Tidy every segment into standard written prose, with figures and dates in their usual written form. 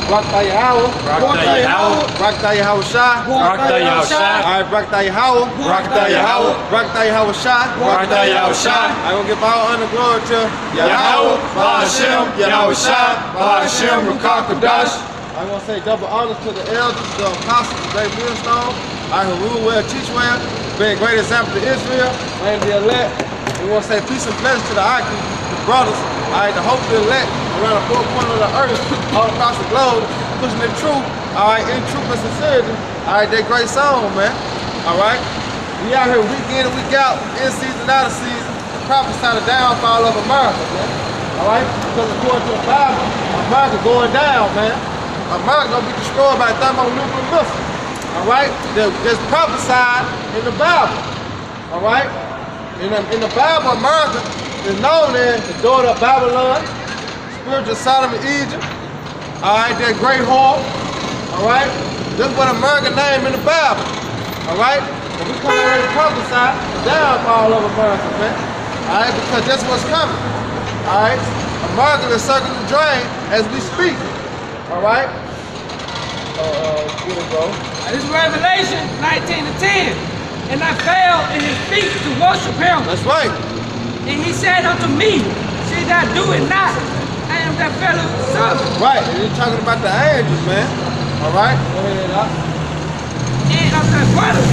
Barakatah Yahweh. Barakatah Yahweh. Barakatah Yahweh Shai. Barakatah Yahweh Shai. All right, Barakatah Yahweh. Barakatah Yahweh. Barakatah Yahweh Shai. Barakatah Yahweh Shai. I'm gonna give all honor and glory to Yahweh, Ba'ashem, Yahweh Shai, Ba'ashem, Ruach HaKodesh. I'm gonna say double honor to the elders, the apostles, the great millstone. I who rule well, teach well, being a great example to Israel, and the elect. We want to say peace and blessings to the Aki, the brothers, all right, the hope of the elect around the four corners of the earth, all across the globe, pushing the truth, all right, in truth and sincerity. All right, that great song, man. All right, we out here week in and week out, in season, out of season, prophesying the downfall of America, man. All right, because according to the Bible, America going down, man. America gonna be destroyed by thermonuclear missiles. All right, that's prophesied in the Bible. All right, in the Bible, America is known as the daughter of Babylon, spiritual Sodom and Egypt. All right, that great whore. All right, this is what America named in the Bible. All right, and we come out here to prophesy the downfall of America, man. All right, because that's what's coming. All right, America is circling the drain as we speak. All right. Get it, bro. This is Revelation 19:10. And I fell at his feet to worship him. That's right. And he said unto me, see that do it not. I am that fellow servant. Right. And you're talking about the angels, man. All right. Go ahead, up. And of that brother.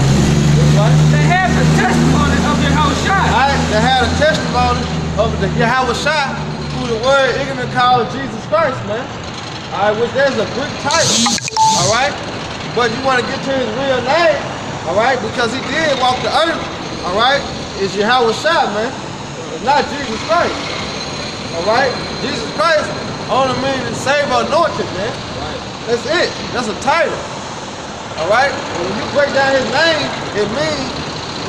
What? They have the testimony of Yahweh Shai. All right. They had a testimony of the Yahweh Shai, who the word ignorant called Jesus Christ, man. All right, which there's a Greek title. All right. But you want to get to his real name, all right, because he did walk the earth, all right, it's Yahweh Shai, man. It's not Jesus Christ, all right? Jesus Christ only means Savior anointed, man. Right. That's it. That's a title, all right? When you break down his name, it means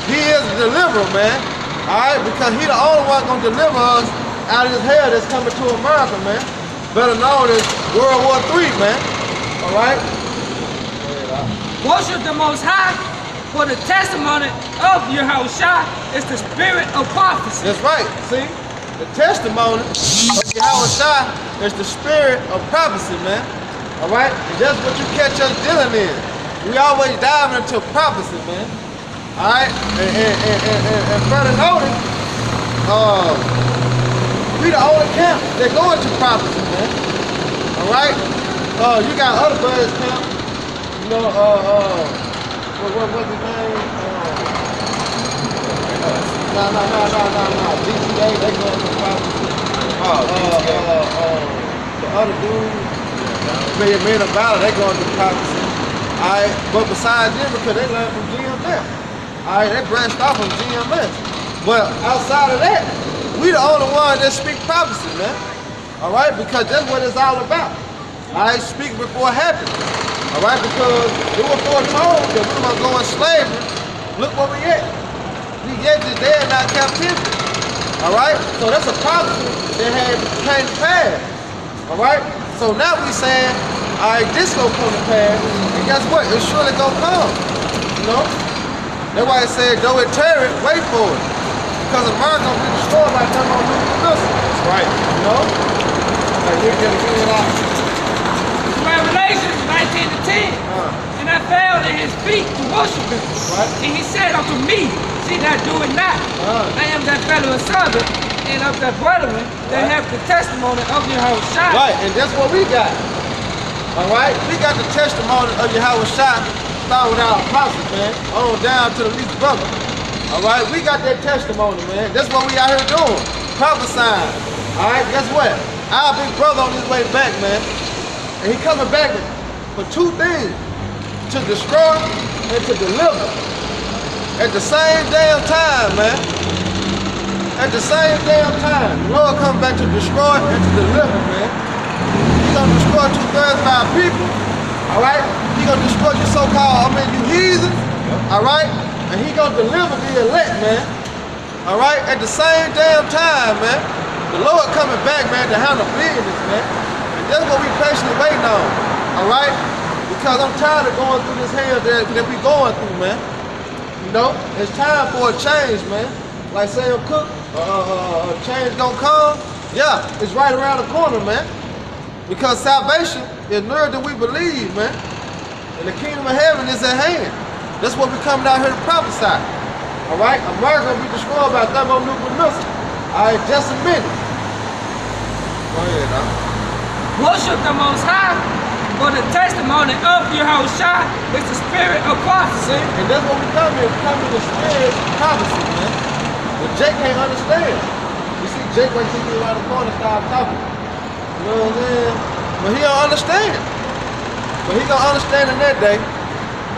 he is the deliverer, man, all right? Because he the only one going to deliver us out of this hell that's coming to America, man. Better known as World War III, man, all right? Worship the Most High, for the testimony of Yahweh Shai is the spirit of prophecy. That's right. See, the testimony of Yahweh Shai is the spirit of prophecy, man. All right, and that's what you catch us dealing in. We always diving into prophecy, man. All right, and further notice, we the only camp that go into prophecy, man. All right, you got other birds camp. You know, what's his name? No. GTA, they go into prophecy. The other dude, made a battle, they go into prophecy. Alright, but besides them, because they learned from GMS. Alright, they branched off from GMS. But outside of that, we the only ones that speak prophecy, man. Alright, because that's what it's all about. Alright, speak before it happens. All right, because it was foretold that we were going to go in slavery. Look where we at. We yet just there in our captivity. All right, so that's a prophecy that came to pass. All right, so now we saying, all right, this gonna come to pass, and guess what? It's surely gonna come. You know, that's why it said, though it tarry, wait for it, because America will be destroyed by thermonuclear missiles. That's right. You know, like we're gonna get it out. Revelation 19:10. And I fell at his feet to worship him. Right. And he said unto me, see that do it not. I am that fellow servant and of that brethren that have the testimony of Yahweh Shai. Right, and that's what we got. All right, we got the testimony of Yahweh Shai, starting with our apostles, man, on down to the least brother. All right, we got that testimony, man. That's what we out here doing, prophesying. All right, guess what? Our big brother on his way back, man. And he coming back for two things, to destroy and to deliver. At the same damn time, man. At the same damn time. The Lord comes back to destroy and to deliver, man. He's gonna destroy 2/3 of our people. All right? He's gonna destroy you so-called, you heathens. All right? And he gonna deliver the elect, man. All right? At the same damn time, man. The Lord coming back, man, to handle business, man. That's what we patiently waiting on, all right? Because I'm tired of going through this hell that we going through, man. You know, it's time for a change, man. Like Sam Cooke, change gonna come. Yeah, it's right around the corner, man. Because salvation is nearer than we believe, man. And the kingdom of heaven is at hand. That's what we coming out here to prophesy. All right? America will be destroyed by thermonuclear missile. All right, just a minute. Go ahead, now. Worship the Most High, for the testimony of Yahushua is the spirit of prophecy. And that's what we come here. We come in the spirit of prophecy, man. But Jake can't understand. You see, Jake went to me around the corner and started talking. You know what I'm saying? But he don't understand. But he gonna understand in that day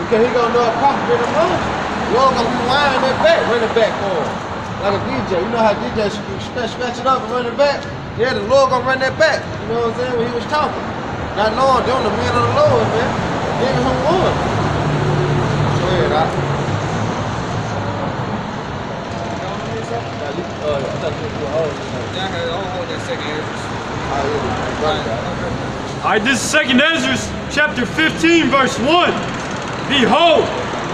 because he gonna know a prophet been among you. You all gonna be winding that back, running back for him. Like a DJ. You know how DJ scratch it up and run it back? Yeah, the Lord gonna run that back. You know what I'm saying? When he was talking. Not knowing, doing the men of the Lord, man. Giving him one. Go ahead, Doc. Alright, this is 2nd Ezra, chapter 15, verse 1. Behold,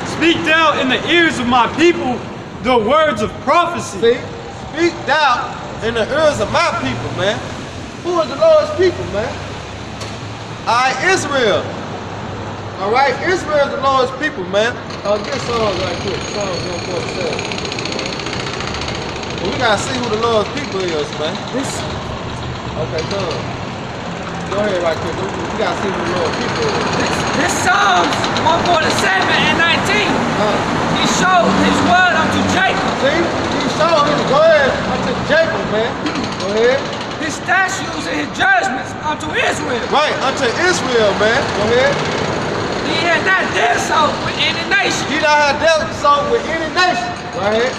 speak thou in the ears of my people the words of prophecy. See? Speak thou in the ears of my people, man. Who is the Lord's people, man? Alright, Israel. Alright, Israel is the Lord's people, man. Get Psalms right quick. Psalms 147. Well, we gotta see who the Lord's people is, man. Okay, come. Go ahead right quick. We gotta see who the Lord's people is. This Psalms 147 and 19. He showed his word unto Jacob. See? He showed his word unto Jacob, man. Go ahead. His statutes and his judgments unto Israel. Right, unto Israel, man. Go ahead. He had not dealt so with any nation. He not have dealt so with any nation. Go ahead.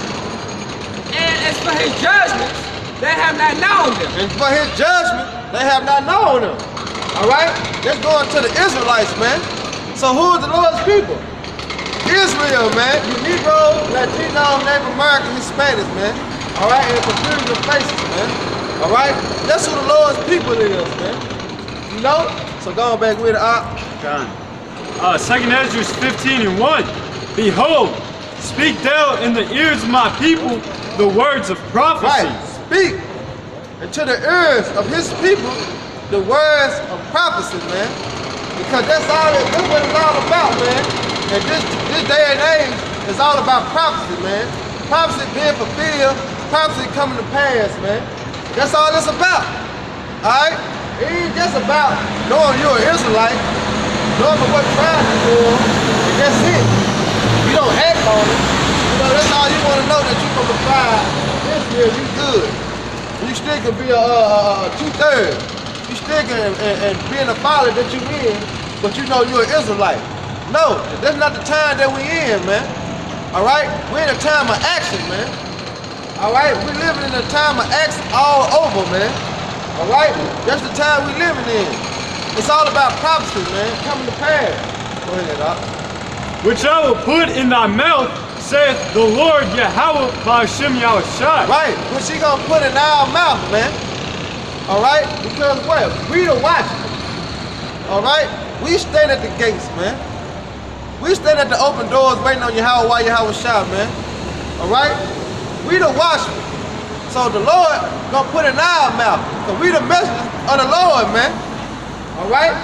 And as for his judgments, they have not known them. And for his judgment, they have not known him. Alright? Let's go into the Israelites, man. So who is the Lord's people? Israel, man. You Negro, Latino, Native American, Hispanics, man. Alright? And confusing faces, man. Alright? That's who the Lord's people is, man. You know? So going back with it, John. 2nd Ezra 15 and 1. Behold, speak thou in the ears of my people the words of prophecy. right. Speak into the ears of his people the words of prophecy, man. Because that's what it's all about, man. And this day and age is all about prophecy, man. Prophecy being fulfilled, prophecy coming to pass, man. That's all it's about. Alright? It ain't just about knowing you're an Israelite, knowing what tribe you're for, and that's it. You don't act on it. You know, that's all you want to know, that you from the tribe Israel, you good. You still can be a 2/3. You still can and being a father that you in, but you know you're an Israelite. No, that's not the time that we in, man. Alright? We're in a time of action, man. Alright? We're living in a time of action all over, man. Alright? That's the time we living in. It's all about prophecy, man. Coming to pass. Go ahead, Doc. Which I will put in thy mouth, saith the Lord Yahweh Ba'ashem Yahushua. Right, which he gonna put in our mouth, man. Alright? Because what? We the watchmen. Alright? We stand at the gates, man. We stand at the open doors waiting on Yahweh Yahushua, man. Alright? We the watchmen. So the Lord gonna put in our mouth. So we the messengers of the Lord, man. Alright?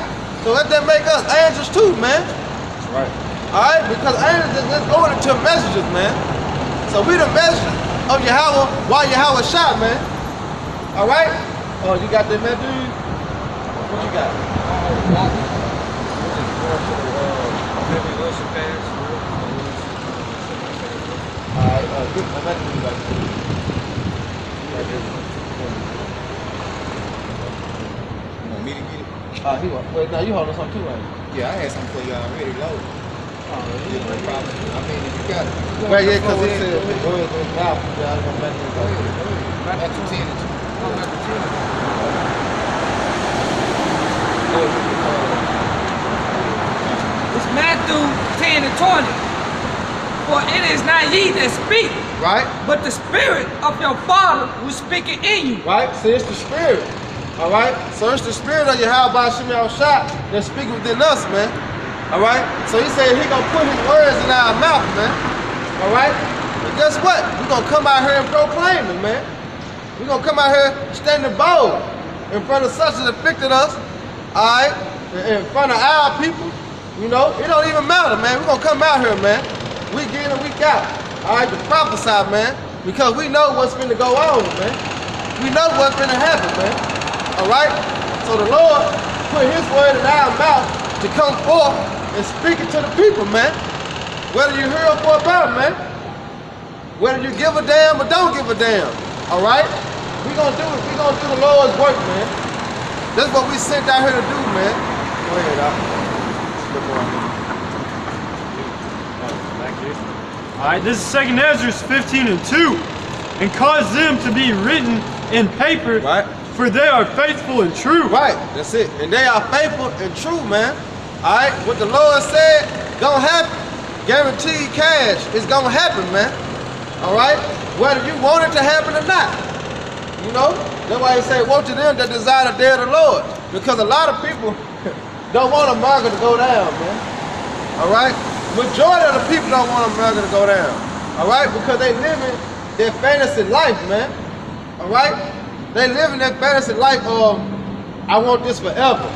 So let that make us angels too, man. That's right. Alright? Because angels is ordered to messengers, man. So we the messengers of Yahushua, man. Alright? Oh, you got that, man, dude? What you got? Alright, get my man, dude, right there. You want me to get it? He was. Wait, now you holding something too, right? Yeah, I had something for you already loaded. Yeah, no problem. I mean, if you got it. Right, yeah, because it said words in his mouth. Yeah, I'm gonna make it go. Matthew 10 and 2. It's Matthew 10 and 20. For it is not ye that speak, Right? but the Spirit of your Father who is speaking in you. Right? See, it's the spirit. Alright? So it's the spirit of Yahweh Ba'ashem Yahushua that's speaking within us, man. Alright? So he said he gonna put his words in our mouth, man. Alright? But guess what? We're gonna come out here and proclaim it, man. We're gonna come out here standing bold in front of such that afflicted us all right, in front of our people, you know, it don't even matter, man. We're gonna come out here, man. Week in and week out, all right, to prophesy, man, because we know what's finna go on, man. We know what's finna happen, man, all right? So the Lord put his word in our mouth to come forth and speak it to the people, man. Whether you hear or about, man. Whether you give a damn or don't give a damn, all right? We gonna do it. We gonna do the Lord's work, man. That's what we sent out here to do, man. Go ahead, Doc. Thank you. All right, this is 2 Ezra 15 and 2. And cause them to be written in paper, right? For they are faithful and true. Right, that's it. And they are faithful and true, man. All right, what the Lord said, gonna happen. Guaranteed cash, it's gonna happen, man. All right, whether you want it to happen or not. You know, that's why he say, woe to them that desire the day of the Lord. Because a lot of people don't want America to go down, man. All right, majority of the people don't want America to go down. All right, because they living their fantasy life, man. All right, they living their fantasy life of, I want this forever.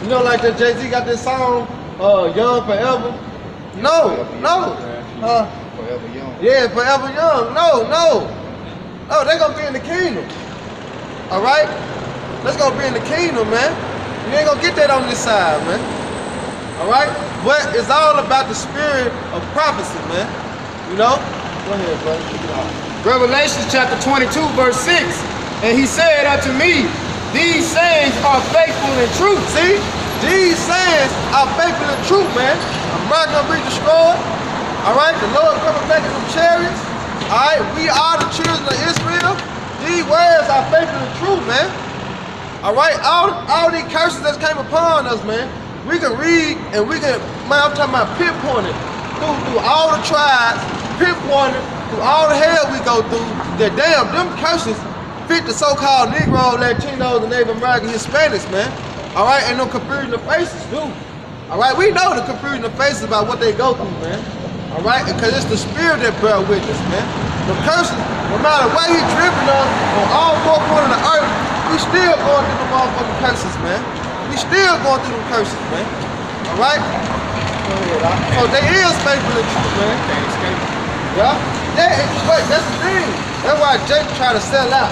You know, like that Jay-Z got this song, Young Forever. No. Forever young. Yeah, forever young. No, they're gonna be in the kingdom. All right? Let's go be in the kingdom, man. You ain't gonna get that on this side, man. All right? But it's all about the spirit of prophecy, man. You know? Go ahead, brother. Revelation chapter 22, verse 6. And he said unto me, these sayings are faithful and true. See? These sayings are faithful and true, man. America gonna be destroyed. All right? The Lord coming back in them chariots. All right? We are the children of Israel. These words are faithful and true, man. All right? All these curses that came upon us, man. We can read and we can, man, I'm talking about pinpointed through all the tribes, pinpointed through all the hell we go through. That damn, them curses fit the so-called Negro, Latinos, and Native American Hispanics, man. All right? And no confusion of faces, too. All right? We know the confusion of faces about what they go through, man. All right? Because it's the spirit that bear witness, man. The curses, no matter where he driven us on all four corners of the earth, we still going through the motherfucking curses, man. We still going through them curses, man. All right? So they is faithful and true, man. Can't escape. Yeah? But that's the thing. That's why Jake try to sell out.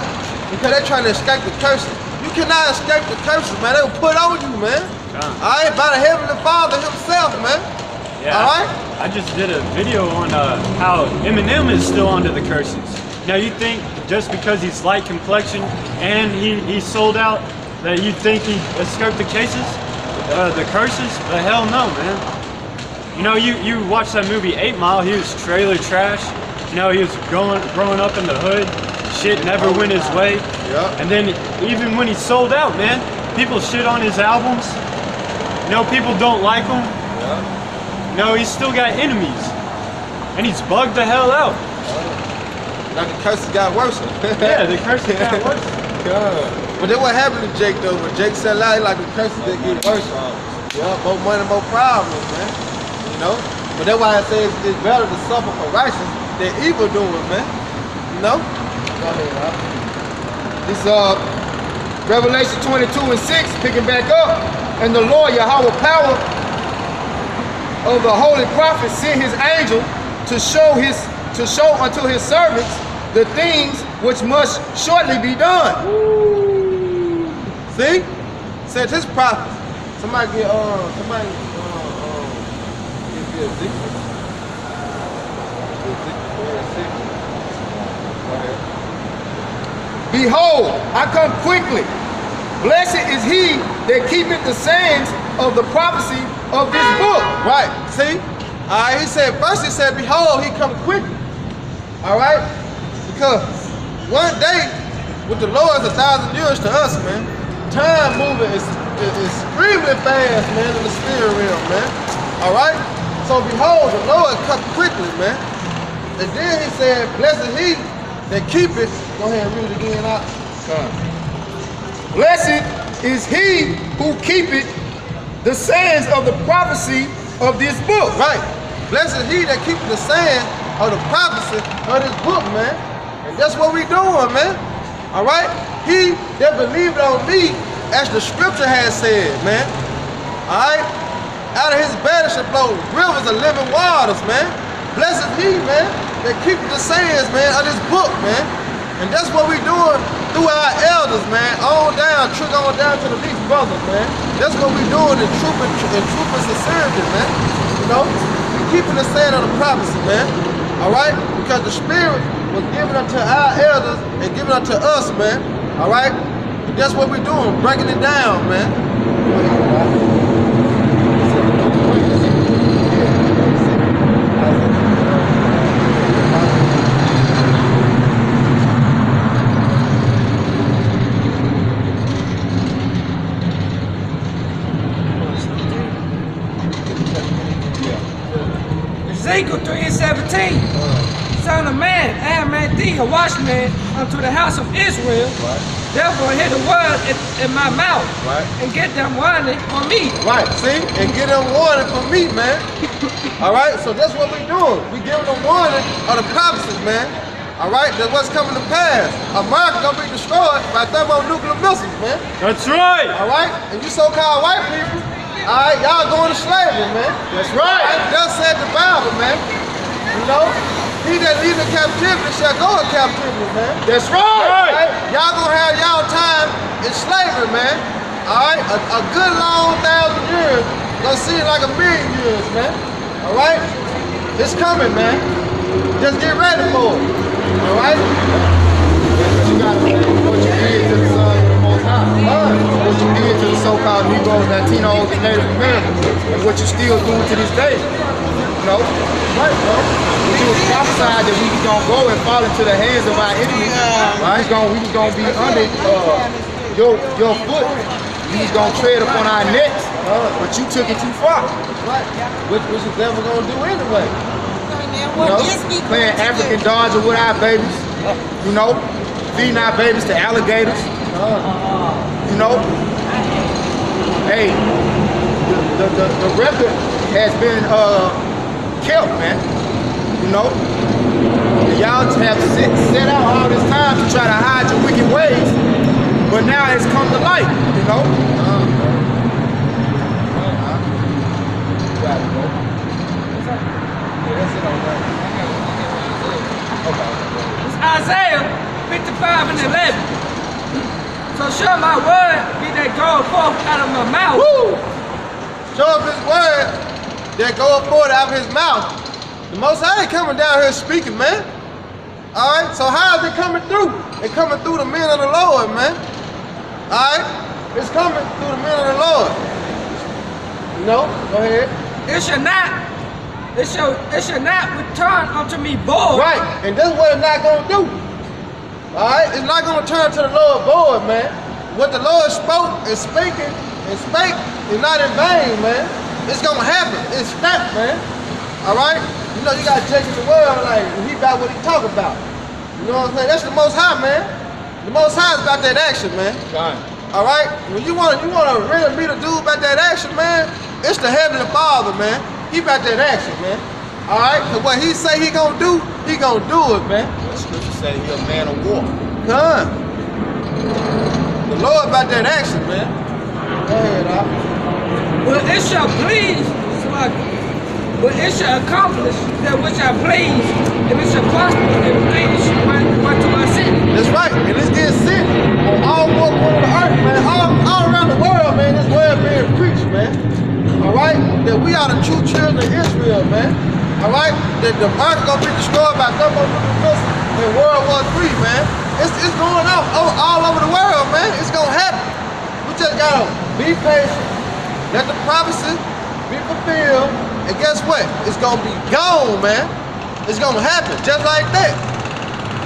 Because they're trying to escape the curses. You cannot escape the curses, man. They will put on you, man. All right? By the Heavenly Father himself, man. Yeah. All right? I just did a video on how Eminem is still under the curses. Now you think just because he's light complexion and he sold out that you think he escaped the cases, the curses? But hell no, man. You know, you watch that movie 8 Mile, he was trailer trash. You know, he was growing up in the hood. Shit never went his way. Yeah. And then even when he sold out, man, people shit on his albums. You know, people don't like him. Yeah. No, he's still got enemies. And he's bugged the hell out. Now the curses got worse. Yeah, the curses got worse. But then what happened to Jake though? When Jake said out, like the curses that get worse. Yeah, more money, more problems, man. You know? But that's why I say it's better to suffer for righteousness than evil doing, man. You know? Go ahead, huh? This Revelation 22 and 6, picking back up. And the Lord Yahweh power of the holy prophet sent his angel to show unto his servants the things which must shortly be done. See? Sent his prophets. Somebody get Ezekiel. Behold, I come quickly. Blessed is he that keepeth the sayings of the prophecy of this book. Right, see? He said, first he said, behold, he come quickly. All right? Because one day with the Lord is 1,000 years to us, man. Time moving is extremely fast, man, in the spirit realm, man. All right? So behold, the Lord come quickly, man. And then he said, blessed is he that keepeth. Go ahead and read it again out. Blessed is he who keepeth the sayings of the prophecy of this book. Right. Blessed is he that keepeth the saying of the prophecy of this book, man. And that's what we doing, man. All right? He that believed on me, as the scripture has said, man. Alright? Out of his belly shall flow rivers of living waters, man. Blessed is he, man, that keep the sayings, man, of this book, man. And that's what we doing through our elders, man. On down, trickle on down to the least brothers, man. That's what we doing in truth and sincerity, man. You know? We keeping the saying of the prophecy, man. Alright? Because the spirit was given unto our elders and given unto us, man. Alright? That's what we're doing, breaking it down, man. Ezekiel 3:17. Son of man, I am made thee a watchman unto the house of Israel. Right. Therefore hear the word in my mouth, Right. and get them warning for me. Right, see? And get them warning from me, man. Alright, so that's what we doing. We giving them warning of the prophecies, man. Alright, that's what's coming to pass. America gonna be destroyed by thermonuclear missiles, man. That's right. Alright? And you so-called white people, alright, y'all going to slavery, man. That's right. Just said the Bible, man. You know? He that leaves in captivity shall go in captivity, man. That's right. Right? Y'all gonna have y'all time in slavery, man. Alright? A good long 1,000 years gonna seem like 1,000,000 years, man. Alright? It's coming, man. Just get ready for it. Alright? But you gotta think what you did to the Son of the Most High. What you did to the so-called Negroes, Latinos, and Native Americans, and what you still doing to this day. You know? Right, bro. It was prophesied that we was gonna go and fall into the hands of our enemies. Right? We was gonna be under your foot. You was gonna tread upon our necks, but you took it too far. Right. Which is never gonna do anyway. You know, playing African Dodger with our babies. You know, feeding our babies to alligators. You know, hey, the record has been kept, man. You know, y'all have set out all this time to try to hide your wicked ways, but now it's come to light. You know. It's Isaiah 55 and 11. So shall my word be that goeth forth out of my mouth. Woo! Show up his word that go forth out of his mouth. The Most High ain't coming down here speaking, man. Alright, so how is it coming through? It's coming through the men of the Lord, man. Alright? It's coming through the men of the Lord. You know? Go ahead. It shall not return unto me void. Right, and that's what it's not gonna do. Alright? It's not gonna turn to the Lord void, man. What the Lord spoke and spake is not in vain, man. It's gonna happen. It's fact, man. Alright? You know, you gotta check in the world like he about what he talk about. You know what I'm saying? That's the Most High, man. The Most High is about that action, man. Alright? When you wanna really meet a dude about that action, man, it's the Heavenly Father, man. He about that action, man. Alright? Cause what he say he gonna do it, man. The scripture say he a man of war. Huh? The Lord about that action, man. Go ahead, Doc. But it shall please, but it shall accomplish that which I please, and it shall prosper everything whereto I sent it. That's right, and it's getting sent on all four corners of the earth, man. All around the world, man, this word being preached, man. Alright? That we are the true children of Israel, man. Alright? That the earth gonna be destroyed by thermonuclear missiles in World War III, man. It's going off all over the world, man. It's gonna happen. We just gotta be patient, let the prophecy be fulfilled, and guess what? It's gonna be gone, man. It's gonna happen just like that.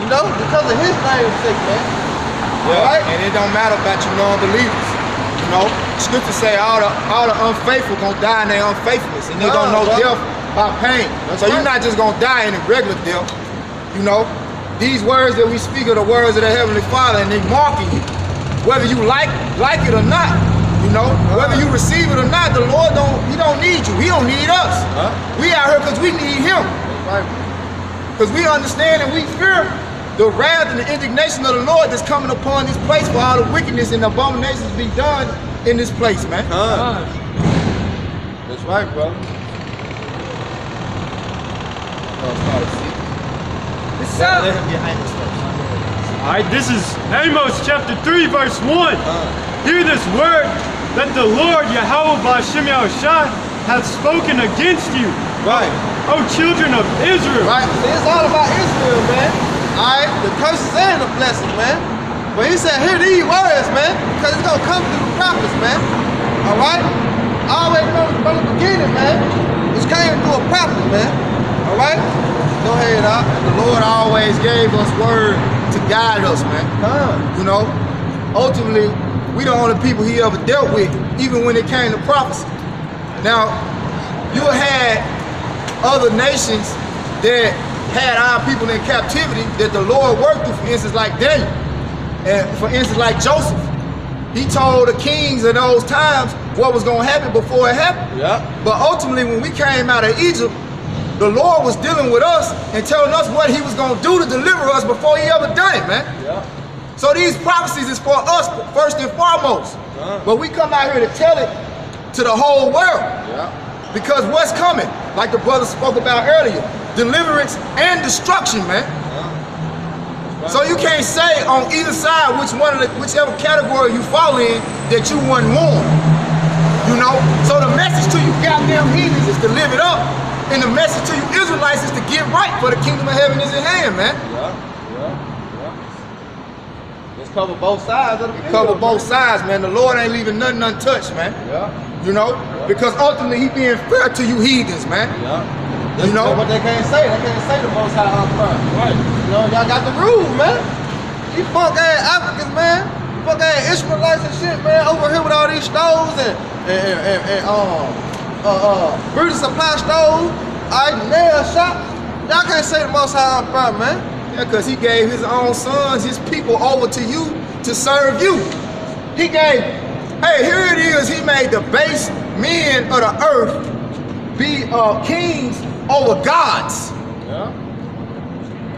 You know, because of his name's sake, man. Yeah, Alright? and it don't matter about you non-believers. You know, scripture say all the unfaithful gonna die in their unfaithfulness, and they gonna know death by pain. So you're not just gonna die in a regular death. You know, these words that we speak are the words of the Heavenly Father, and they marking you, whether you like it or not. You know, whether you receive it or not, the Lord don't need you. He don't need us. We out here because we need Him. Right. Because we understand and we fear the wrath and the indignation of the Lord that's coming upon this place for all the wickedness and abominations be done in this place, man. That's right, brother. It's up. Alright, this is Amos chapter 3, verse 1. Hear this word that the Lord Yahweh B'Shem Yahushua hath spoken against you, Right. O children of Israel. Right. See, it's all about Israel, man. Alright, the curses and the blessings, man. But he said, hear these words, man, because it's gonna come through the prophets, man. Alright? Always from the beginning, man. It's came through a prophet, man. Alright? Go ahead, Doc. The Lord always gave us word to guide us, man. You know, ultimately, we the only people he ever dealt with, even when it came to prophecy. Now, you had other nations that had our people in captivity that the Lord worked through, for instance, like Daniel, and for instance, like Joseph. He told the kings in those times what was going to happen before it happened. Yeah. But ultimately, when we came out of Egypt, the Lord was dealing with us and telling us what he was going to do to deliver us before he ever done it, man. Yeah. So these prophecies is for us first and foremost. But we come out here to tell it to the whole world. Yeah. Because what's coming, like the brother spoke about earlier, deliverance and destruction, man. So you can't say on either side whichever category you fall in that you wasn't warned. You know? So the message to you goddamn heathens is to live it up. And the message to you Israelites is to get right, for the kingdom of heaven is at hand, man. Let's cover both sides of the video, Cover both man. sides, man. The Lord ain't leaving nothing untouched, man. Yeah. You know? Because ultimately he being fair to you heathens, man. Yeah. You know? What they can't say. They can't say the Most High unfirm. Right. You know, y'all got the rules, man. You fuck ass Africans, man. Fuck ass Israelites and shit, man. Over here with all these stoves and Brutus Supply stove, nail shop. Y'all can't say the Most High unfirm, man. Yeah, because he gave his own sons, his people, over to you to serve you. He gave, hey, here it is, he made the base men of the earth be kings over gods. Yeah.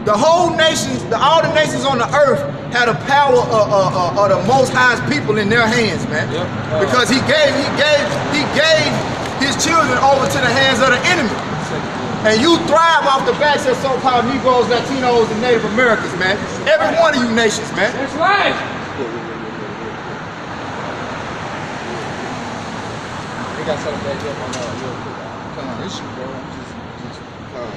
The whole nations, all the nations on the earth had the power of the Most High's people in their hands, man. Yep. Because he gave his children over to the hands of the enemy. And you thrive off the backs of so-called Negroes, Latinos, and Native Americans, man. Every one of you nations, man. That's right. They got something back up on that real quick. Come on, issue, bro. Just come.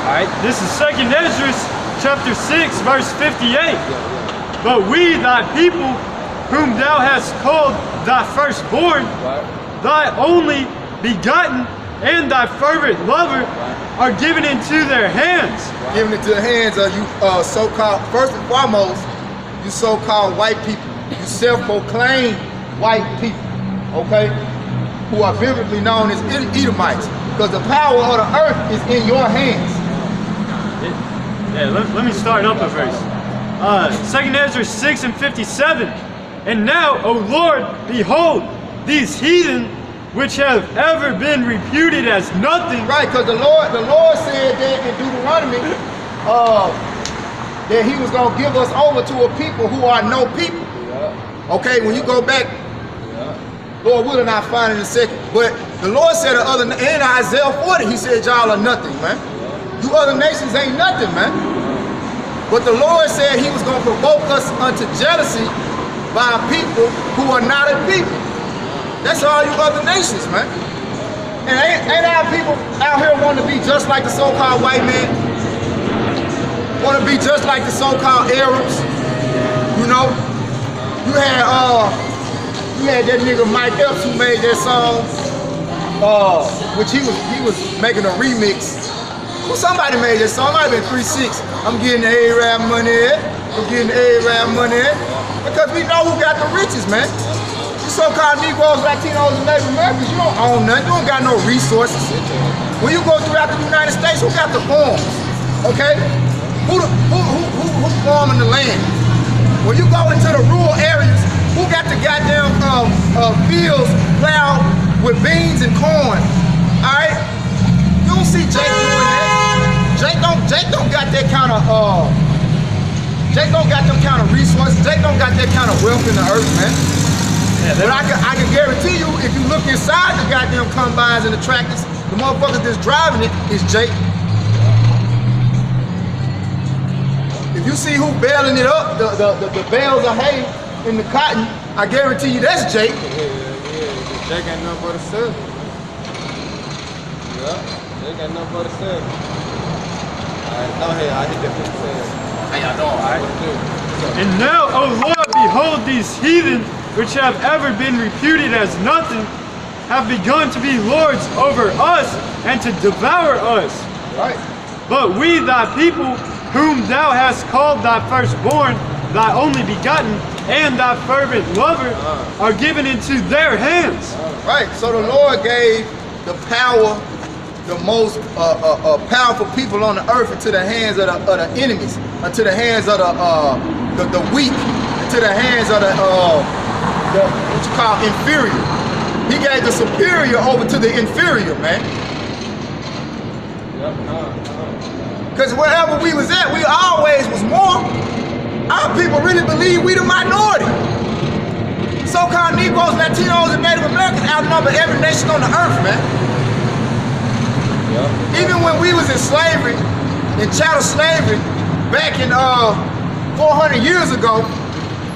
Alright, this is 2nd Esdras chapter 6, verse 58. But we, thy people, whom thou hast called thy firstborn, thy only begotten, and thy fervent lover, are given into their hands. Giving it to the hands of you so-called, first and foremost, you so-called white people. You self-proclaimed white people, okay? Who are biblically known as Edomites. Because the power of the earth is in your hands. Yeah, let me start up a verse. 2nd Ezra 6 and 57. And now, O Lord, behold, these heathen which have ever been reputed as nothing. Right, because the Lord said that in Deuteronomy that he was going to give us over to a people who are no people. Okay, when you go back, Lord will not find it in a second. But the Lord said in Isaiah 40, he said, y'all are nothing, man. You other nations ain't nothing, man. But the Lord said he was going to provoke us unto jealousy by a people who are not a people. That's all you other nations, man. And ain't our people out here wanting to be just like the so-called white man? Want to be just like the so-called Arabs? You know? You had that nigga Mike Epps who made that song, which he was making a remix. Well, somebody made that song, might have been 3-6. I'm getting the A-Rap money, I'm getting the A-Rap money. Because we know who got the riches, man. You so-called Negroes, Latinos, and Native Americans, you don't own nothing, you don't got no resources. When you go throughout the United States, who got the farms? Okay? Who farming the land? When you go into the rural areas, who got the goddamn fields plowed with beans and corn? All right, you don't see Jake doing that. Jake don't got that kind of Jake don't got them kind of resources. Jake don't got that kind of wealth in the earth, man. Yeah, but I can guarantee you, if you look inside the goddamn combines and the tractors, the motherfuckers that's driving it is Jake. If you see who baling it up, the bales of hay in the cotton, I guarantee you that's Jake. Yeah. Jake ain't nothing but a servant. Yeah, Jake ain't nothing but a servant. Alright, go ahead, I hit that 50 cents. How y'all doing? Alright. And now, O Lord, behold, these heathen, which have ever been reputed as nothing, have begun to be lords over us and to devour us. Right. But we, thy people, whom thou hast called thy firstborn, thy only begotten, and thy fervent lover, are given into their hands. Right. So the Lord gave the power, the most powerful people on the earth, into the hands of the enemies, into the hands of the weak, into the hands of the what you call inferior. He gave the superior over to the inferior, man. Because wherever we was at, we always was more. Our people really believe we the minority. So-called Negroes, Latinos, and Native Americans outnumber every nation on the earth, man. Even when we was in slavery, in chattel slavery, back in 400 years ago,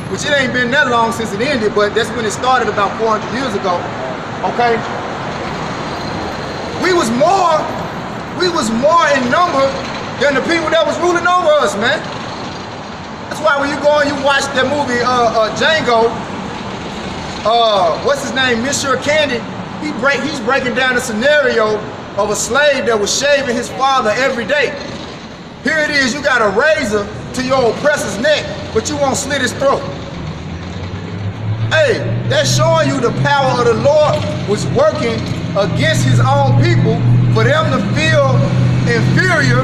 which it ain't been that long since it ended, but that's when it started about 400 years ago, okay? We was more in number than the people that was ruling over us, man. That's why when you go and you watch that movie, Django, what's his name, Monsieur Candy, he's breaking down the scenario of a slave that was shaving his father every day. Here it is, you got a razor to your oppressor's neck, but you won't slit his throat. Hey, that's showing you the power of the Lord was working against his own people for them to feel inferior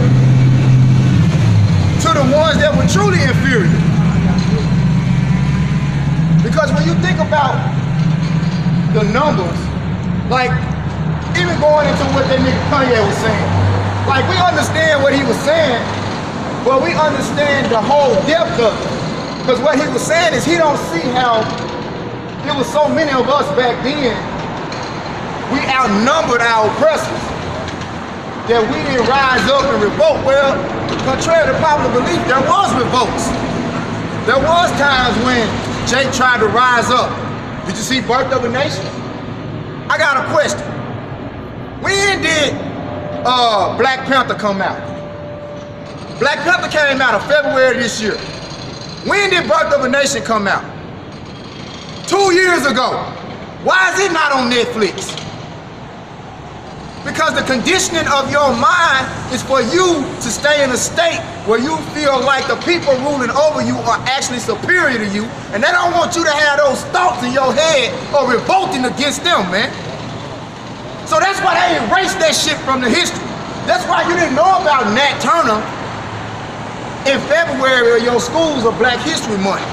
to the ones that were truly inferior. Because when you think about the numbers, like even going into what that nigga Kanye was saying, like we understand what he was saying, but we understand the whole depth of it. Because what he was saying is he don't see how there was so many of us back then, we outnumbered our oppressors, that we didn't rise up and revolt. Well, contrary to popular belief, there was revolts. There was times when Jake tried to rise up. Did you see Birth of a Nation? I got a question. When did Black Panther come out? Black Panther came out in February this year. When did Birth of a Nation come out? 2 years ago. Why is it not on Netflix? Because the conditioning of your mind is for you to stay in a state where you feel like the people ruling over you are actually superior to you, and they don't want you to have those thoughts in your head of revolting against them, man. So that's why they erased that shit from the history. That's why you didn't know about Nat Turner in February of your schools of Black History Month.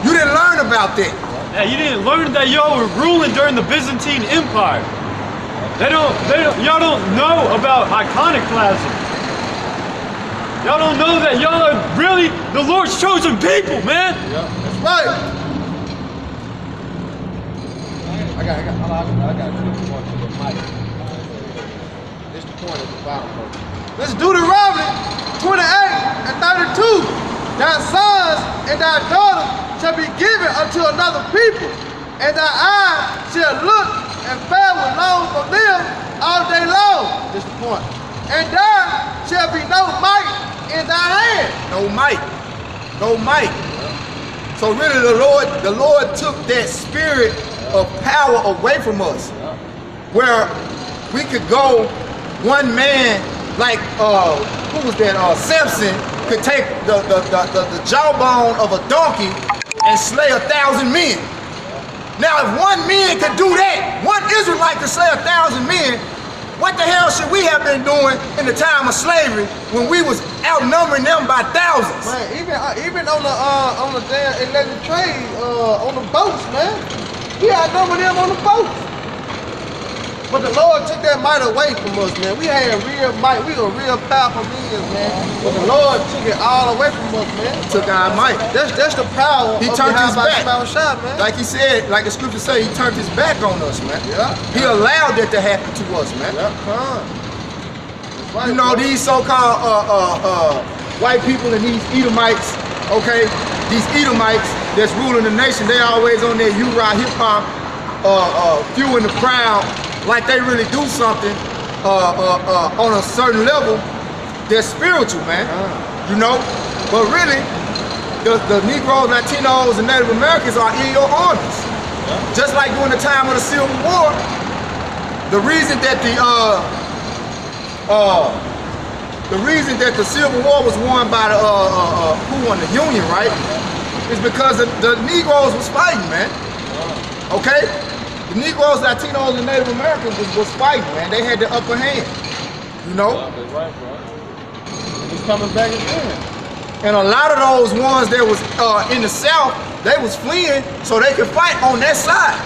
You didn't learn about that. Yeah, you didn't learn that y'all were ruling during the Byzantine Empire. Y'all don't know about iconoclasm. Y'all don't know that y'all are really the Lord's chosen people, man. Yeah, that's right. I got the mic. This the point at the bottom, bro. Let's do the Deuteronomy 28 and 32. Thy sons and thy daughters shall be given unto another people, and thy eye shall look and fare with long from them all day long. This the point. And there shall be no might in thy hand. No might. No might. So really the Lord took that spirit of power away from us, where we could go one man, like who was that? Samson could take the jawbone of a donkey and slay 1,000 men. Now if one man could do that, one Israelite could slay 1,000 men, What the hell should we have been doing in the time of slavery when we was outnumbering them by thousands? Man, even on the damn electric trade, on the boats, man, we outnumbered them on the boats. But the Lord took that might away from us, man. We had real might. We were real powerful beings, man. But the Lord took it all away from us, man. Took our might. That's the power. He of turned his back. Shot, man. Like he said, like the scripture say, he turned his back on us, man. Yeah. He allowed that to happen to us, man. Yeah, come. Right, You know, bro. these so-called white people and these Edomites, okay? These Edomites that's ruling the nation, they always on their U-Rock hip-hop, fueling the crowd like they really do something on a certain level that's spiritual, man. You know? But really, the Negroes, Latinos, and Native Americans are in your armies. Just like during the time of the Civil War, the reason that the Civil War was won by the who won, the Union, right? Is because the Negroes was fighting, man. Okay? The Negroes, Latinos, and Native Americans was fighting, man. They had the upper hand. You know? That's right, bro. He's coming back again. And a lot of those ones that was in the South, they was fleeing so they could fight on that side.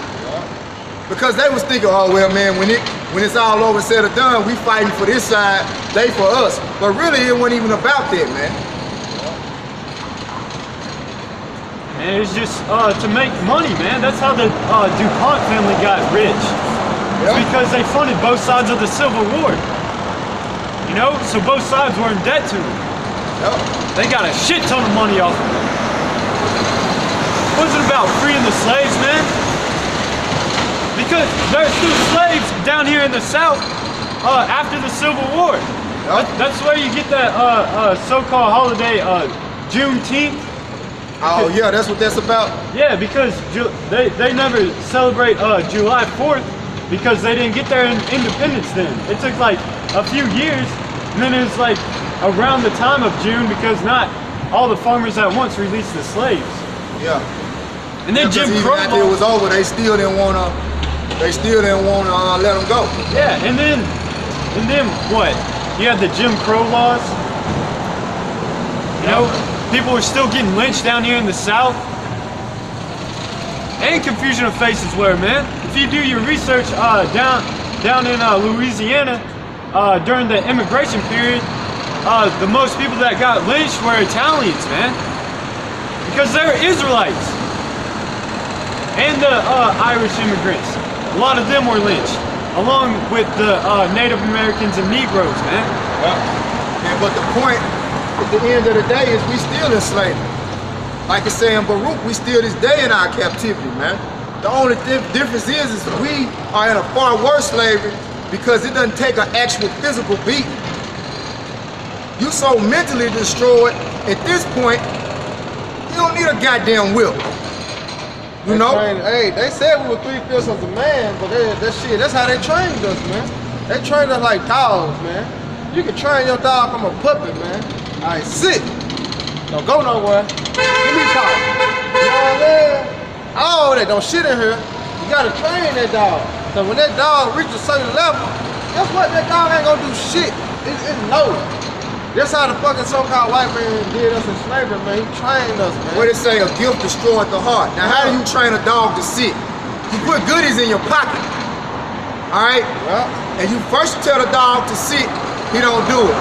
Because they was thinking, oh well, man, when it's all over and said or done, we fighting for this side, they for us. But really, it wasn't even about that, man. And it's just to make money, man. That's how the DuPont family got rich. It's because they funded both sides of the Civil War. You know, so both sides were in debt to them. They got a shit ton of money off of it. It wasn't about freeing the slaves, man. Because there's still slaves down here in the South after the Civil War. That's where you get that so-called holiday, Juneteenth. Oh yeah, that's what that's about. Yeah, because they never celebrate July 4th because they didn't get their independence then. It took like a few years, and then it was like around the time of June because not all the farmers at once released the slaves. Yeah. And then Jim Even Crow after it was over, they still didn't wanna let them go. Yeah, and then what? You had the Jim Crow laws. You know, people were still getting lynched down here in the South. And confusion of faces where, man. If you do your research down in Louisiana during the immigration period, the most people that got lynched were Italians, man. Because they're Israelites. And the Irish immigrants. A lot of them were lynched, along with the Native Americans and Negroes, man. Yeah, but the point at the end of the day is we still in slavery. Like it's saying Baruch, we still this day in our captivity, man. The only difference is we are in a far worse slavery because it doesn't take an actual physical beating. You so mentally destroyed at this point, you don't need a goddamn whip. You know? Hey, they said we were 3/5 of a man, but that's how they trained us, man. They trained us like dogs, man. You can train your dog from a puppet, man. All right, sit. Don't go nowhere. Give me power. You know what I mean? Oh, they don't shit in here. You gotta train that dog. So when that dog reaches a certain level, guess what? That dog ain't gonna do shit. It's no. That's how the fucking so-called white man did us in slavery, man. He trained us, man. What it say, a gift destroyed the heart. Now, how do you train a dog to sit? You put goodies in your pocket, all right? Yeah. And you first tell the dog to sit, he don't do it.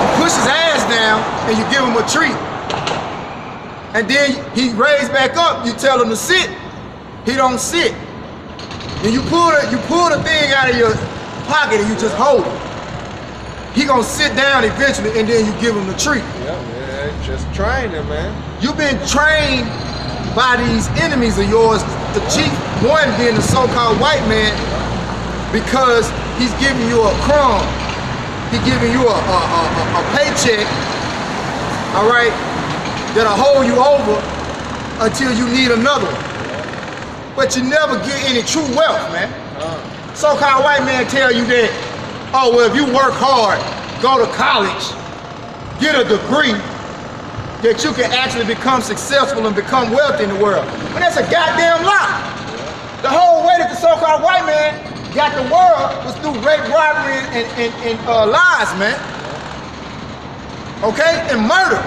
You push his ass down and you give him a treat. And then he raise back up, you tell him to sit, he don't sit. And you pull the thing out of your pocket and you just hold it. He gonna sit down eventually and then you give him the treat. Yeah, man, just train him, man. You've been trained by these enemies of yours, the chief one being the so-called white man, because he's giving you a crumb. He's giving you a paycheck, all right, that'll hold you over until you need another one. But you never get any true wealth, man. So-called white man tell you that, oh, well, if you work hard, go to college, get a degree, that you can actually become successful and become wealthy in the world. But that's a goddamn lie. The whole way that the so-called white man got the world was through rape, robbery, and lies, man. Okay, and murder.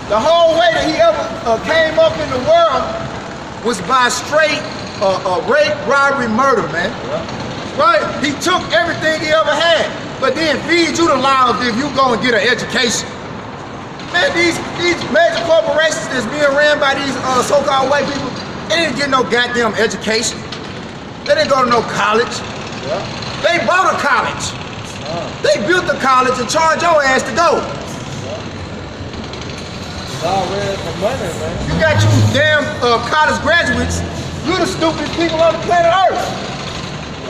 The whole way that he ever came up in the world was by straight rape, robbery, murder, man. Right? He took everything he ever had, but then feed you the lie of if you go and get an education. Man, these major corporations that's being ran by these so-called white people, they didn't get no goddamn education. They didn't go to no college. They bought a college. They built a college and charged your ass to go. Money, man. You got you damn college graduates, you're the stupidest people on the planet Earth.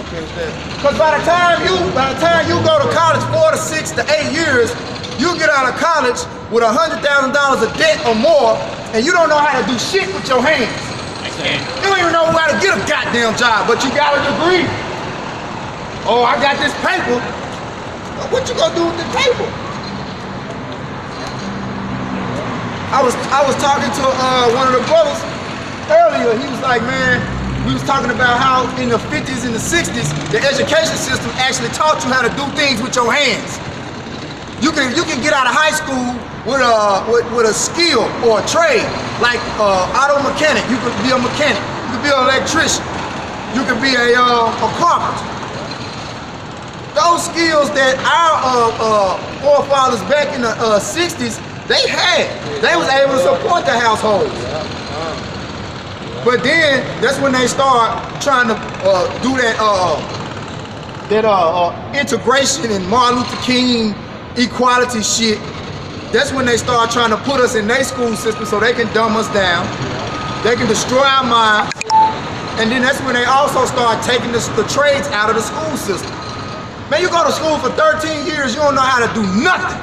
Because by the time you go to college 4 to 6 to 8 years, you get out of college with $100,000 of debt or more, and you don't know how to do shit with your hands. You don't even know how to get a goddamn job, but you got a degree. Oh, I got this paper. What you gonna do with the paper? I was talking to one of the brothers earlier. He was like, man, we was talking about how in the 50s and the 60s, the education system actually taught you how to do things with your hands. You can get out of high school with a skill or a trade, like auto mechanic. You could be a mechanic. You could be an electrician. You could be a carpenter. Those skills that our forefathers back in the 60s, they had. They was able to support the households. But then that's when they start trying to do that integration and Martin Luther King equality shit. That's when they start trying to put us in their school system so they can dumb us down. They can destroy our minds. And then that's when they also start taking the trades out of the school system. Man, you go to school for 13 years, you don't know how to do nothing.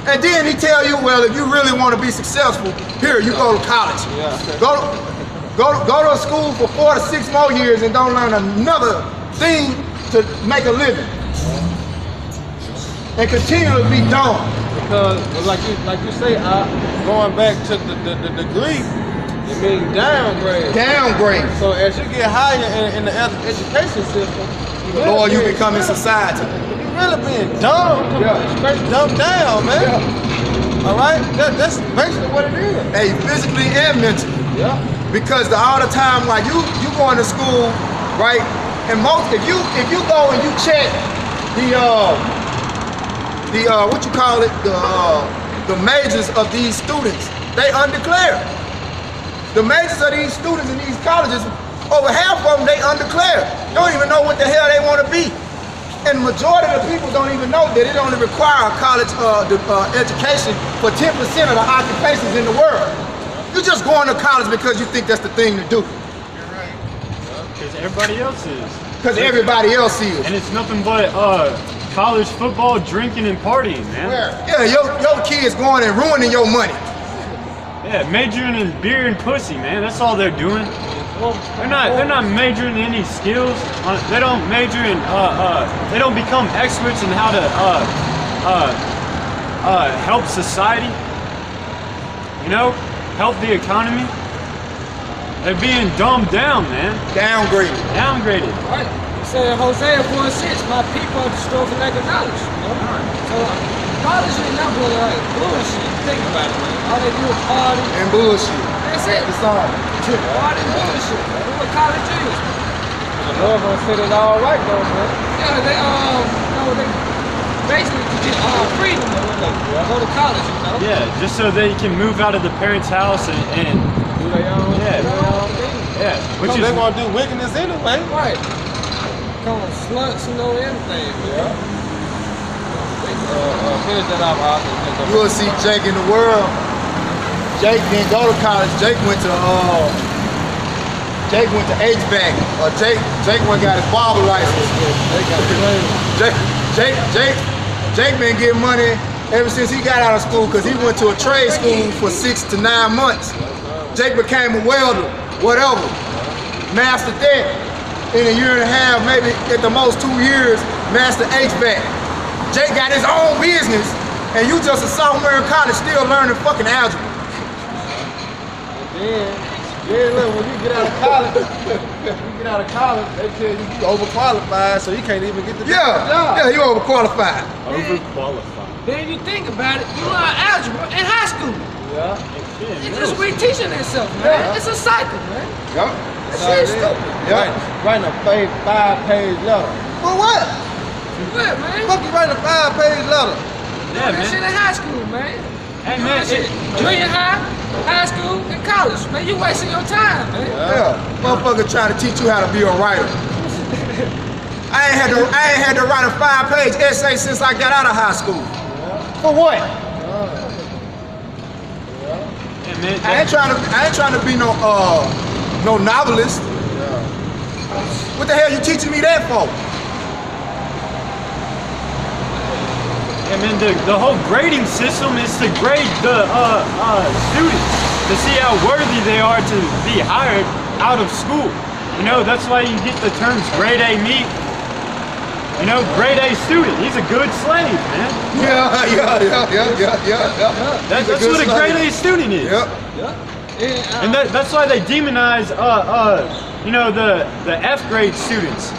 And then he tell you, well, if you really want to be successful, here, you go to college. Go to school for 4 to 6 more years and don't learn another thing to make a living. And continue to be dumb. Because, like you say, going back to the degree, it means downgrade. Downgrade. So as you get higher in the education system, the lower you become in society. Really being dumb, straight dumbed down, man. All right, that's basically what it is. Hey, physically and mentally. Yeah. Because all the time, like you going to school, right? And most, if you go and you check the what you call it, the majors of these students, they undeclared. The majors of these students in these colleges, over half of them, they undeclared. They don't even know what the hell they want to be. And the majority of the people don't even know that it only requires a college education for 10% of the occupations in the world. You're just going to college because you think that's the thing to do. You're right. Because everybody else is. Because everybody else is. And it's nothing but college football, drinking, and partying, man. Yeah, your kids going and ruining your money. Yeah, majoring in beer and pussy, man. That's all they're doing. They're not majoring in any skills. They don't major in they don't become experts in how to help society. You know, help the economy. They're being dumbed down, man. Downgraded. Downgraded. Right. It said in Hosea 4:6, my people are destroyed for lack of knowledge. So knowledge ain't not like bullshit. Think about it, man. All they do is party and bullshit. That's it. It's all. Party and bullshit. That's what college is. The Lord gonna set it all right though, man. Yeah, they basically to get freedom. Go to college, you know. Yeah, just so they can move out of the parents' house and Do they own? yeah, which They're is gonna do wickedness anyway. Right. Come on, sluts, you know, everything. Yeah. Finish that off. You will see Jake in the world. Jake didn't go to college. Jake went to HVAC. Jake went got his barber license. Jake been getting money ever since he got out of school because he went to a trade school for 6 to 9 months. Jake became a welder, whatever. Mastered that in a year and a half, maybe at the most 2 years, mastered HVAC. Jake got his own business, and you just a sophomore in college still learning fucking algebra. Then Then look, when you get out of college, they tell you overqualified, so you can't even get the job. Yeah, you overqualified. Overqualified. Then you think about it, you learn algebra in high school. Yeah. It's just reteaching itself, man. Yeah. It's a cycle, man. Yep. That shit's stupid. Yeah. Writing a 5-page letter. For what? What, man? Fuck you writing a 5-page letter? Yeah, That shit man. in high school, man. Hey, You man. know that shit. Junior high, high school, and college, man. You wasting your time, man. Yeah. Motherfucker trying to teach you how to be a writer. I ain't had to write a 5-page essay since I got out of high school. For what? Hey, man. I ain't trying to be no novelist. What the hell you teaching me that for? I mean, the whole grading system is to grade the students to see how worthy they are to be hired out of school. You know, that's why you get the terms grade A meet. You know, grade A student, he's a good slave, man. Yeah. That's what a grade A student is. Yep. And that's why they demonize, you know, the F grade students.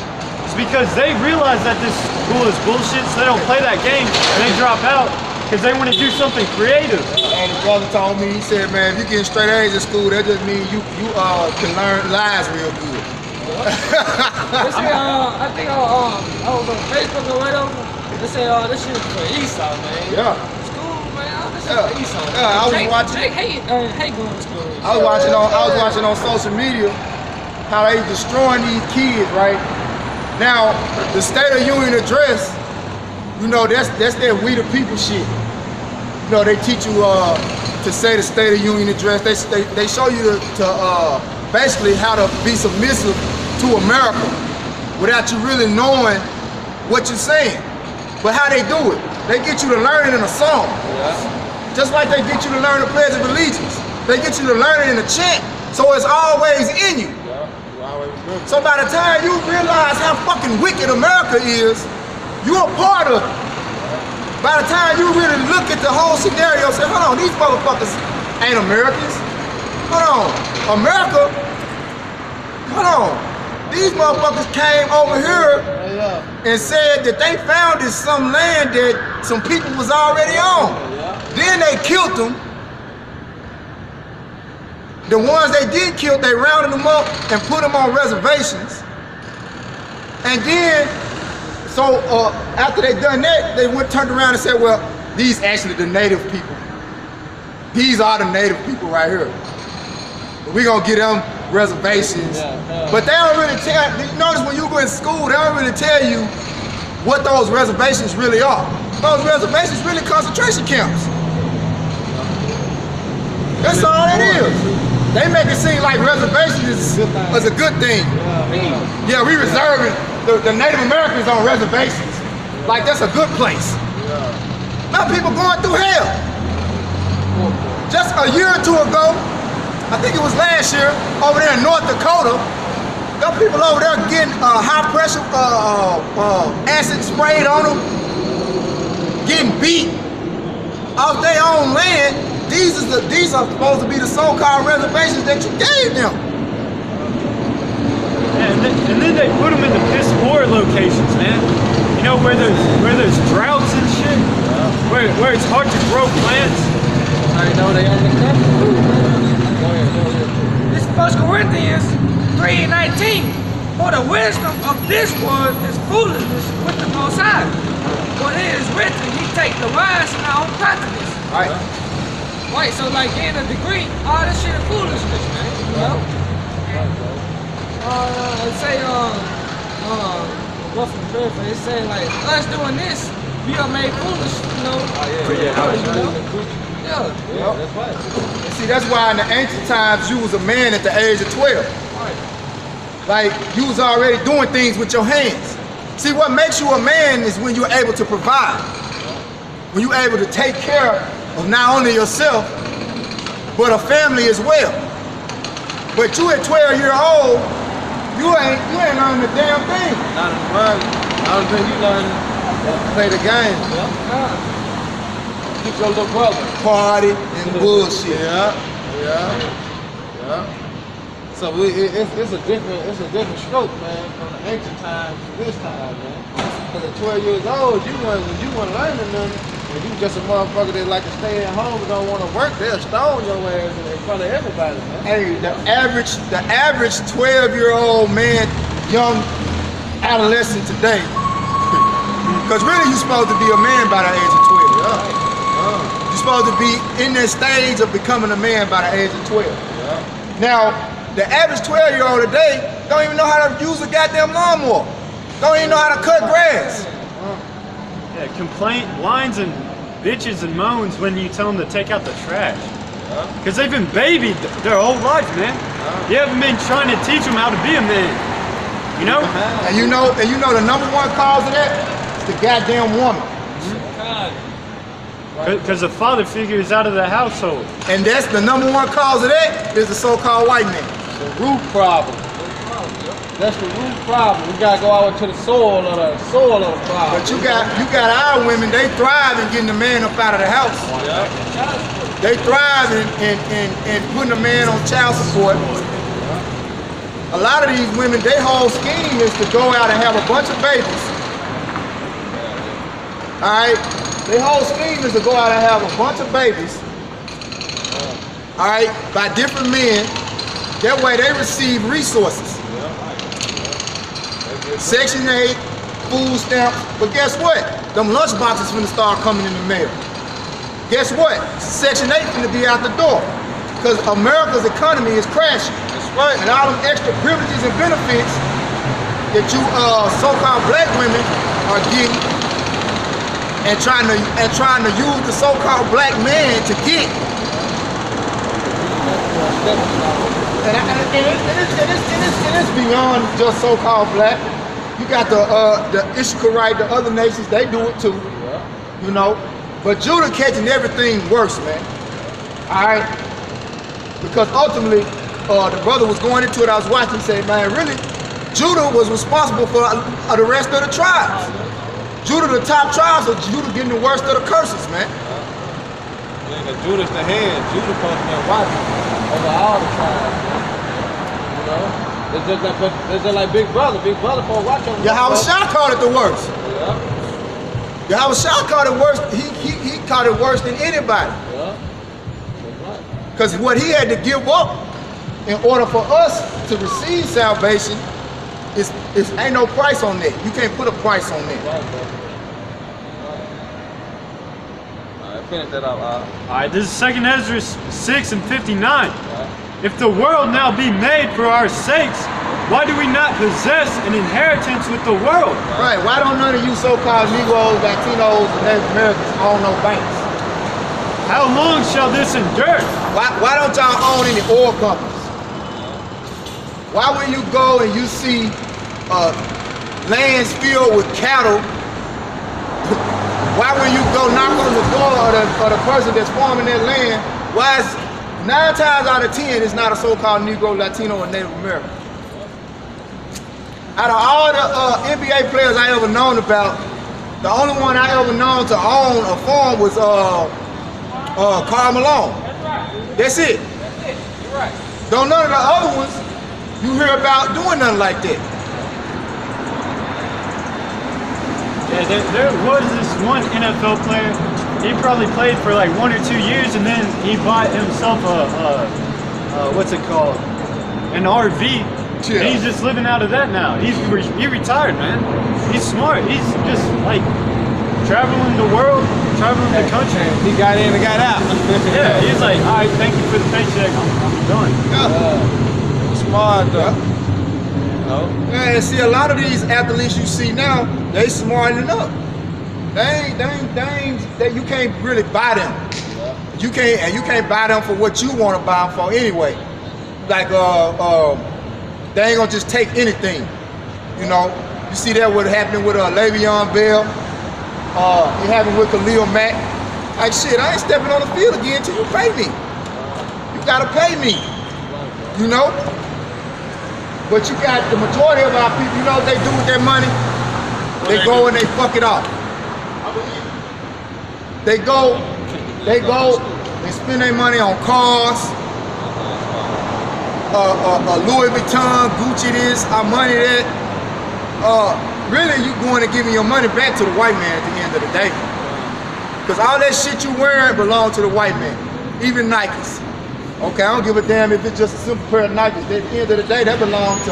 It's because they realize that this school is bullshit, so they don't play that game and they drop out because they want to do something creative. The brother told me, he said, man, if you getting straight A's in school, that just means you can learn lies real good. They say, I think I was on Facebook or whatever. They say, this shit is for Esau, man. Yeah. School, man, this shit for Esau. Yeah, I was watching. Jake hate going to school. I was watching on social media how they destroying these kids, right? Now, the State of Union address, you know, that's that we the people shit. You know, they teach you to say the State of Union address. They show you to basically how to be submissive to America without you really knowing what you're saying. But how they do it, they get you to learn it in a song. Just like they get you to learn the Pledge of Allegiance. They get you to learn it in a chant, so it's always in you. So by the time you realize how fucking wicked America is, you're a part of it. By the time you really look at the whole scenario and say, hold on, these motherfuckers ain't Americans. Hold on, America, hold on. These motherfuckers came over here and said that they founded some land that some people was already on. Then they killed them. The ones they did kill, they rounded them up and put them on reservations. And then, so after they done that, they turned around and said, well, these actually the native people. These are the native people right here. We're gonna get them reservations. But they don't really tell, notice when you go in school, they don't really tell you what those reservations really are. Those reservations really concentration camps. That's all it is. They make it seem like reservations is a good thing. Yeah, we reserving the Native Americans on reservations. Like that's a good place. Now people going through hell. Just a year or two ago, I think it was last year, over there in North Dakota, them people over there getting high pressure acid sprayed on them, getting beat off their own land. These are supposed to be the so-called reservations that you gave them. And then they put them in the piss poor locations, man. You know, where there's droughts and shit, where it's hard to grow plants. I know they own the country. Go ahead. This 1 Corinthians 3:19. For the wisdom of this world is foolishness with the Most High. For it is written, He take the wise in our own craftiness. Right. Right, so like getting a degree, all this shit is foolishness, man. You know? Say, what from Bedford, they say like, us doing this, we are made foolish, you know? Yeah, that's right. And see, that's why in the ancient times, you was a man at the age of 12. Like, you was already doing things with your hands. See, what makes you a man is when you're able to provide. When you're able to take care of not only yourself, but a family as well. But you at 12 years old, you ain't learning a damn thing. Not in the Bible. I don't think you learn to play the game. Keep your little brother. Party and bullshit. Yeah. So it's a different stroke, man, from the ancient times to this time, man. Because at 12 years old, when you want to learn nothing, and you just a motherfucker that like to stay at home and don't want to work, they'll stone your ass in front of everybody, man. Hey, the average 12-year-old man, young adolescent today, because really you're supposed to be a man by the age of 12. You're supposed to be in that stage of becoming a man by the age of 12. Now, the average 12-year-old today don't even know how to use a goddamn lawnmower. Don't even know how to cut grass. Yeah, complaint, whines, and bitches and moans when you tell them to take out the trash. Because they've been babied their whole life, man. You haven't been trying to teach them how to be a man. You know? And you know the #1 cause of that is the goddamn woman. Because the father figure is out of the household. And that's the #1 cause of that is the so-called white man. The root problem. That's the root problem. We gotta go out to the soil of the problem. But you got our women, they thrive in getting the man up out of the house. Yeah. They thrive in putting a man on child support. A lot of these women, their whole scheme is to go out and have a bunch of babies. Alright? Their whole scheme is to go out and have a bunch of babies. Alright? By different men. That way they receive resources. Section 8, food stamps. But guess what? Them lunch boxes finna start coming in the mail. Guess what? Section 8 finna be out the door. Because America's economy is crashing. That's right. And all them extra privileges and benefits that you so-called black women are getting and trying to use the so-called black man to get. And it's beyond just so-called black. You got the Ishmaelites, the other nations, they do it too. You know. But Judah catching everything worse, man. Alright? Because ultimately, the brother was going into it, I was watching, say, man, really, Judah was responsible for the rest of the tribes. Judah, the top tribes, so Judah getting the worst of the curses, man. Yeah, cause Judah's the head. Judah supposed to be watching over all the tribes, man. You know? It's just like Big Brother. Big Brother supposed to watch over. Yahushua called it the worst. Yeah. Yahushua called it worse. He called it worse than anybody. Yeah. Because what he had to give up in order for us to receive salvation is ain't no price on that. You can't put a price on that. Right, bro. Alright, finish that up, Alright, this is 2nd Ezra 6 and 59. If the world now be made for our sakes, why do we not possess an inheritance with the world? Right, why don't none of you so-called Negroes, Latinos, and Native Americans own no banks? How long shall this endure? Why don't y'all own any oil companies? Why when you go and you see lands filled with cattle, why when you go knock on the door of the person that's farming that land, why is 9 times out of 10 it's not a so-called Negro, Latino, or Native American? Out of all the NBA players I ever known about, the only one I ever known to own a farm was Karl Malone. That's it. You're right. Don't none of the other ones you hear about doing nothing like that. Yeah, there was this one NFL player. He probably played for like 1 or 2 years, and then he bought himself what's it called? An RV. Yeah. And he's just living out of that now. He retired, man. He's smart. He's just like traveling the world, traveling the country. He got in and got out. Yeah, he's like, all right, thank you for the paycheck. I'm done. Smart though. Yeah, and see, a lot of these athletes you see now, they smartening up. They ain't, you can't really buy them. You can't buy them for what you want to buy them for anyway. Like they ain't gonna just take anything. You know, you see that what happening with Le'Veon Bell. It happened with Khalil Mack. Like shit, I ain't stepping on the field again until you pay me. You gotta pay me. You know? But you got the majority of our people, you know what they do with their money? They go and they fuck it off. They go, they spend their money on cars. Louis Vuitton, Gucci this, Armani that. Really, you going to giving your money back to the white man at the end of the day. Because all that shit you wearing belong to the white man. Even Nikes. Okay, I don't give a damn if it's just a simple pair of Nikes. At the end of the day, that belongs to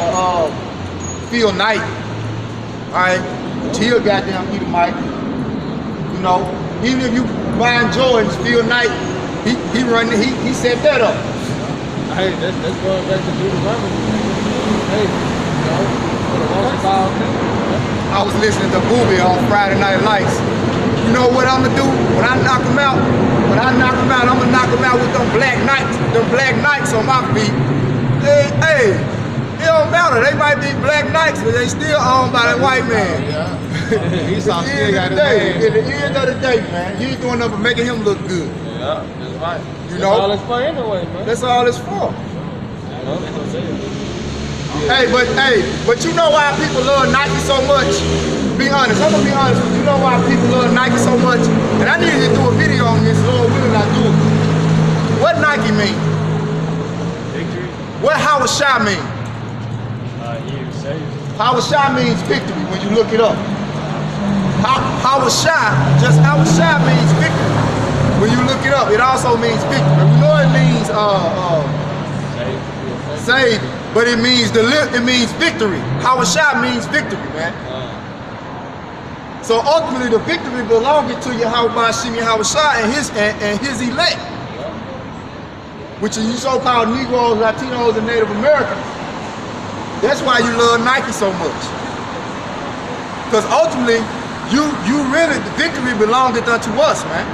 Phil Knight. Alright? Till goddamn Edomite. You know, even if you buying Jordans, Phil Knight, he set that up. Hey, that's going back to Deuteronomy. Hey, you know, for the most about I was listening to Booby on Friday Night Lights. You know what I'm gonna do when I knock him out? When I knock him out, I'm gonna knock him out with them black Nikes on my feet. Hey, it don't matter. They might be black Nikes, but they still owned by that white man. yeah. Esau still got his At the end of the day, man, you ain't doing nothing but making him look good. Yeah, that's right. You know? That's all it's for anyway, man. That's all it's for. Hey, but you know why people love Nike so much? Be honest, I'm gonna be honest with you. You know why people love Nike so much? And I need to do a video on this, Lord willing I do it. What Nike mean? Victory. What Howard Shah mean? You saved. Howard Shah means victory when you look it up. Howard Shah means victory. When you look it up, it also means victory. We know it means save, but it means victory. Howard Shah means victory, man. So ultimately, the victory belonging to Yahweh Shimi Howard Shah and his elect, which are you so-called Negroes, Latinos, and Native Americans. That's why you love Nike so much. Because ultimately, you really, the victory belongeth unto us, man.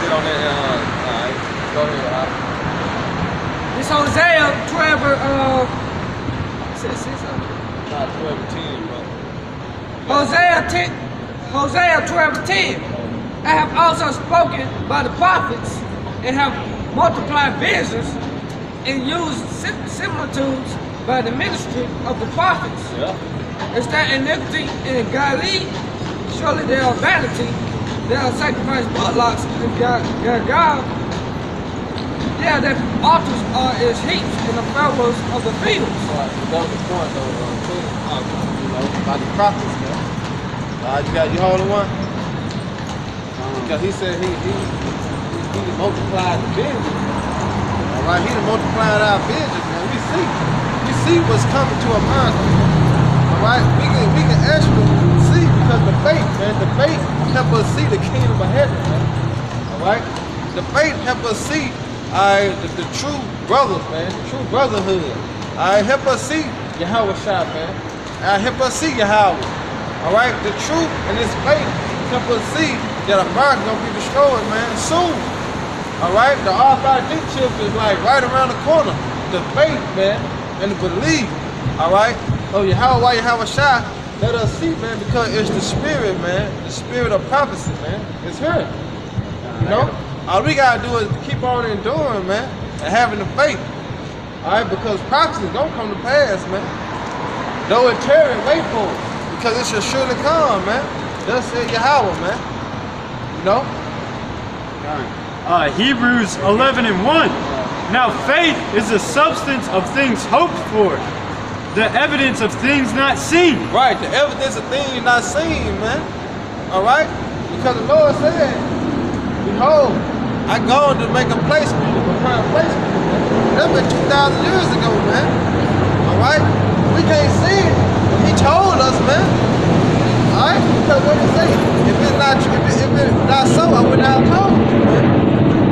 On that, alright, go ahead. It's Hosea 12, say something. Not 12 and 10, bro. Hosea 12:10. I have also spoken by the prophets and have multiplied visions and used similitudes by the ministry of the prophets. Yeah. Is that iniquity in Galilee? Surely they are vanity. They are sacrificed bullocks and Gilgal. Yeah, their altars are as heaps in the furrows of the fields. Right, that was the point though, you know, about the prophets, man. You holding one? Because he said he multiplied the vision. Alright, he multiplied our vision, man. We see what's coming to our mind. Alright, we can actually see because the faith, man, the faith help us see the kingdom of heaven, man. Alright? The faith help us see the true brothers, man, the true brotherhood. Help us see Yahweh Shah, man. Help us see Yahweh. Alright? The truth and this faith help us see that America gonna be destroyed, man, soon. Alright? The RFID chip is like right around the corner. The faith, man, and the belief. Alright? Oh, Yahweh Shah. Let us see, man, because it's the spirit, man. The spirit of prophecy, man. It's here. You know? All we gotta do is keep on enduring, man, and having the faith. Alright, because prophecy don't come to pass, man. Though it tarry, wait for it. Because it shall surely come, man. Thus said Yahweh, man. You know? Hebrews 11:1. Now faith is the substance of things hoped for, the evidence of things not seen. Right, the evidence of things not seen, man. Alright? Because the Lord said, behold, I go to make a place for you, prepare a place for you, man. That's been 2,000 years ago, man. Alright? We can't see it, but he told us, man. Alright? Because what he say? If it's not so, I would not have told you, man.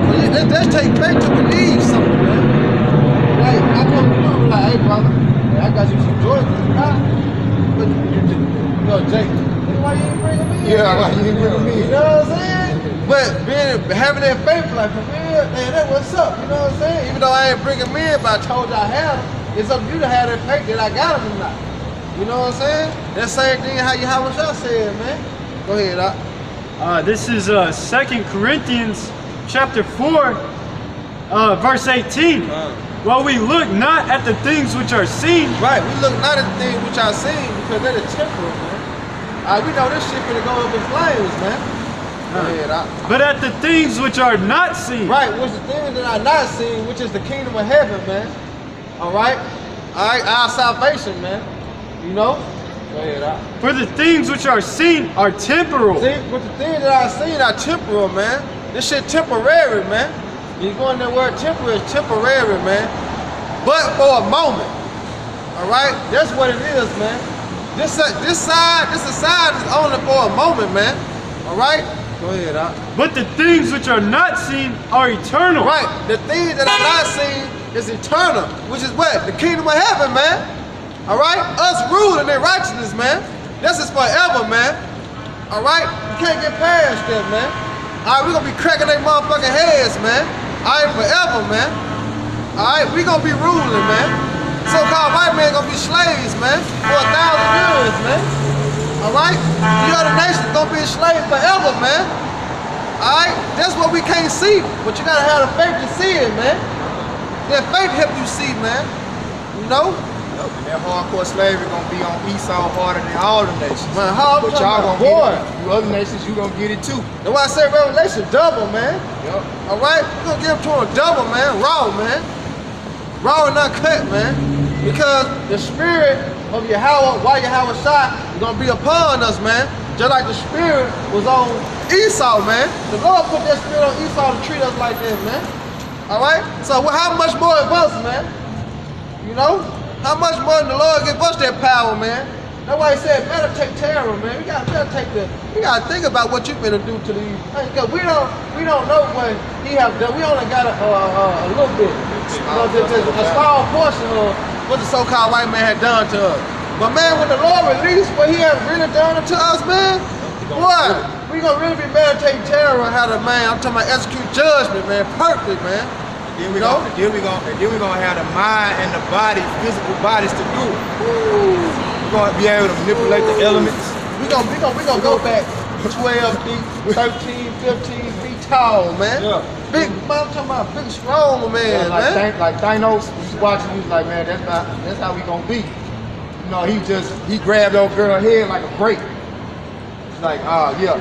So let's take faith to believe something, man. Like, I come to you, like, hey, brother, I got you some Jordans, but you know, Jake, why you ain't bringing me in? Yeah, why you ain't bringing me in? You know what I'm saying? But having that faith, like, for real, man, that's what's up, you know what I'm saying? Even though I ain't bringing me in, but I told you I had them, it's up to you to have that faith that I got them or not. You know what I'm saying? That same thing how Yahweh Shah said, man. Go ahead, Doc. This is 2 Corinthians chapter 4, verse 18. Well, we look not at the things which are seen. Right, we look not at the things which are seen because they're the temporal, man. We know this shit finna go up in flames, man. Go ahead, But at the things which are not seen. Right, which the things that are not seen, which is the kingdom of heaven, man. All right, our salvation, man. You know. Go ahead, For the things which are seen are temporal. See, but the things that I seen are temporal, man. This shit temporary, man. You go in that word temporary, it's temporary, man. But for a moment. All right, that's what it is, man. This side is only for a moment, man. All right. Go ahead, But the things which are not seen are eternal. Right. The things that are not seen is eternal, which is what? The kingdom of heaven, man. All right? Us ruling in righteousness, man. This is forever, man. All right? You can't get past that, man. All right, we're going to be cracking their motherfucking heads, man. All right, forever, man. All right, we going to be ruling, man. So-called white men going to be slaves, man, for 1,000 years, man. All right? The other nations going to be enslaved forever, man. All right? That's what we can't see, but you got to have the faith to see it, man. That faith help you see, man. You know? That hardcore slavery gonna be on Esau harder than all the nations. Man, how but y'all gonna get it. You other nations, you gonna get it too. That's why I say Revelation double, man. Yep. All right? We're gonna give it to him double, man. Raw, man. Raw and uncut, man. Because the spirit of Yahweh, why Yahweh shot, is gonna be upon us, man. Just like the spirit was on Esau, man. The Lord put that spirit on Esau to treat us like that, man. All right? So how much more of us, man? You know? How much more than the Lord give us that power, man? That's why he said, meditate terror, man. We gotta meditate we gotta think about what you've been to do to these. Because we don't know what he have done. We only got a little bit. A small portion of what the so-called white man had done to us. But man, when the Lord released what he has really done to us, man, boy, we gonna really be meditating terror on how to, man, I'm talking about execute judgment, man, perfect, man. Then we gonna have the mind and the body, physical bodies to do it. We're gonna be able to manipulate the elements. We gonna go back 12 feet, 13, 15 feet tall, man. Yeah. Big, I'm talking about big, strong man, man. Like Thanos was watching, he was like, man, that's how we gonna be. You know, he grabbed old girl head like a grape. It's like, yeah.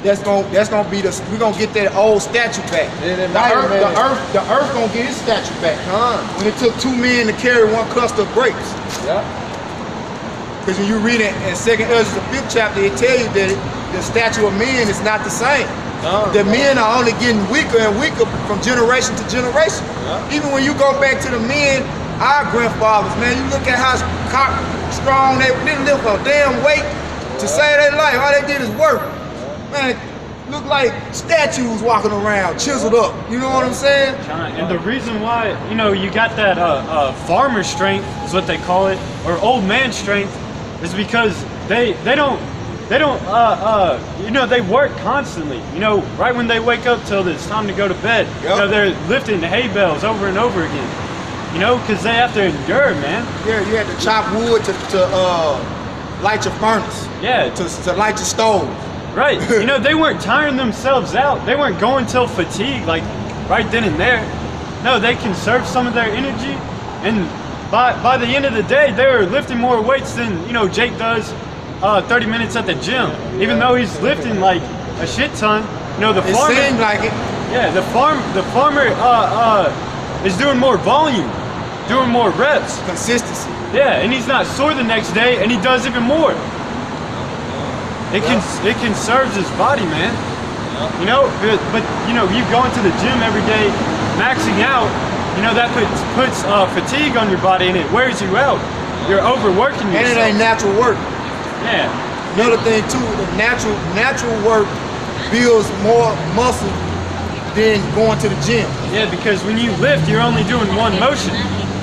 That's gonna be we're gonna get that old statue back. Yeah, the earth gonna get its statue back. When it took 2 men to carry 1 cluster of grapes. Yeah. Because when you read it in 2nd Ezra, the 5th chapter, it tell you that the statue of men is not the same. The men are only getting weaker and weaker from generation to generation. Even when you go back to the men, our grandfathers, man, you look at how strong they didn't lift a damn weight to save their life. All they did is work. Man, look like statues walking around, chiseled up. You know what I'm saying? And the reason why, you know, you got that farmer strength is what they call it, or old man strength, is because they don't, you know, they work constantly. You know, right when they wake up till it's time to go to bed, you know, they're lifting hay bales over and over again. You know, because they have to endure, man. Yeah, you had to chop wood to light your furnace. Yeah. To light your stove. Right. You know, they weren't tiring themselves out. They weren't going till fatigue, like right then and there. No, they conserved some of their energy, and by the end of the day, they were lifting more weights than, you know, Jake does 30 minutes at the gym. Even though he's lifting like a shit ton, you know, the farmer. It seemed like it. Yeah, the farmer is doing more volume, doing more reps. Consistency. Yeah, and he's not sore the next day, and he does even more. It conserves his body, man. You know, but you know, you going to the gym every day, maxing out, you know, that puts fatigue on your body and it wears you out. You're overworking yourself. And it ain't natural work. Yeah. Another thing too, the natural work builds more muscle than going to the gym. Yeah, because when you lift, you're only doing one motion.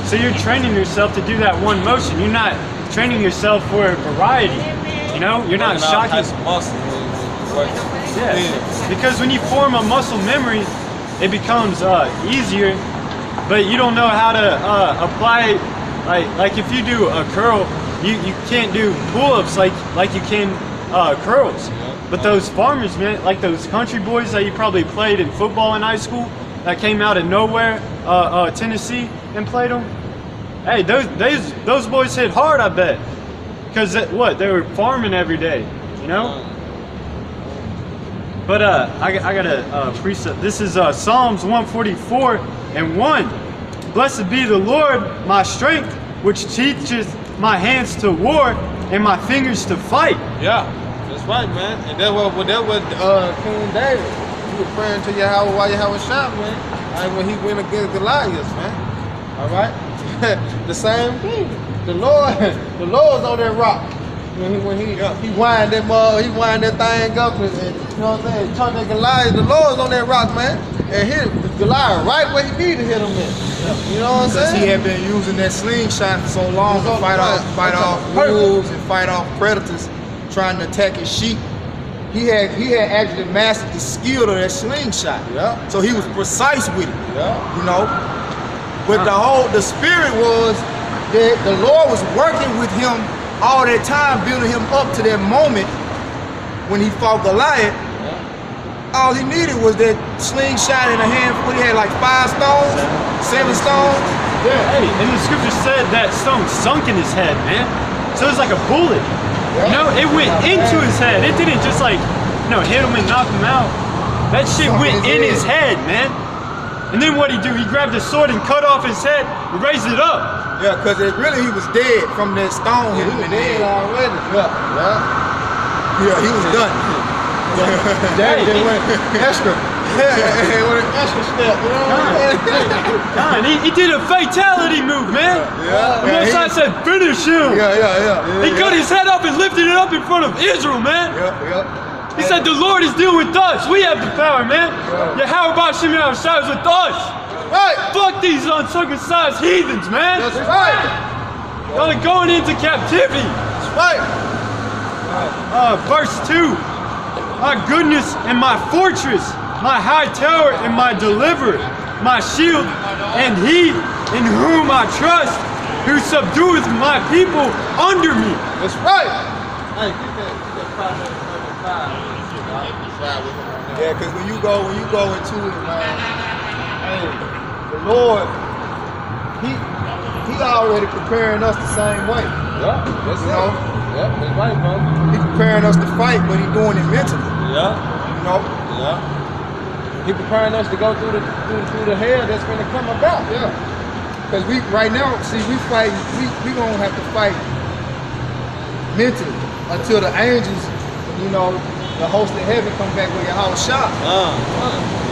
So you're training yourself to do that one motion. You're not training yourself for variety. You know, you're not shocking. Yeah, because when you form a muscle memory, it becomes easier, but you don't know how to apply. Like if you do a curl, you can't do pull-ups like you can curls. But those farmers, man, like those country boys that you probably played in football in high school, that came out of nowhere, Tennessee, and played them. Hey, those boys hit hard, I bet. Because what, they were farming every day, you know? But I got a precept. This is Psalms 144:1. Blessed be the Lord, my strength, which teacheth my hands to war and my fingers to fight. Yeah, that's right, man. And that's what King David, he was praying to Yahweh while Yahweh shot, man. Like when he went against Goliath, man. All right, the same thing. The Lord's on that rock. When he wind that thing up, and you know what I'm saying, chuck that Goliath. The Lord's on that rock, man, and hit Goliath right where he needed to hit him at. You know what I'm saying? He had been using that slingshot for so long to fight off wolves and fight off predators trying to attack his sheep. He had actually mastered the skill of that slingshot. Yeah. So he was precise with it. Yeah. You know. But the spirit was that the Lord was working with him all that time, building him up to that moment when he fought Goliath. All he needed was that slingshot in a hand. What he had, like 5 stones, 7 stones. Yeah. Hey, and the scripture said that stone sunk in his head, man. So it was like a bullet. You know, it went into his head. It didn't just like, hit him and knock him out. That shit went in his head, man. And then what he do? He grabbed a sword and cut off his head and raised it up. Yeah, because really he was dead from that stone hitting him in the head already. Yeah, he was done. Daddy went extra. He went an extra step, you know what I'm saying? He did a fatality move, man. Yeah. The Most High said, finish him. Yeah. He cut his head up and lifted it up in front of Israel, man. Yeah. He said, the Lord is dealing with us. We have the power, man. Yahweh Bashim Yahushua is with us. Right. Fuck these uncircumcised heathens, man. That's right. Y'all are going into captivity. That's right. Verse 2. My goodness and my fortress, my high tower and my deliverer, my shield, and he in whom I trust, who subdueth my people under me. That's right. Hey, get that Proverbs 35. Yeah, because when you go into it, man, hey, the Lord, he already preparing us the same way. Yeah, that's You know? Yeah, that's right, bro. He preparing us to fight, but he doing it mentally. Yeah. You know? Yeah. He preparing us to go through the hell that's gonna come about. Yeah. Because we gonna have to fight mentally until the angels, the host of heaven come back with Yahweh Shah.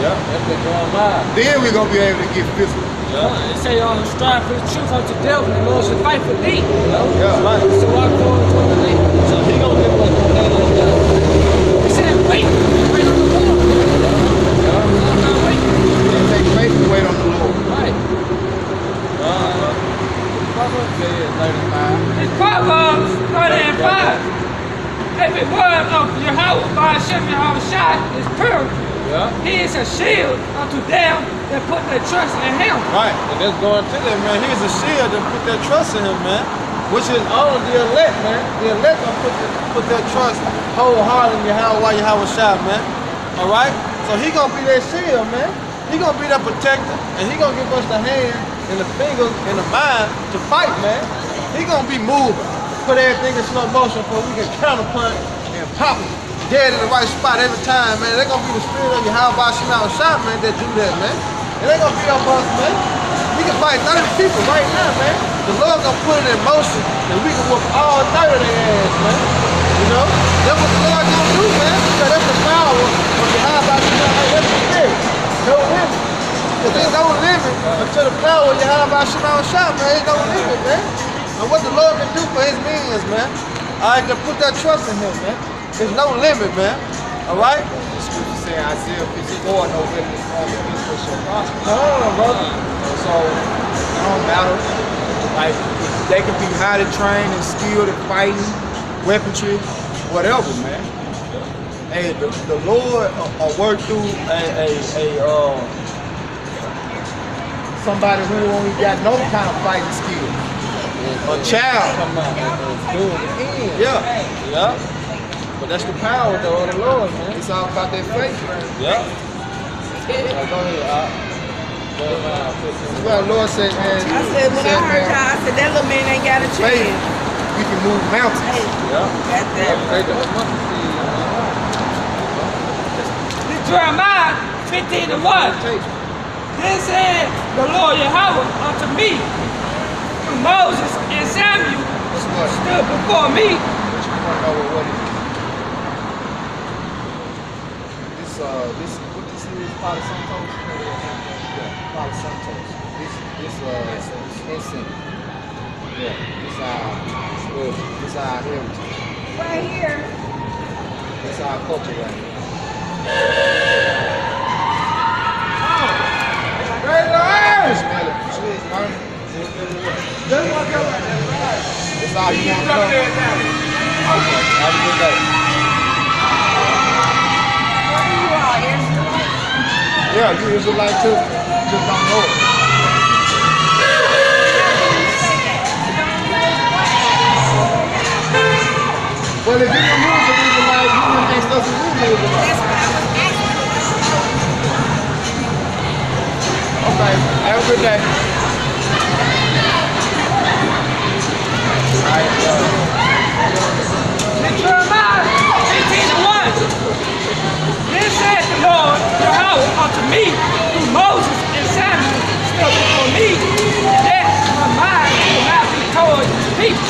Yeah, that's been going live. Then we're gonna be able to get physical. They say strive for the truth unto death, and the Lord shall fight for thee. Yeah, right. So I go into the lake. So he gonna give us the hell like that. He said, wait on the Lord. Wait. Take faith and wait on the Lord. Right. Proverbs 35. It's Proverbs 30 and 5. Every word of Yahweh by Hashem Yahushua is pure. Yeah. He is a shield unto them that put their trust in him. Right, and that's going to them, man. He's a shield and put their trust in him, man. Which is all of the elect, man. The elect gonna put their trust wholeheartedly in Yahweh Shah, man. All right? So he gonna be their shield, man. He gonna be their protector, and he gonna give us the hand and the fingers and the mind to fight, man. He gonna be moving. Put everything in slow motion so we can counterpunch and pop it dead in the right spot every time, man. They're gonna be the spirit of Yahweh Shah, man, that do that, man. It ain't gonna be up us, man. We can fight 30 people right now, man. The Lord gonna put it in motion and we can whoop all 30 of their ass, man. You know? That's what the Lord gonna do, man. Because that's the power of Yahweh Shah. That's the spirit. No limit. Because there's no limit until the power of Yahweh Shah, man. Ain't no limit, man. And what the Lord can do for his minions, man. I can put that trust in him, man. There's no limit, man. All right? The scripture saying Isaiah 54, no weapon formed against us shall prosper. No, brother. So it don't matter. Like they can be highly trained and skilled at fighting, weaponry, whatever, man. Hey, the Lord work through somebody who only got no kind of fighting skill. A child. Come out and do it again. Yeah. Yeah. But that's the power though of the Lord, man. It's all about that faith. Yeah. Go ahead, That's why the Lord said, man. I said, when I heard y'all, I said, that little man ain't got a Faith, chance. we can move mountains. Hey, Yeah. that's that. Faith of a mustard seed, Jeremiah 15:1. Then said the Lord Yahweh unto me, through Moses and Samuel stood before me. What this is, Palo Santos? Yeah, Palo Santos. This incense. Yeah, this our heritage. Right here. This our culture right here. Smell it. Sweet, man. It's all you want to know. Okay, have a good day. What are you all, Israelite? Yeah, you Israelite too. You just don't know it. Well, if you don't use an Israelite, you wouldn't think stuff is really Israelite. That's what I was asking. Okay, have a good day. In Jeremiah 15:1. Then said the Lord Yahweh unto me, through Moses and Samuel stood before me, that my mind will not be toward these people.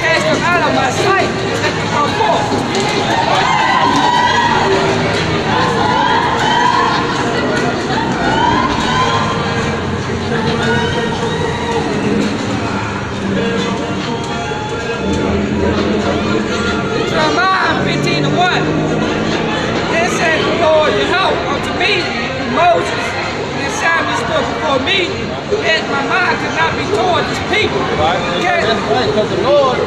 Cast them out of my sight and let them come forth. Jeremiah 15:1. Then said the Lord Yahweh unto me, Moses and Samuel stood before me, yet my mind could not be toward this people. Right? That's right, because the Lord,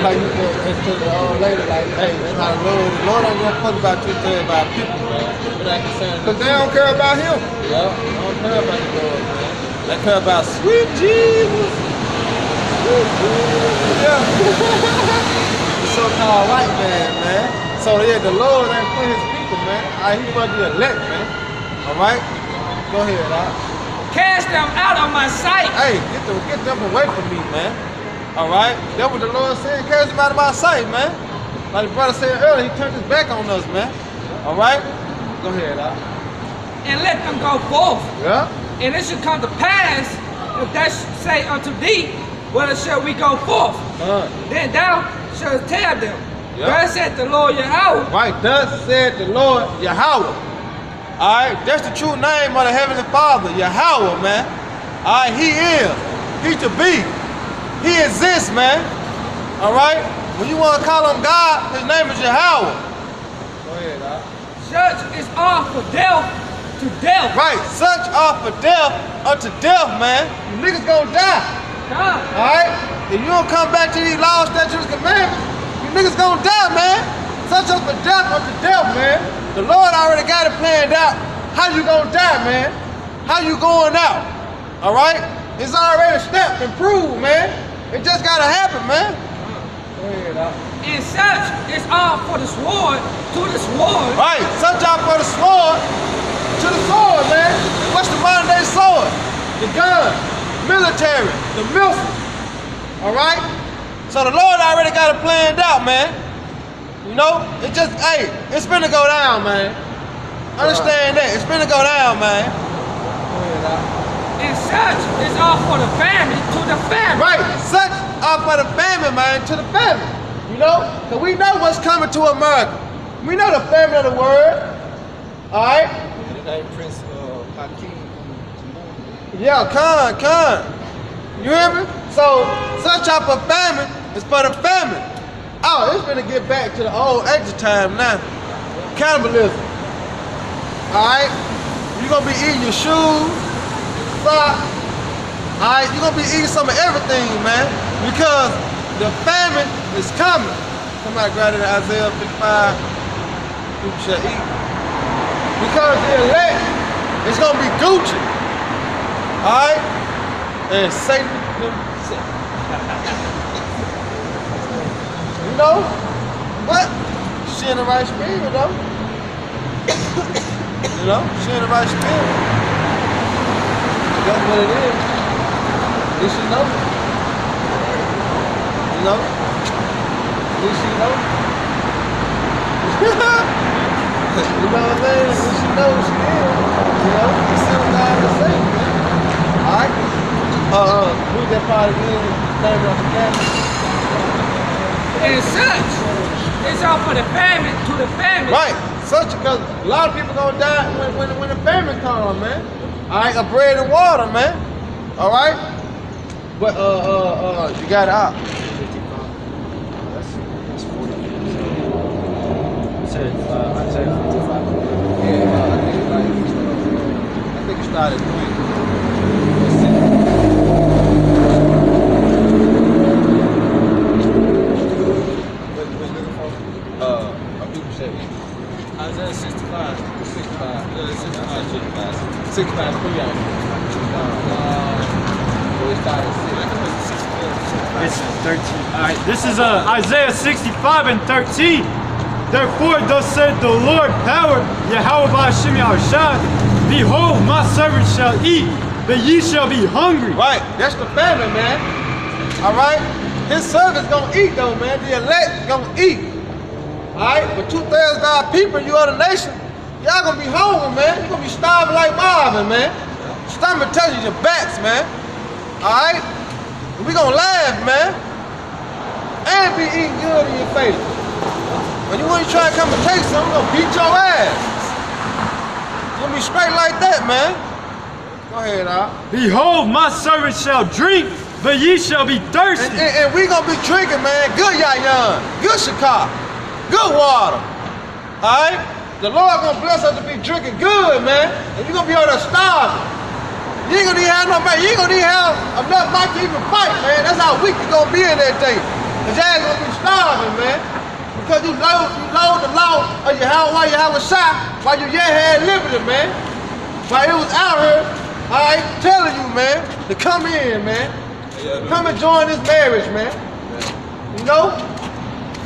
like you to the old lady, like, hey, that's how the Lord ain't gonna fuck about 2/3 about people, man. But that concern. Because they don't care about him. Yeah, they don't care about the Lord, man. They care about sweet Jesus. Sweet Jesus. Yeah. The so-called white man. So yeah, the Lord ain't for his people, man. He for the elect, man. All right? Go ahead, Doc. Cast them out of my sight. Hey, get them away from me, man. All right? That's what the Lord said. Cast them out of my sight, man. Like the brother said earlier, he turned his back on us, man. All right? Go ahead, Doc. And let them go forth. Yeah? And it should come to pass, if thou say unto thee, whether shall we go forth? Then thou shalt tell them. Yeah. Thus said the Lord Yahweh. Right, thus said the Lord Yahweh. All right, that's the true name of the Heavenly Father, Yahweh, man. All right, he is, he to be, he exists, man. All right, when you want to call him God, his name is Yahweh. Go ahead, Doc. Such is all for death to death. Right, such are for death unto death, man. You niggas gonna die. Come. All right, if you don't come back to these laws, statutes, commandments, you niggas gonna die, man. Such are for death unto death, man. The Lord already got it planned out. How you gonna die, man? How you going out? All right? It's already stamped and proved, man. It just gotta happen, man. Go ahead, Doc. And such is all for the sword to the sword. Right, such are for the sword to the sword, man. What's the modern day sword? The gun, military, the missiles. All right? So the Lord already got it planned out, man. You know, it just, hey, it's finna go down, man. Understand that, it's finna go down, man. And such is all for the family to the family. Right, such are for the family, man, to the family. You know, because we know what's coming to America. We know the family of the word. All right? Prince Hakeem. Yeah, Khan. You hear me? So, such are for family is for the family. Oh, it's gonna get back to the old ancient time now. Cannibalism. Alright? You're gonna be eating your shoes, socks. Alright? You're gonna be eating some of everything, man. Because the famine is coming. Somebody grab it in Isaiah 55. You shall eat. Because the elect is gonna be Gucci. Alright? And Satan himself. You know? But she in the right spirit, though. You know? She in the right spirit. That's what it is. At least you know. You know? At least you know. You know what I'm saying? She knows she is. You know, she still got to say. Alright? Who's that part again? Name of the family? And such, it's all for the family, to the family. Right. Such because a lot of people gonna die when the famine comes, man. Alright, a bread and water, man. Alright? But you got it out. That's 40. It said Isaiah 55. Yeah, I think it started 3. Isaiah 65. 65 3 out. It's 13. Alright, this is Isaiah 65 and 13. Therefore, thus said the Lord power, Yahweh Ba'ashim Yahushua, behold, my servant shall eat, but ye shall be hungry. Right, that's the family, man. Alright? His servants gonna eat though, man. The elect gonna eat. Alright? But 2/3 of our people, you other nation, y'all gonna be hungry, man. You gonna be starving like Marvin, man. Stomach touches your backs, man. Alright? We gonna laugh, man. And be eating good in your face. When you try to come and take something, we're gonna beat your ass. It's gonna be straight like that, man. Go ahead, Al. Behold, my servant shall drink, but ye shall be thirsty. And we gonna be drinking, man. Good yayan, good shikar, good water. Alright? The Lord gonna bless us to be drinking good, man. And you gonna be on there starving. You ain't gonna need have no man. You ain't gonna need have enough might to even fight, man. That's how weak you gonna be in that day. Cause y'all gonna be starving, man. Because you load the law of Yahweh Shah while you yet had liberty, man. While it was out here, alright, telling you, man, to come in, man. Come and join this marriage, man. You know?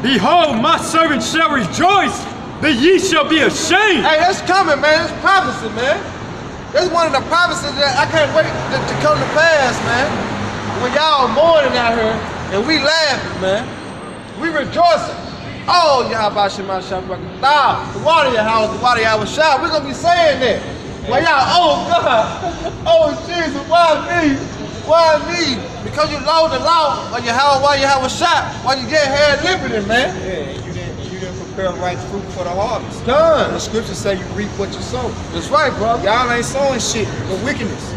Behold, my servant shall rejoice, but ye shall be ashamed. Hey, that's coming, man. It's prophecy, man. That's one of the prophecies that I can't wait to come to pass, man. When y'all mourning out here and we laughing, man. We rejoicing. Oh, Yahweh Shema Shabbat. The water of your house, the water of Yahweh Shah. We're gonna be saying that. Well, y'all, oh God, oh Jesus, why me? Why me? Because you load the law of Yahweh Shah while you get had liberty, man. Yeah, and you didn't prepare right fruit for the harvest. Done. The scriptures say you reap what you sow. That's right, brother. Y'all ain't sowing shit but wickedness.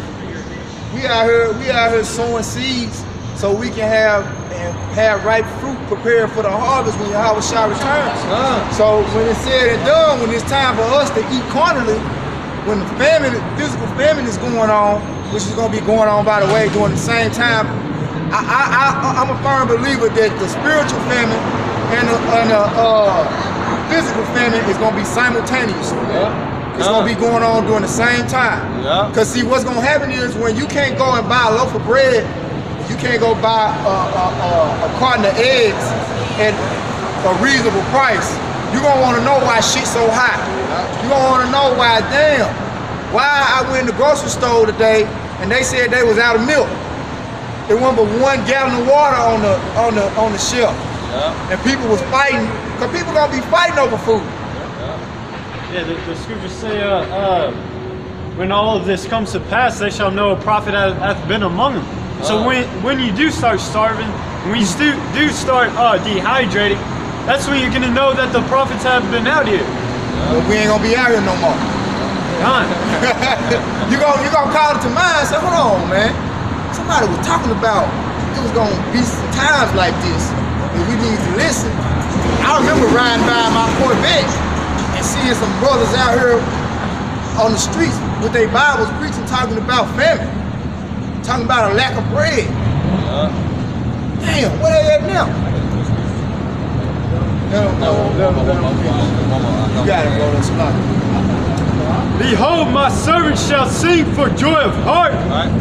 We out here sowing seeds so we can have ripe fruit prepared for the harvest when Yahweh Shah returns. So when it's said and done, when it's time for us to eat carnally, when the physical famine is going on, which is going to be going on, by the way, during the same time, I'm a firm believer that the spiritual famine and the physical famine is going to be simultaneous. Yeah. It's going to be going on during the same time. Yeah. Because see, what's going to happen is when you can't go and buy a loaf of bread, you can't go buy a carton of eggs at a reasonable price, you're going to want to know why shit's so hot. You're going to want to know why, damn, why I went in the grocery store today and they said they was out of milk. There wasn't but 1 gallon of water on the shelf. Yeah. And people was fighting, because people going to be fighting over food. Yeah, the scriptures say, when all of this comes to pass, they shall know a prophet hath been among them. So when you do start starving, when you do start dehydrating, that's when you're gonna know that the prophets have been out here. But we ain't gonna be out here no more. Done. you gonna call it to mind and say, hold on, man. Somebody was talking about it was gonna be some times like this, and we need to listen. I remember riding by my Corvette and seeing some brothers out here on the streets with their Bibles preaching, talking about famine, talking about a lack of bread. Damn, where they at now? You got it, bro. Let's start. Behold, my servant shall sing for joy of heart,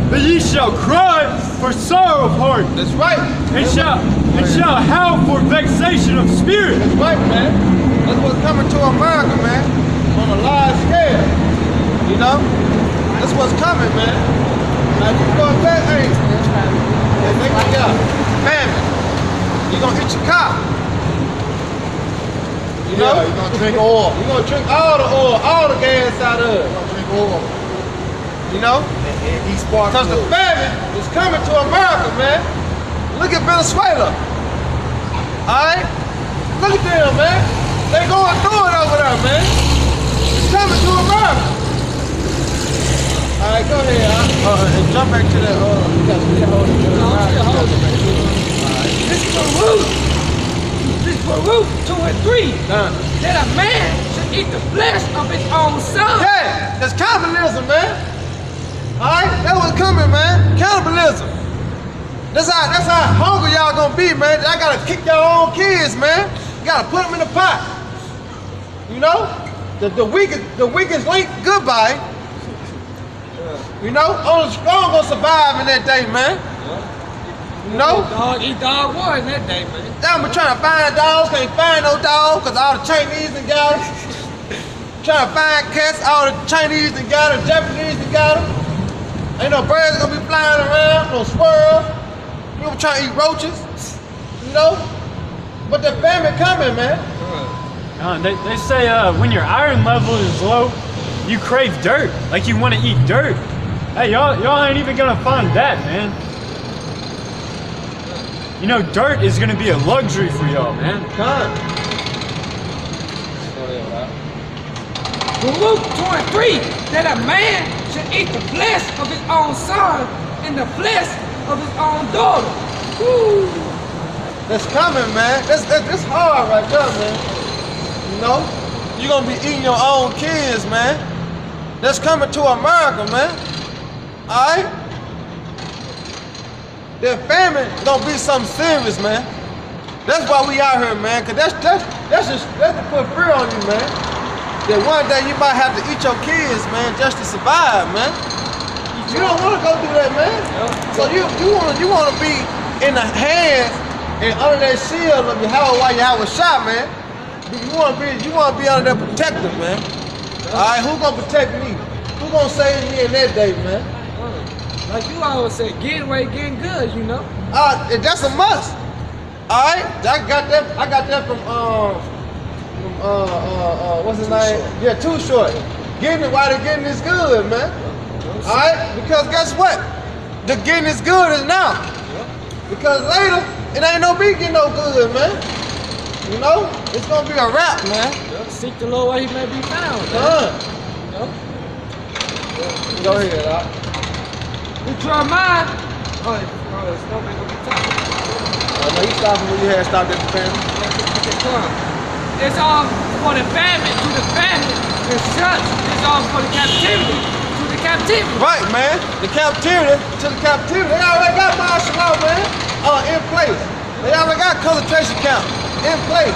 but ye shall cry for sorrow of heart. That's right. And shall howl for vexation of spirit. That's right, man. That's what's coming to America, man. On a large scale. You know? That's what's coming, man. Now you go back, hey, they got famine. You gonna eat your car. You You know? Yeah, you're gonna drink oil. You're gonna drink all the oil, all the gas out of it. You're gonna drink oil. You know? And eat sparkling. Because the famine is coming to America, man. Look at Venezuela. Alright? Look at them, man. They going through it over there, man. It's coming to America. Alright, go ahead. And jump back to that, you got to hold it. This is Baruch 2 and 3. That a man should eat the flesh of his own son. Yeah, that's cannibalism, man. Alright? That's what's coming, man. Cannibalism. That's how hungry y'all gonna be, man. Y'all gotta kick your own kids, man. You gotta put them in the pot. You know? The weakest link, goodbye. You know? Only the strong gonna survive in that day, man. You know? He dog war in that day, man. Y'all been trying to find dogs, can't find no dog, cause all the Chinese done got them. Trying to find cats, all the Chinese done got them, Japanese done got them. Ain't no birds gonna be flying around, no squirrels. You gonna try to eat roaches, you know? But the famine coming, man. They say when your iron level is low, you crave dirt. Like you want to eat dirt. Hey, y'all ain't even gonna find that, man. You know, dirt is gonna be a luxury for y'all, man. Baruch 2 and 3. That a man should eat the flesh of his own son and the flesh of his own daughter. Woo. That's coming, man. That's hard right there, man. You know? You're gonna be eating your own kids, man. That's coming to America, man. Alright? The famine gonna be something serious, man. That's why we out here, man. Cause that's to put fear on you, man. That one day you might have to eat your kids, man, just to survive, man. You don't want to go through that, man. So you want to be in the hands and under that shield of Yahweh while Yahweh shot, man. You want to be under that protector, man. All right, who gonna protect me? Who gonna save me in that day, man? Like you always say, getting away, getting good, you know? That's a must. All right, I got that from what's his name? Yeah, Too Short. Getting it while the getting is good, man. All right, because guess what? The getting is good is now. Because later, it ain't no me getting no good, man. You know, it's gonna be a wrap, man. Seek the Lord where he may be found, man. You know? Go ahead, Doc. We try mine. Oh, it's no man gonna be talking. No, you stopping when you had stopped at the family. It's all for the famine, to the famine. The church is all for the captivity, to the captivity. Right, man. The captivity to the captivity. They already got martial law, man, in place. They already got concentration camp in place.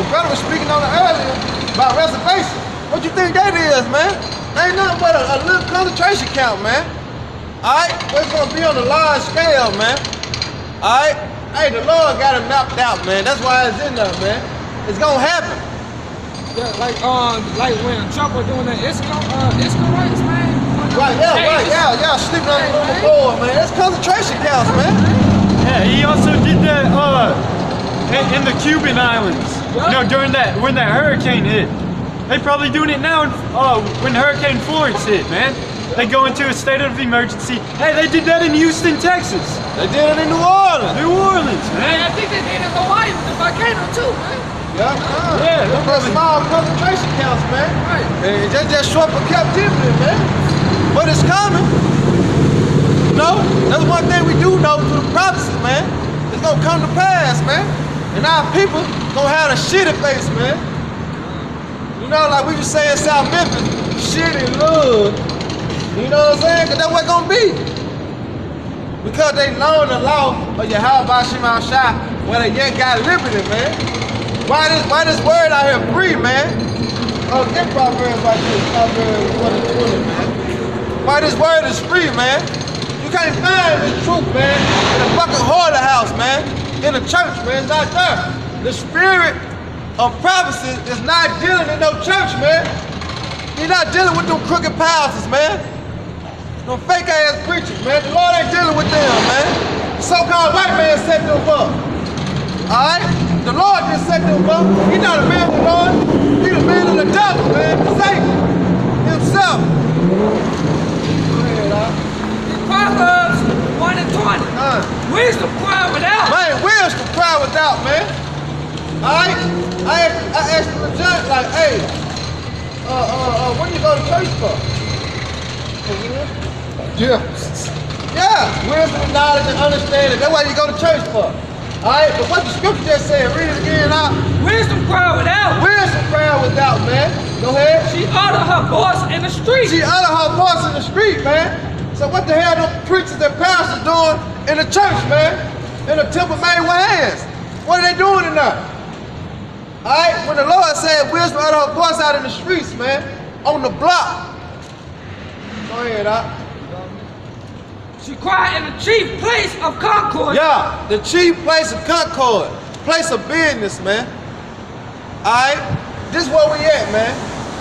The brother was speaking on it earlier about reservation. What you think that is, man? Ain't nothing but a little concentration camp, man. All right, but it's gonna be on a large scale, man. All right. Hey, the Lord got it mapped out, man. That's why it's in there, man. It's gonna happen. Yeah, like when Trump was doing the Isco rights, man. Right, yeah, sleeping on the floor, man. It's concentration camps, man. Yeah, he also did that in the Cuban islands. You know, when that hurricane hit. They probably doing it now when Hurricane Florence hit, man. They go into a state of emergency. Hey, they did that in Houston, Texas. They did it in New Orleans. New Orleans, man. Hey, I think they did it in Hawaii with the volcano too, man. Yeah, those small concentration camps, man. Right. And just short for captivity, man. But it's coming. No, that's one thing we do know through the prophecy, man. It's gonna come to pass, man. And our people gonna have a shitty face, man. You know, like we just say in South Memphis, shitty love. You know what I'm saying? Cause that's what it's gonna be. Because they learned the law of Yahweh Bashim Al-Shah where they yet got liberty, man. Why this word out here free, man? Oh, get Proverbs right here, Proverbs 1:20, man. Why this word is free, man? You can't find this truth, man, in a fucking hoarder house, man. In the church, man, it's not there. The spirit of prophecy is not dealing in no church, man. You're not dealing with them crooked pastors, man. Them fake ass preachers, man. The Lord ain't dealing with them, man. The so-called white man set them up. Alright? The Lord just set them up. He's not a man of the Lord. He's a man of the devil, man. Satan himself. Go ahead, Proverbs 1 and 20. Wisdom cry without. Man, wisdom cry without, man. Alright? I asked the judge, like, hey, what do you go to church for? Yeah. Yeah, wisdom, knowledge, and understanding. That's what you go to church for. Alright, but what the scripture just said, read it again out. Wisdom cry without. Wisdom cry without, man. Go ahead. She uttered her voice in the street. She uttered her voice in the street, man. So what the hell them preachers and pastors doing in the church, man? In the temple made with hands. What are they doing in there? Alright, when the Lord said wisdom uttered her voice out in the streets, man, on the block. Go ahead, She cried in the chief place of concord. Yeah, the chief place of concord, place of business, man. Alright, this is where we at, man.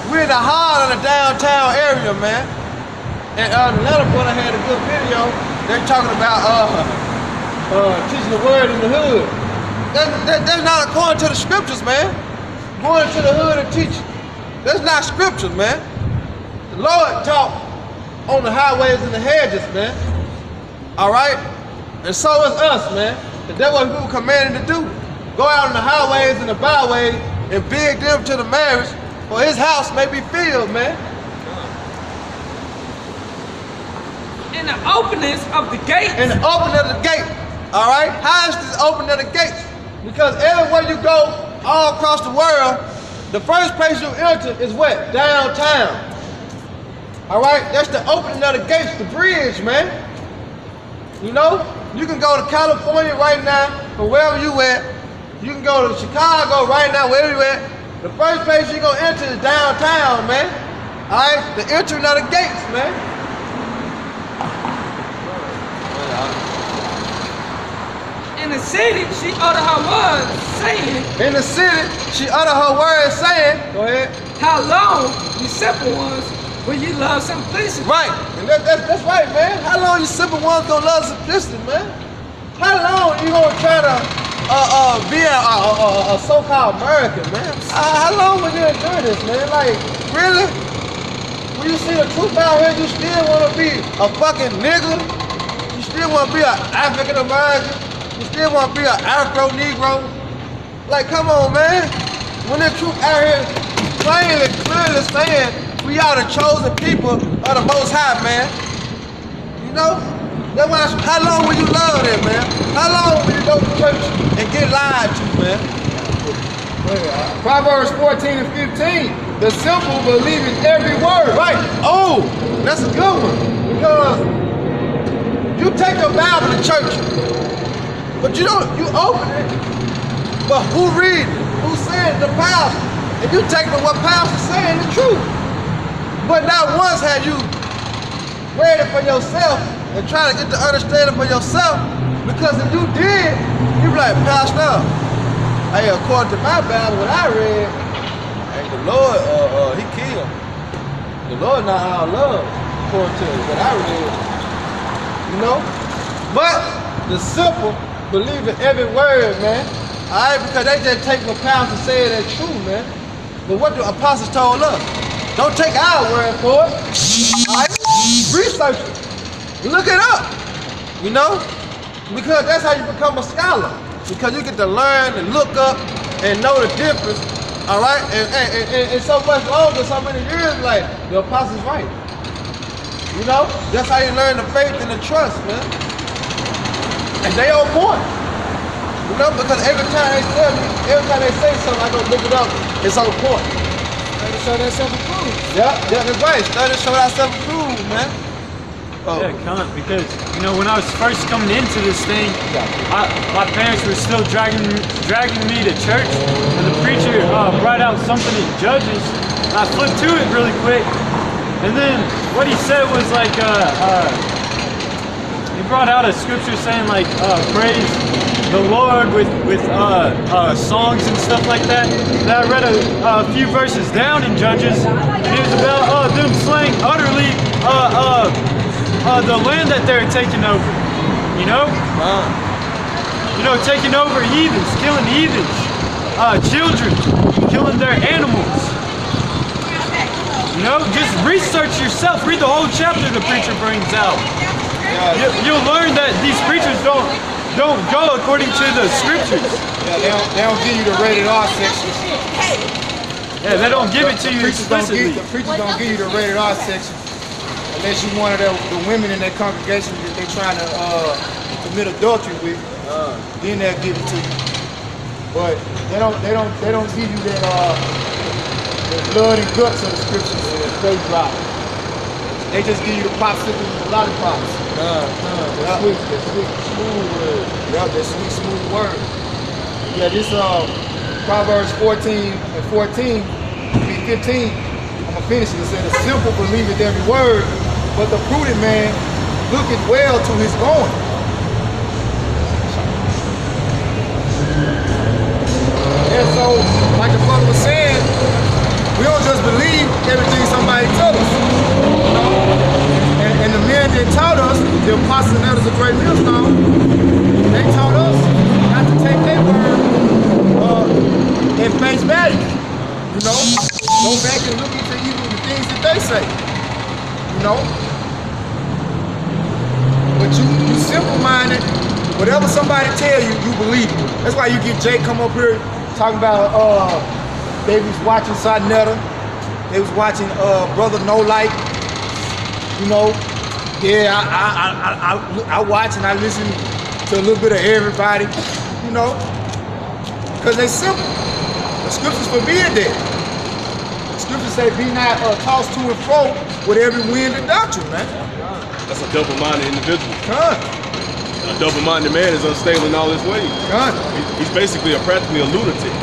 We're in the heart of the downtown area, man. And the letter brother had a good video. They're talking about teaching the word in the hood. That's not according to the scriptures, man. Going to the hood and teaching. That's not scriptures, man. The Lord taught on the highways and the hedges, man. All right? And so is us, man. And that's what we were commanded to do. Go out on the highways and the byways and beg them to the marriage, for his house may be filled, man. In the openings of the gate. In the opening of the gate. All right? How is this opening of the gates? Because everywhere you go, all across the world, the first place you enter is what? Downtown. All right? That's the opening of the gates, the bridge, man. You know, you can go to California right now, or wherever you at. You can go to Chicago right now, wherever you at. The first place you're gonna enter is downtown, man. All right, the entering of the gates, man. In the city, she uttered her words, saying. In the city, she uttered her words, saying. Go ahead. How long, you simple ones, will you love simplicity? Right, and that's right, man. How long you simple ones gonna love simplicity, man? How long you gonna try to be a so-called American, man? How long will you endure this, man? Like, really? When you see the truth out here, you still wanna be a fucking nigga? You still wanna be an African American? You still wanna be an Afro-Negro? Like, come on, man. When the truth out here plainly, clearly saying we are the chosen people of the Most High, man. You know? That's why, how long will you love them, man? How long will you go to church and get lied to, man? Proverbs 14 and 15. The simple believe in every word. Right. Oh, that's a good one. Because you take your Bible to church, but you open it, but who read it? Who said the pastor? And you take what pastor's saying the truth. But not once have you read it for yourself and try to get the understanding for yourself, because if you did, you be like, Pastor, hey, according to my Bible, what I read, and the Lord, he killed. The Lord not our love, according to what I read. You know? But the simple believe in every word, man. All right, because they just take what pastor said that's true, man. But what the apostles told us, don't take our word for it. All right? Research it. Look it up. You know? Because that's how you become a scholar. Because you get to learn and look up and know the difference. All right? And so much longer, so many years, like, the apostles right. You know? That's how you learn the faith and the trust, man. And they on point. You know? Because every time they tell me, every time they say something, I go look it up. It's on point. Study to show thyself approved. Yeah, that's right. Study to show thyself approved, man. Oh. Yeah, because, you know, when I was first coming into this thing, my parents were still dragging me to church, and the preacher brought out something in Judges, and I flipped to it really quick, and then what he said was like, he brought out a scripture saying like, praise the Lord with songs and stuff like that, and I read a few verses down in Judges, and it was about them slaying utterly the land that they're taking over, you know? You know, taking over heathens, killing heathens. children, killing their animals. You know, just research yourself. Read the whole chapter the preacher brings out. You'll learn that these preachers don't go according to the scriptures. Yeah, they don't give you the rated R section. Yeah, they don't give it to you explicitly. The preachers don't give you the rated R section unless you one of the women in their congregation that they're trying to commit adultery with. Then they'll give it to you. But they don't give you that the blood and guts of the scriptures straight drop. They just give you the popsicles and the lollipops. That's sweet, smooth word. Yep, that sweet, smooth word. Yeah, this Proverbs 14 and 14, 15, I'm gonna finish it. It said, the simple believeth every word, but the prudent man looketh well to his going. And so, like the brother was saying, we don't just believe everything somebody tells us. You know? And the men that taught us, the apostles and elders of Great Millstone, they taught us not to take their word in face value. You know? Go back and look into even the things that they say. You know? But you simple-minded, whatever somebody tell you, you believe it. That's why you get Jay come up here talking about they was watching Sonetta, they was watching Brother No Light. You know, yeah, I watch and I listen to a little bit of everybody, you know, because they simple. The scriptures forbid that. The scriptures say be not tossed to and fro with every wind of doctrine, man. That's a double-minded individual. Huh. A double-minded man is unstable in all his ways. Huh. He's basically practically a lunatic.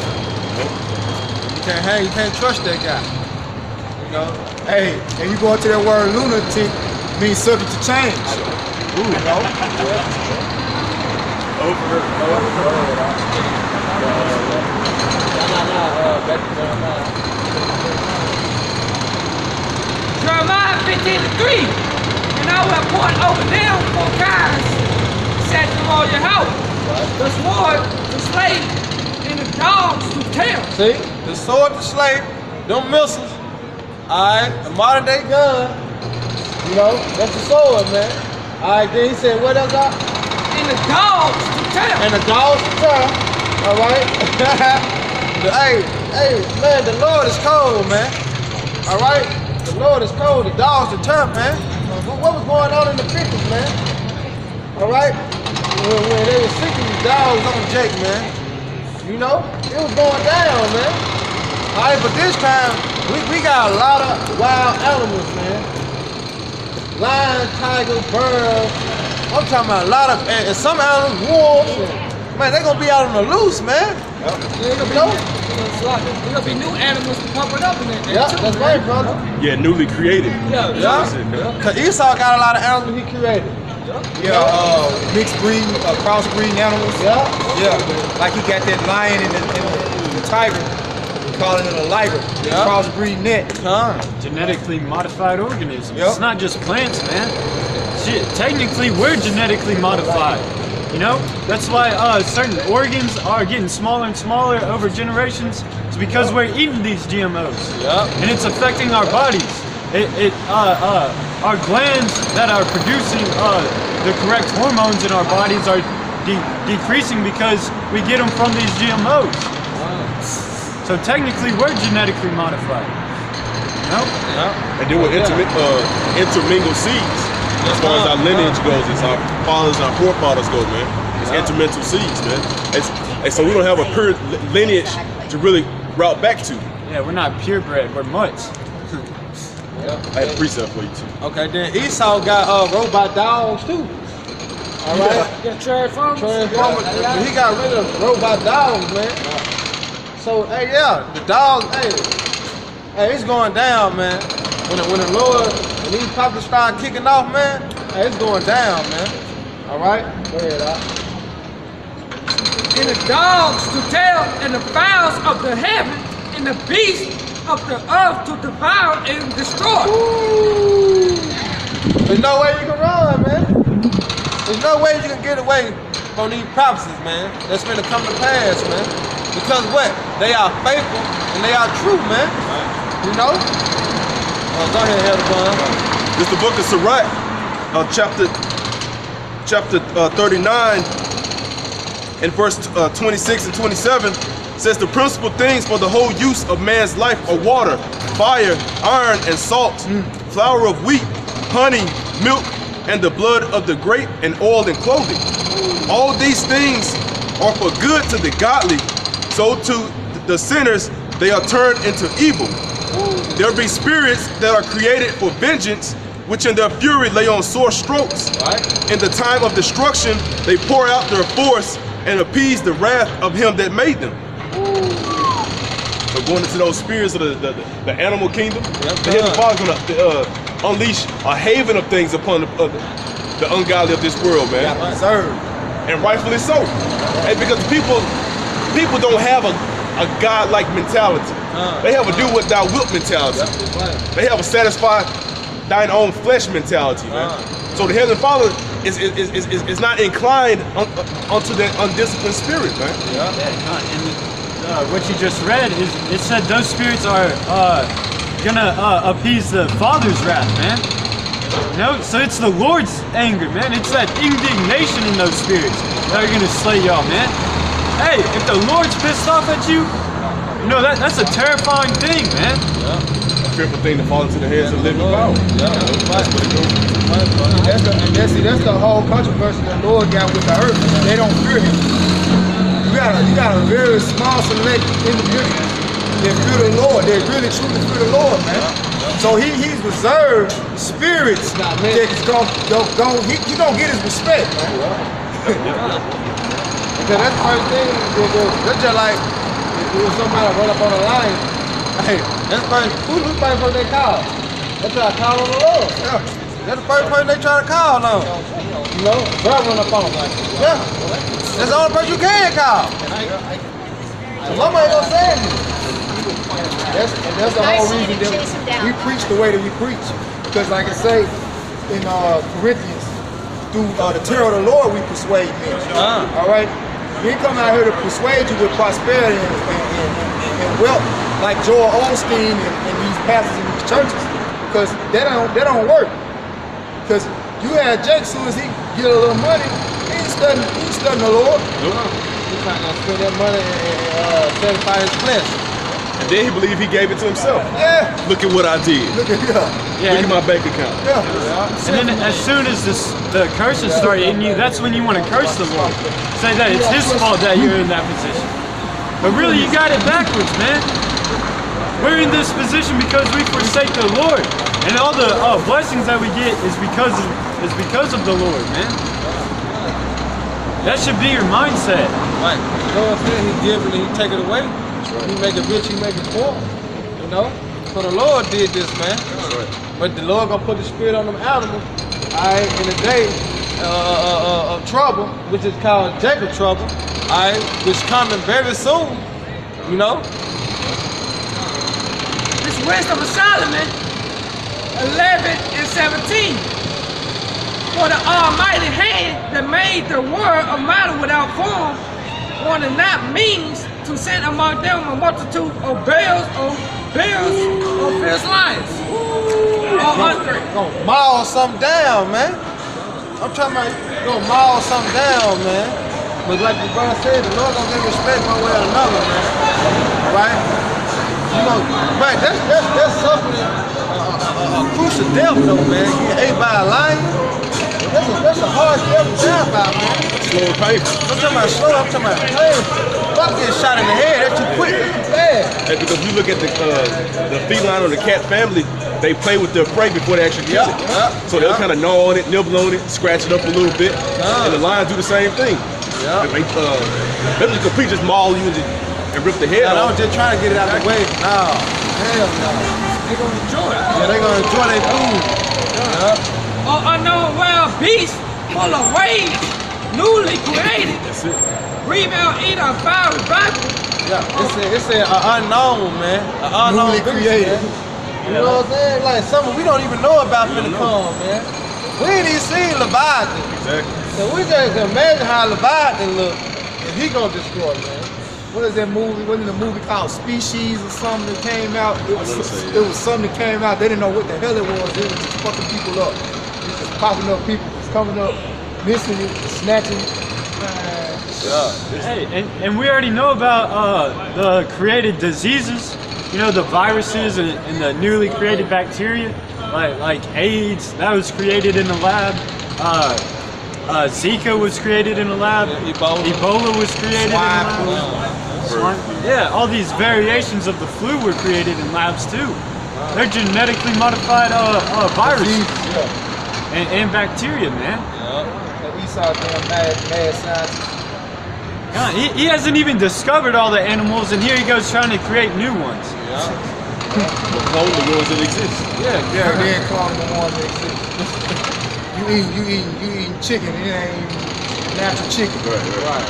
You can't trust that guy. You know? Hey, and you go into that word lunatic, means subject to change. Ooh, you know? Jeremiah 15:3. And I will appoint over them for kinds, said the Lord Yahweh. The sword to slay, and the dogs to tear. See? The sword to slay, them missiles. Alright, the modern day gun. You know, that's the sword, man. Alright, then he said, what else? And the dogs to tear. And the dogs to tear. Alright? hey, man, the Lord is cold, man. Alright? The Lord is cold, the dogs to tear, man. What was going on in the 50s, man? Alright? When they were sticking these dogs on Jake, man. You know? It was going down, man. Alright, but this time, we got a lot of wild animals, man. Lion, tiger, birds. I'm talking about a lot of, and some animals, wolves. Man, they gonna be out on the loose, man. There's gonna be new animals popping up in there. Yeah, that's right, brother. Yeah, newly created. Yeah. Cause Esau got a lot of animals he created. Yeah, mixed breed, crossbreeding animals. Yeah. Yeah, like he got that lion and the tiger. We calling it a liger. Yeah. Crossbreeding that. Genetically modified organisms. Yep. It's not just plants, man. Shit, technically we're genetically modified. You know? That's why certain organs are getting smaller and smaller over generations. It's because we're eating these GMOs. Yeah. And it's affecting our bodies. Our glands that are producing the correct hormones in our bodies are decreasing because we get them from these GMOs. So technically, we're genetically modified. You know? And then we'll intermingle seeds. As far as our lineage goes, as our fathers and our forefathers go, man. It's intermingle seeds, man. And so we don't have a pure lineage to really route back to. Yeah, we're not purebred, we're mutts. I had a precept for you too. Okay, then Esau got robot dogs too. All right. Yeah, Transformers. Transformers. He got rid of robot dogs, man. So hey, yeah, the dogs. Hey, it's going down, man. When these puppies start kicking off, man. Hey, it's going down, man. All right. Go ahead, Doc. And the dogs to tear, and the fowls of the heaven, and the beasts of the earth to devour and destroy. Ooh. There's no way you can run, man. There's no way you can get away from these prophecies, man. That's gonna come to pass, man. Because what? They are faithful and they are true, man. You know? Go ahead, Elder. This is the book of Sirach, chapter 39, and verse 26 and 27 says the principal things for the whole use of man's life are water, fire, iron, and salt, flour of wheat, honey, milk, and the blood of the grape, and oil and clothing. All these things are for good to the godly, so to the sinners they are turned into evil. There be spirits that are created for vengeance, which in their fury lay on sore strokes. In the time of destruction they pour out their force and appease the wrath of him that made them. So going into those spirits of the animal kingdom, the Heavenly Father's going to unleash a haven of things upon the ungodly of this world, man. And rightfully so. And because people don't have a God-like mentality. They have a do what thou wilt mentality. They have a satisfy thine own flesh mentality, man. So the Heavenly Father is not inclined unto that undisciplined spirit, man. What you just read is it said those spirits are gonna appease the Father's wrath, man. No, so it's the Lord's anger, man. It's that indignation in those spirits that are gonna slay y'all, man. Hey, if the Lord's pissed off at you, you know that's a terrifying thing, man. A fearful thing to fall into the hands of living power. That's what it goes. That's the whole controversy the Lord got with the earth. They don't fear him. You got a very small select individuals that fear the Lord. They really truly fear the Lord, man. So he's reserved spirits that is he gonna get his respect, man. Because that's the first thing. That's just like if somebody run up on the line. Hey, that's the first. Who's the first person they call? That's what I call on the Lord. Yeah. That's the first person they try to call on. You know, God run up on them. Yeah. That's the only person you can call. So somebody gonna say it. That's the whole reason that we preach the way that we preach. Because like I say in Corinthians, through the terror of the Lord we persuade men. All right? We ain't come out here to persuade you with prosperity and wealth like Joel Osteen and these pastors in these churches. Because that don't work. Because you had Jake, as soon as he get a little money, he ain't studying the Lord. He's not gonna spend that money and satisfy his flesh. And then he believed he gave it to himself. Yeah. Look at what I did. Look at Look at my bank account. Yeah. And then as soon as the curses start hitting you, that's when you want to curse the Lord. Say that it's his fault that you're in that position. But really, you got it backwards, man. We're in this position because we forsake the Lord. And all the blessings that we get is because of the Lord, man. That should be your mindset. Right. The Lord said he give and he take it away. He make it rich, he make it poor. You know? So the Lord did this, man. But the Lord gonna put the spirit on them animals, alright, in the day of trouble, which is called Jacob trouble, alright, which coming very soon, you know? This Wisdom of Solomon 11 and 17. For the almighty hand that made the world a matter without form, wanted not means to send among them a multitude of bears or fierce lions. Gonna maul something down, man. I'm talking about gonna maul something down, man. But like the brother said, the Lord gonna give respect one way or another, man. Right? You know, right, that's suffering a crucial death though, man. Getting ate by a lion. That's a hard death to die by, man. Slow and painful. I'm talking about slow, I'm talking about painful. Fuck getting shot in the head, that's too quick, that's too bad. And because you look at the feline or the cat family, they play with their prey before they actually kill it. So they'll kind of gnaw on it, nibble on it, scratch it up a little bit. And the lions do the same thing. They just complete just maul you and rip the head off. I'm just trying to get it out of the way. No, hell no. They're gonna enjoy it. Yeah, they're gonna enjoy their food. Or unknown wild beast full of rage, newly created. That's it. Breathe out, eat a fiery Bible. Yeah, it's an unknown, man. An unknown Newly beast, created. man. You know what I'm saying? Like something we don't even know about finna come, man. We ain't even seen Leviathan. Exactly. So we just can imagine how Leviathan look and he gonna destroy, man. what is that movie? Wasn't it a movie called Species or something that came out? It was something that came out. They didn't know what the hell it was. It was just fucking people up. It was just popping up people. It's coming up, missing it, snatching it. Hey, and we already know about the created diseases. You know, the viruses and the newly created bacteria, like AIDS, that was created in the lab. Zika was created in the lab. Ebola was created in the lab. Yeah, all these variations of the flu were created in labs too. They're genetically modified viruses and bacteria, man. Esau damn mad scientist. God, he hasn't even discovered all the animals, and here he goes trying to create new ones. Clone the ones that exist. Yeah, they ain't clone the ones that exist. You eating chicken, it ain't even natural chicken. Right.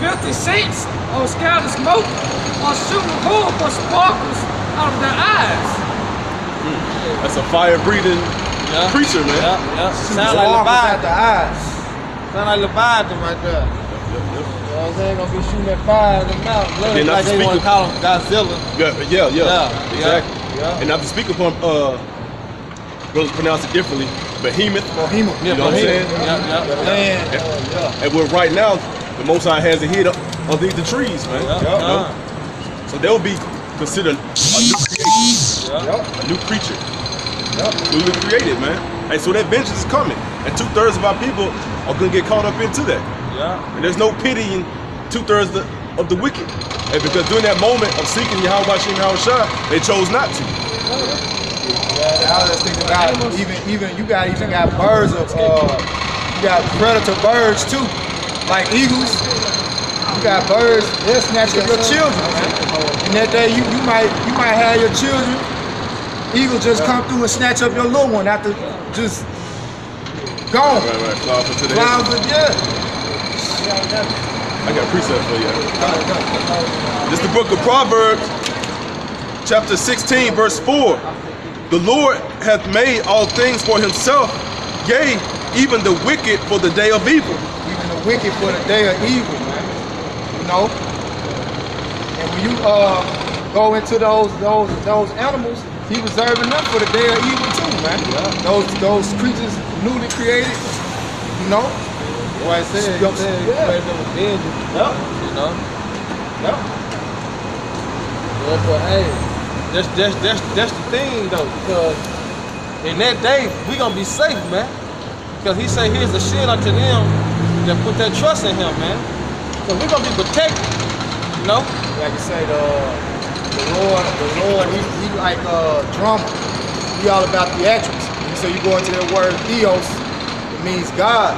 50 saints on scattered smoke or shooting coal for sparkles out of their eyes. That's a fire-breathing preacher, man. Sound like Leviathan. Sound like Leviathan right there. You know what I'm saying? Gonna be shooting that fire in the mouth. Then Like they want to call him Godzilla. Yeah, exactly. And not to speak upon, brothers pronounce it differently, behemoth. You know what I'm saying? And we're right now, the Most High has a head underneath the trees, man. You know? So they'll be considered a new creation, a new creature, newly created, man. And so that vengeance is coming, and 2/3 of our people are gonna get caught up into that. And there's no pitying 2/3 of the wicked. And because during that moment of seeking Yahweh Hashem Yahushua, they chose not to. I was just thinking about even you got birds of you got predator birds too, like eagles. You got birds, they'll snatch up your children, man. And that day you might have your children. Eagle just come through and snatch up your little one after just gone. Right. Fly off into the Fly heavens. off the yeah. I got a precept for you. This is the book of Proverbs, chapter 16, verse 4. The Lord hath made all things for himself, yea, even the wicked for the day of evil. Even the wicked for the day of evil, man. You know? And when you go into those animals, he reserving them for the day of evil too, man. Those creatures newly created, you know? Boy, I said, you know? Yeah, but hey, that's the thing though, because in that day we gonna be safe, man. Because he said, here's the shield unto them that put their trust in him, man. So we gonna be protected, you know? Like you say, the Lord, he like drama. He all about theatrics. So you go into that word theos, it means God.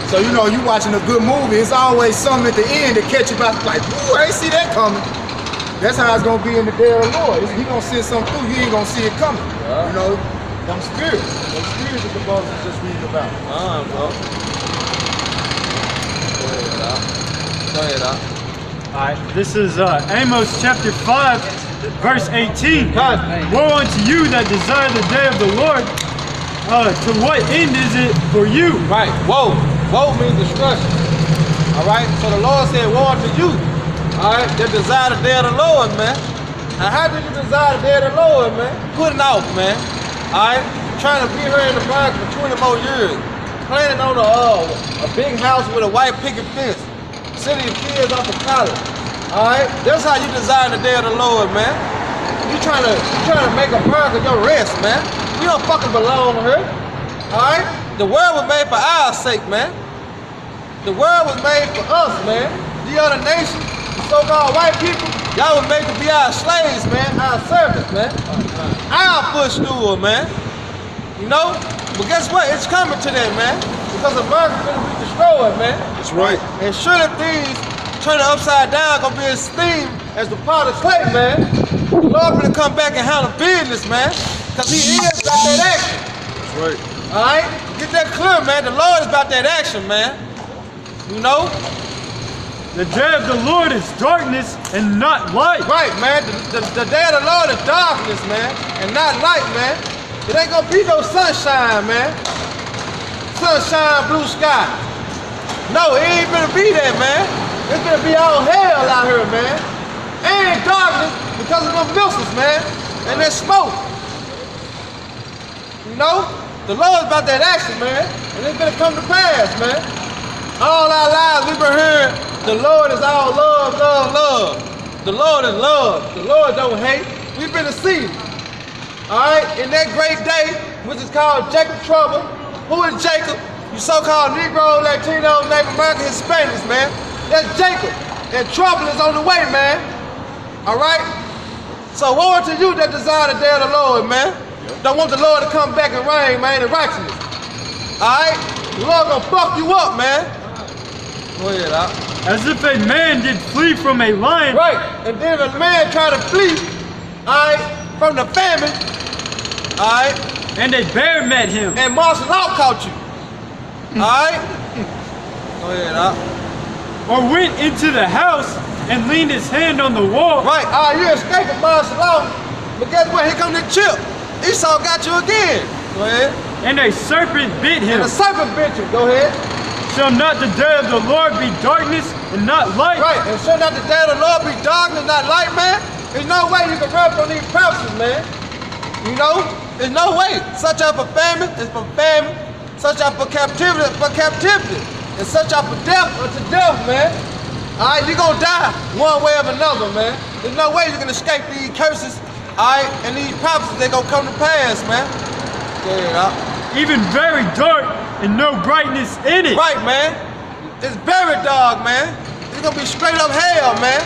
So you know, you watching a good movie, it's always something at the end that catch you by like, ooh, I ain't see that coming. That's how it's gonna be in the day of the Lord. He gonna send something through, you ain't gonna see it coming. You know, them spirits that the brothers is just reading about. Bro. Go ahead, Doc. Alright, this is Amos chapter 5, verse 18. Woe unto you that desire the day of the Lord. To what end is it for you? Right, woe means destruction. Alright, so the Lord said, woe unto you. Alright, that desire the day of the Lord, man. Now how did you desire the day of the Lord, man? Putting off, man. Alright, trying to be here in the America for 20 more years. Planning on a big house with a white picket fence. Sending your kids off to college. Alright? That's how you desire the day of the Lord, man. You trying to make America your rest, man. We don't fucking belong here. Alright? The world was made for our sake, man. The world was made for us, man. The other nations, the so-called white people, y'all was made to be our slaves, man, our servants, man. Our footstool, man. You know? But guess what? It's coming to that, man. Because America's gonna be destroyed, man. That's right. And sure that things turning upside down gonna be esteemed as the pot of clay, man. The Lord gonna come back and handle business, man. Because he is about that action. That's right. Alright? Get that clear, man. The Lord is about that action, man. You know? The day of the Lord is darkness and not light. Right, man. The day of the Lord is darkness, man. And not light, man. It ain't gonna be no sunshine, man. sunshine, blue sky. No, it ain't gonna be that, man. It's gonna be all hell out here, man. And darkness because of them missiles, man. And that smoke. You know? The Lord's about that action, man. And it's gonna come to pass, man. All our lives we've been hearing, the Lord is all love, love, love. The Lord is love. The Lord don't hate. We've been deceived. Alright? In that great day, which is called Jacob Trouble. Who is Jacob? You so-called Negro, Latino, Native American, Hispanics, man. That's Jacob. And trouble is on the way, man. Alright? So woe unto you that desire the day of the Lord, man. Don't want the Lord to come back and reign, man, in righteousness. Alright? The Lord gonna fuck you up, man. Go ahead, Doc. As if a man did flee from a lion. Right. And then if a man try to flee, alright, from the famine, alright, And a bear met him. and martial law caught you. Alright? Go ahead, Doc. Or went into the house and leaned his hand on the wall. Right, you escaping martial law, but guess what? Here come the chip. Esau got you again. Go ahead. And a serpent bit him. And the serpent bit you. Go ahead. Shall not the day of the Lord be darkness and not light? Right, and shall not the day of the Lord be darkness, not light, man? There's no way you can run from these prophecies, man. You know? There's no way. Such out for famine is for famine. Such out for captivity is for captivity. And such out for death unto death, man. Alright, you're gonna die one way or another, man. There's no way you can escape these curses, alright, and these prophecies, they gonna come to pass, man. Go ahead, Doc. Even very dark and no brightness in it. Right, man. It's very dark, man. It's gonna be straight up hell, man.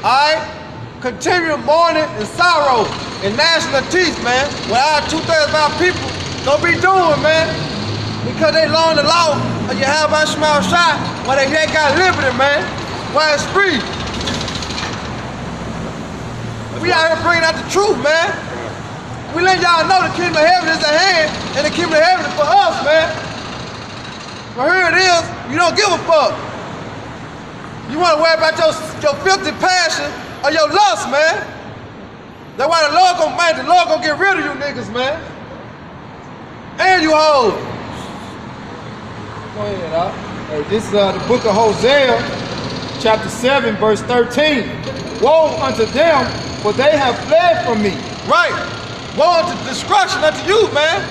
Alright? Continual mourning and sorrow and gnashing of teeth, man. What our 2/3 of our people gonna be doing, man. Because they learned the law of Yahweh Shema Shai, why they ain't got liberty, man. Why it's free. We out here bringing out the truth, man. We let y'all know the kingdom of heaven is at hand, and the kingdom of heaven is for us, man. But here it is, you don't give a fuck. You want to worry about your filthy passion or your lust, man. That's why the Lord gonna get rid of you niggas, man. And you hoes. Go ahead, Doc. Hey, this is the book of Hosea, chapter 7, verse 13. Woe unto them, for they have fled from me. Right. Woe unto destruction unto you, man.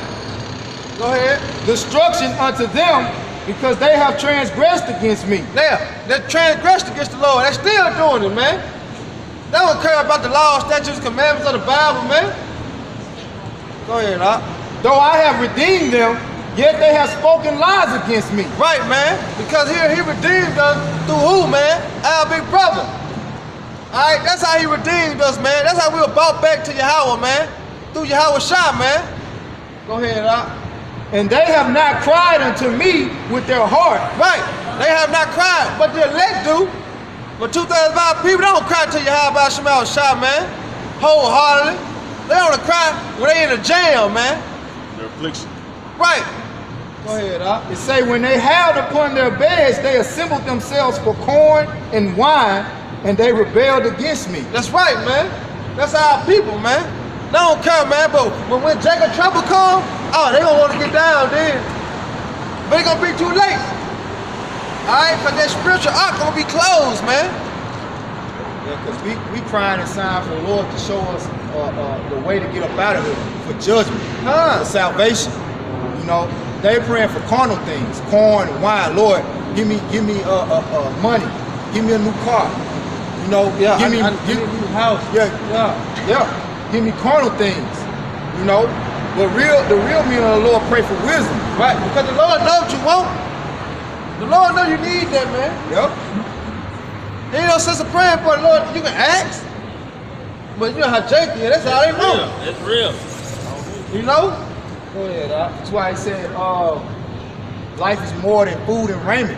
Go ahead. Destruction unto them, because they have transgressed against me. Now, they transgressed against the Lord. They still doing it, man. They don't care about the law, statutes, commandments of the Bible, man. Go ahead, Doc. Though I have redeemed them, yet they have spoken lies against me. Right, man. Because he redeemed us through who, man? Our big brother. Alright, that's how he redeemed us, man. That's how we were brought back to Yahweh, man. Through Yahweh Shai, man. Go ahead, Doc. And they have not cried unto me with their heart. Right. They have not cried, but the elect do. But 2/3 of our people don't cry to Yahweh Shema Shai, man. Wholeheartedly. They only cry when they in a jam, man. Their affliction. Right. Go ahead, Doc. It say when they howled upon their beds, they assembled themselves for corn and wine, and they rebelled against me. That's right, man. That's our people, man. They don't care, man, but when Jacob trouble come, oh, they gonna want to get down then. But it's gonna be too late. Alright, because that spiritual ark gonna be closed, man. Yeah, because we crying and sighing for the Lord to show us the way to get up out of it for judgment, for salvation. You know, they praying for carnal things, corn and wine. Lord, give me money, give me a new car. You know, Yeah, give me a new house. yeah. Give me carnal things. You know, but the real meaning of the Lord pray for wisdom. Right, because the Lord knows you won't. The Lord knows you need that, man. Yep. There ain't no sense of praying for the Lord. You can ask. But you know how Jake is, that's all they know. It's real. You know? Go ahead, Doc. That's why he said, life is more than food and raiment.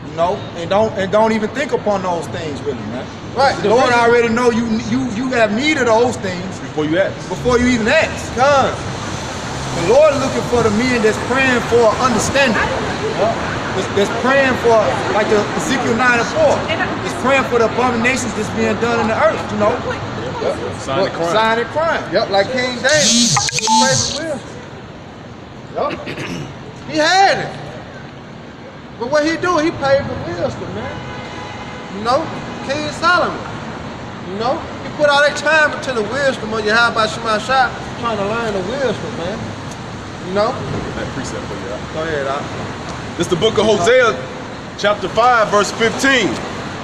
You know, and don't even think upon those things, really, man. Right. The Lord already know you have need of those things Before you ask. before you even ask. Come. The Lord looking for the men that's praying for understanding. That's praying for, like the Ezekiel 9:4. It's praying for the abominations that's being done in the earth, you know. Sign the crime. Sign and crime. Yep, like King David. Pray for wisdom. Yep. He had it. But what he do, he paid for wisdom, man. You know, King Solomon. You know, he put all that time into the wisdom of Yahweh Shema Shah, trying to learn the wisdom, man. You know? That precept for you. Go ahead, Doc. This is the book of Hosea, chapter 5, verse 15.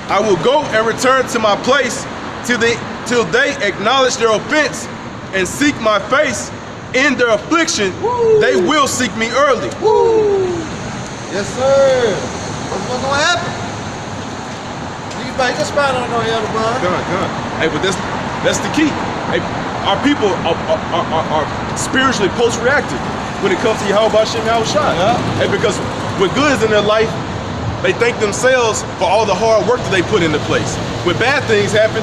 I will go and return to my place till they acknowledge their offense and seek my face in their affliction. Woo. They will seek me early. Woo! Yes, sir. What's gonna happen? You can spot on Elder Bond. Gone. Hey, but that's the key. Hey, our people are spiritually post-reactive when it comes to Yahweh Shem Yahushua. Yeah. Hey, because when good is in their life, they thank themselves for all the hard work that they put into place. When bad things happen,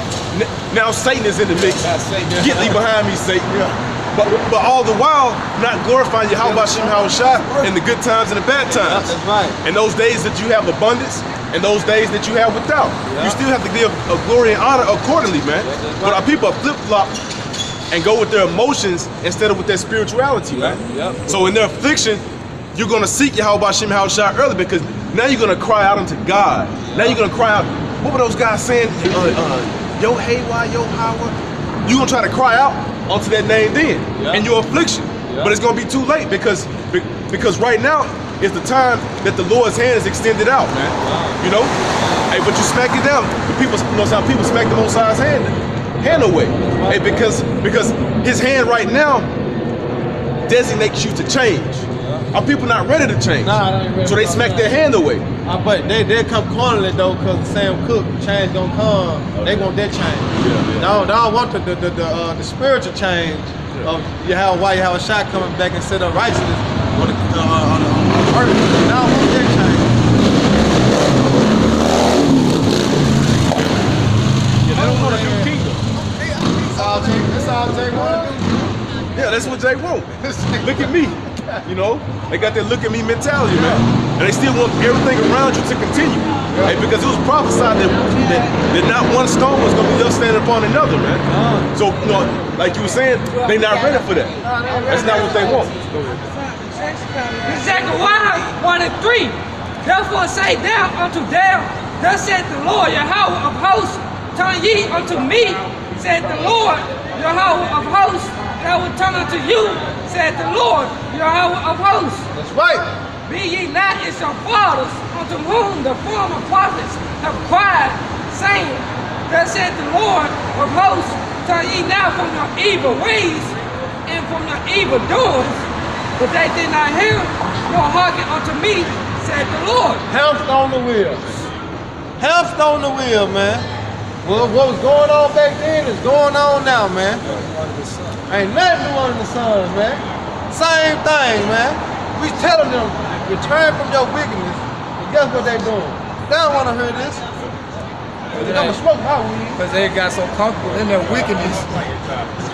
now Satan is in the mix. Get thee behind me, Satan. Yeah. But all the while, not glorifying Yahweh Shem Yahushua in the good times and the bad times. That's right. And those days that you have abundance, and those days that you have without. Yeah. You still have to give a glory and honor accordingly, man. But our people are flip-flop and go with their emotions instead of with their spirituality, man. Yeah. So in their affliction, you're gonna seek Yahweh Shem Yahushua early because now you're gonna cry out unto God. Now you're gonna cry out, what were those guys saying? Yo Haywire, yo Howard. You're gonna try to cry out onto that name then, in your affliction. Yeah. But it's gonna be too late because right now is the time that the Lord's hand is extended out, man. You know? Hey, but you smack it down. The people, you know, some people smack the Most High's hand away. Hey, because his hand right now designates you to change. Our people not ready to change. Nah, they ain't ready so they to smack change. their hand away. But they come cornerly though, cause Sam Cooke change gonna come. They want that change. They don't want the spiritual change of Yahweh Shai coming back and set up righteousness on the earth. They don't want that change. Yeah, they don't want a new kingdom. That's all Jake want to do. Yeah, that's what they want. Look at me. You know, they got that look at me mentality, man. And they still want everything around you to continue. Hey, because it was prophesied that not one stone was going to be left standing upon another, man. So, you know, like you were saying, they not ready for that. That's not what they want. Zechariah 1:3. Therefore say now unto them, thus said the Lord Yahweh of hosts, turn ye unto me, said the Lord Yahweh of hosts, and I will turn unto you, said the Lord Yahweh of hosts. That's right. Be ye not as your fathers, unto whom the former prophets have cried, saying, thus said the Lord of hosts, turn ye now from your evil ways and from your evil doings. But they did not hear, nor hearken unto me, said the Lord. Hamster on the wheel. Hamster on the wheel, man. Well, what was going on back then is going on now, man. Ain't nothing new under the sun, man. Same thing, man. We telling them, return from your wickedness. And guess what they doing? They don't want to hear this. They're gonna smoke my weed. Because they got so comfortable in their wickedness.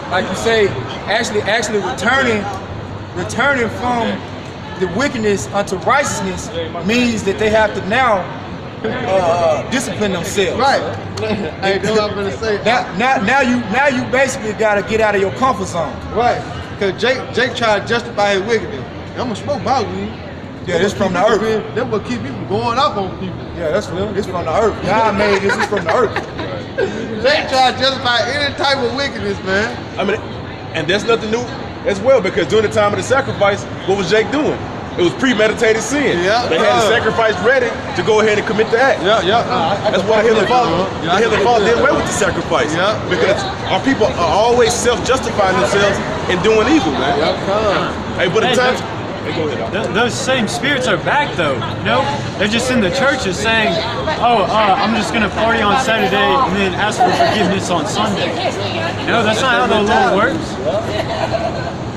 Like you say, actually returning from the wickedness unto righteousness means that they have to now discipline themselves. Right. Hey, know what I'm gonna say? Now you basically gotta get out of your comfort zone. Right. Cause Jake tried to justify his wickedness. I'm gonna smoke my weed. Yeah, this from the earth. That will keep me from going up on people. Yeah, this from the earth. God made this is from the earth. Jake tried to justify any type of wickedness, man. I mean, and that's nothing new as well, because during the time of the sacrifice, what was Jake doing? It was premeditated sin. Yeah. They had the sacrifice ready to go ahead and commit the act. Yeah. That's why the Heavenly Father did away with the sacrifice. Yeah. Because our people are always self-justifying themselves and doing evil, man. Hey, but at times, go ahead. Those same spirits are back though, you know? They're just in the churches saying, I'm just gonna party on Saturday and then ask for forgiveness on Sunday. No, that's not how the Lord works.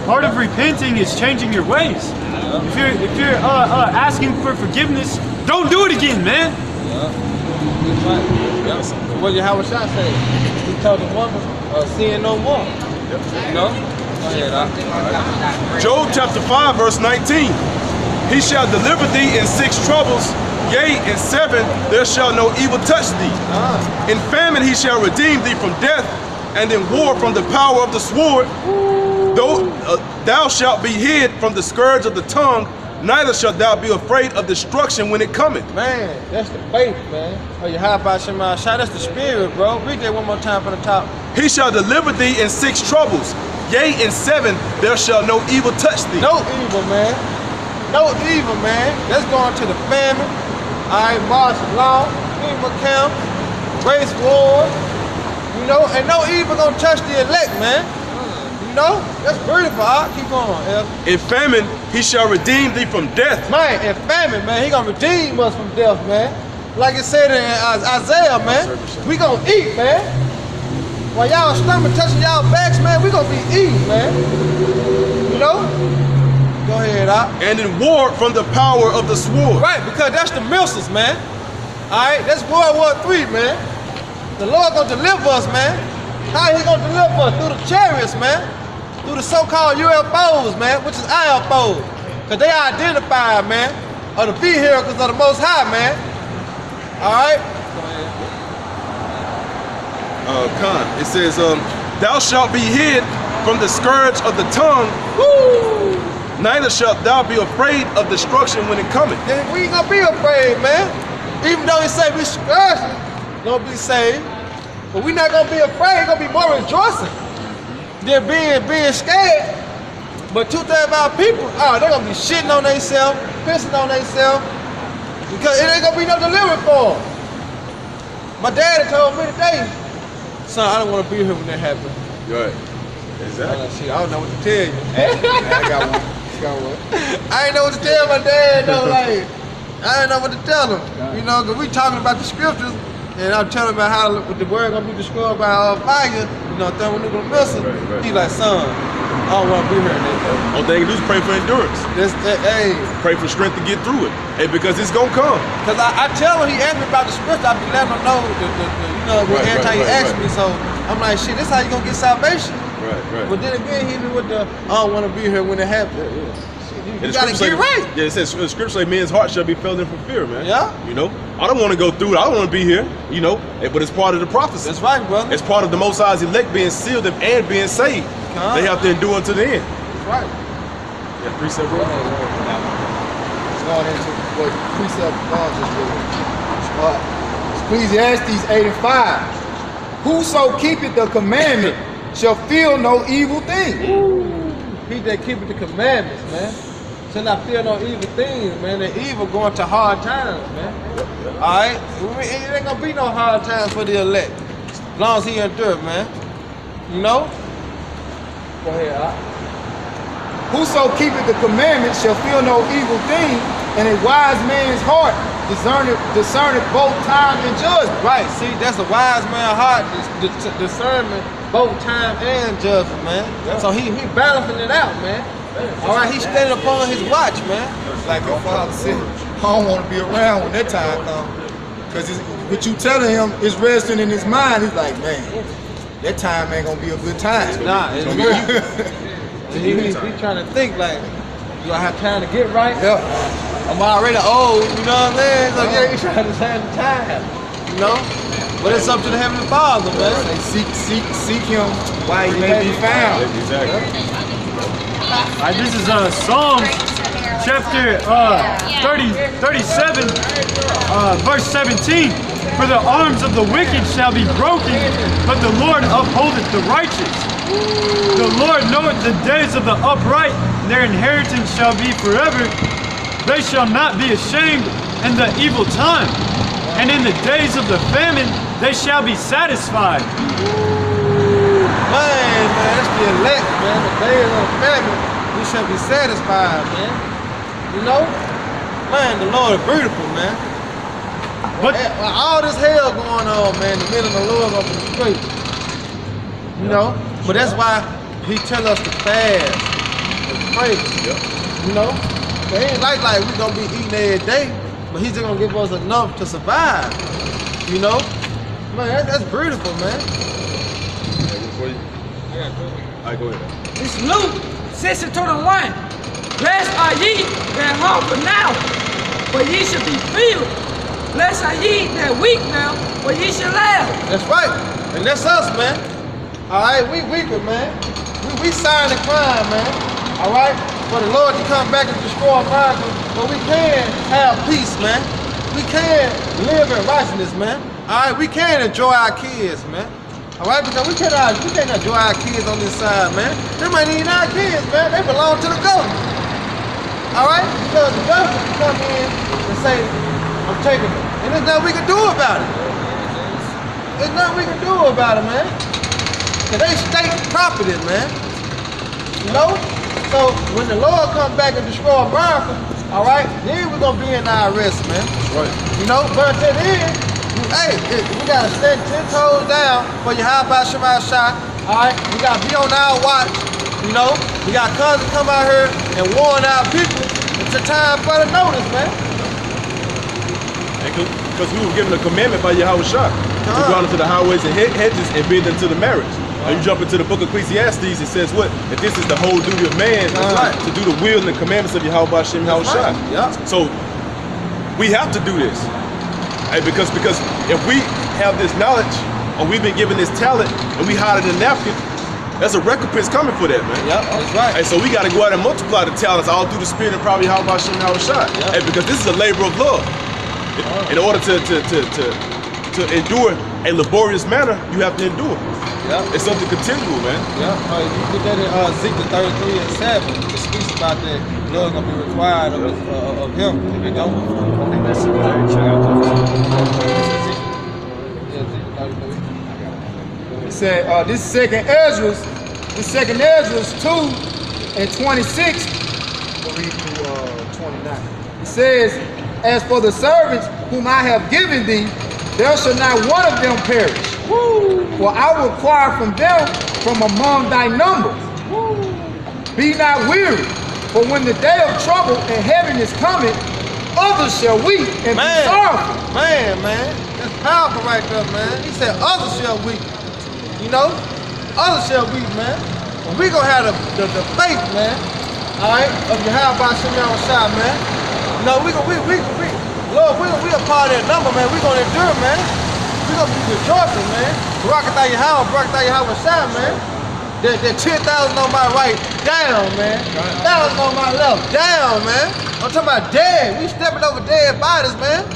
Part of repenting is changing your ways. If you're asking for forgiveness, don't do it again, man. What Yahweh Shai say? He told the woman, sin no more. You know? Go ahead, Job chapter 5, verse 19. He shall deliver thee in 6 troubles, yea, in 7 there shall no evil touch thee. In famine he shall redeem thee from death, and in war from the power of the sword. Though thou shalt be hid from the scourge of the tongue, neither shalt thou be afraid of destruction when it cometh. Man, that's the faith, man. Oh, you high about Shema Shai. That's the spirit, bro. Read that one more time from the top. He shall deliver thee in 6 troubles. Yea, in 7 there shall no evil touch thee. No evil, man. No evil, man. Let's go on to the famine. All right, martial law, FEMA camp, race war. You know, and no evil gonna touch the elect, man. You know, that's beautiful. I'll keep going, El. In famine he shall redeem thee from death. Man, in famine, man, he gonna redeem us from death, man. Like it said in Isaiah, man, we gonna eat, man. While y'all stomach touching y'all backs, man, we gonna be eating, man. You know? Go ahead, Al. And in war from the power of the sword. Right, because that's the missiles, man. All right, that's World War III, man. The Lord gonna deliver us, man. How he gonna deliver us? Through the chariots, man. Through the so-called UFOs, man, which is IFOs. Because they identify, man, are the vehicles of the Most High, man. All right? Khan, it says, thou shalt be hid from the scourge of the tongue. Woo! Neither shalt thou be afraid of destruction when it cometh. Then we ain't gonna be afraid, man. Even though he say we scourged, gonna be saved. But we not gonna be afraid, gonna be more rejoicing than being scared. But 2/3 of our people, oh, they're gonna be shitting on themselves, pissing on themselves, because it ain't gonna be no delivery for them. My daddy told me today, son, I don't wanna be here when that happens. Right. Exactly. Shit, I don't know what to tell you. I got one. Got one. I ain't know what to tell my dad though, like, I didn't know what to tell him. You know, cause we talking about the scriptures, and I'm telling him about how the word gonna be destroyed by fire, you know, thermonuclear missile. Right. He like, son, I don't wanna be here in that. All they can do is pray for endurance. Hey, Pray for strength to get through it. Hey, because it's gonna come. cause I tell him, he asked me about the scripture, I be letting him know, you know, every time he asks me, so I'm like, shit, this how you gonna get salvation. Right. But then again, he knew what I don't wanna be here when it happens. And You the gotta scripture get say- right. Yeah, it says the scripture say men's heart shall be filled in for fear, man. Yeah. You know, I don't want to go through it. I don't want to be here. You know, but it's part of the prophecy. That's right, brother. It's part of the Most High's elect being sealed and being saved. Come. They have to endure unto the end. That's right. Yeah, precept. Bro. Let's go into what precept God just did. Ecclesiastes 8 and 5. Whoso keepeth the commandment shall feel no evil thing. He that keepeth the commandments, man, shall not fear no evil things, man. The evil going to hard times, man. All right? It ain't gonna be no hard times for the elect. As long as he endure, man. You know? Go ahead, Al. Whoso keepeth the commandment shall feel no evil thing, and a wise man's heart discerneth both time and judgment. Right, see, that's a wise man's heart, discernment, both time and judgment, man. So he balancing it out, man. All right, he's standing upon his watch, man. Like your father said, I don't want to be around when that time comes. Because what you telling him is resting in his mind. He's like, man, that time ain't going to be a good time. Nah, it's he trying to think like, do I have time to get right? Yeah. I'm already old, you know what I'm saying? So yeah, he's trying to find the time, you know? But it's up to the Heavenly Father, man. They seek him while he may be found. Exactly. This is Psalms chapter 37, verse 17. For the arms of the wicked shall be broken, but the Lord upholdeth the righteous. The Lord knoweth the days of the upright, their inheritance shall be forever. They shall not be ashamed in the evil time, and in the days of the famine they shall be satisfied. Man, that's the elect, man. The days of the famine, we shall be satisfied, man. You know? Man, the Lord is beautiful, man. But All this hell going on, man, the men of the Lord gonna be straight. You know? But that's why he tell us to fast and pray. You know? It ain't like we gonna be eating every day, but he's just gonna give us enough to survive. You know? Man, that's beautiful, man. Alright, go ahead. It's Luke 6:21. Blessed are ye that hunger now, for ye shall be filled. Blessed are ye that weep now, for ye shall laugh. That's right. And that's us, man. All right, we weeping, man. We sighing and crying, man. All right? for the Lord to come back and destroy America, but we can have peace, man. We can live in righteousness, man. All right, we can enjoy our kids, man. All right, because we can't enjoy our kids on this side, man. Them ain't even our kids, man. They belong to the government. All right, because the government can come in and say, I'm taking it. And there's nothing we can do about it. There's nothing we can do about it, man. And they state property, man. You know? So when the Lord comes back and destroy America, all right, then we're gonna be in our rest, man. Right. You know, but until then, hey, we gotta stand 10 toes down for Yahweh Shema Shai. All right, we gotta be on our watch. You know, we got cousins come out here and warn our people. It's a time for the notice, man. Because we were given a commandment by Yahweh Shai to go out into the highways and hedges and bid them to the marriage. And you jump into the book of Ecclesiastes, it says what? That this is the whole duty of man to do the will and the commandments of Yahweh Hashem Yahweh Shai. Yeah. So we have to do this. Hey, because if we have this knowledge or we've been given this talent and we hide it in a napkin, there's a recompense coming for that, man. Yep, that's right. And so we got to go out and multiply the talents all through the spirit and probably Yahweh Hashem Yahweh Shai. Yep. Hey, because this is a labor of love. In order to endure a laborious manner, you have to endure. Yep. It's something continual, man. Yeah, you get that in Ezekiel 33 and 7. It speaks about that blood gonna be required of him. You know? I think that's the third chapter. It said, this second Ezra's 2 and 26. We'll read through 29. It says, as for the servants whom I have given thee, there shall not one of them perish. Woo. For I will require from them from among thy numbers. Woo. Be not weary, for when the day of trouble and heaviness cometh, others shall weep and be sorrowful. Man, that's powerful right there, man. He said others shall weep. You know? Others shall weep, man. And we gonna have the faith, man. All right? Of Yahweh Shem Shai, man. You know, Lord, we a part of that number, man. We gonna endure, man. We gonna be rejoicing, man. Barakatah Yahweh Shai, man. That 10,000 on my right, down, man. 1,000 on my left, down, man. I'm talking about dead. We stepping over dead bodies, man.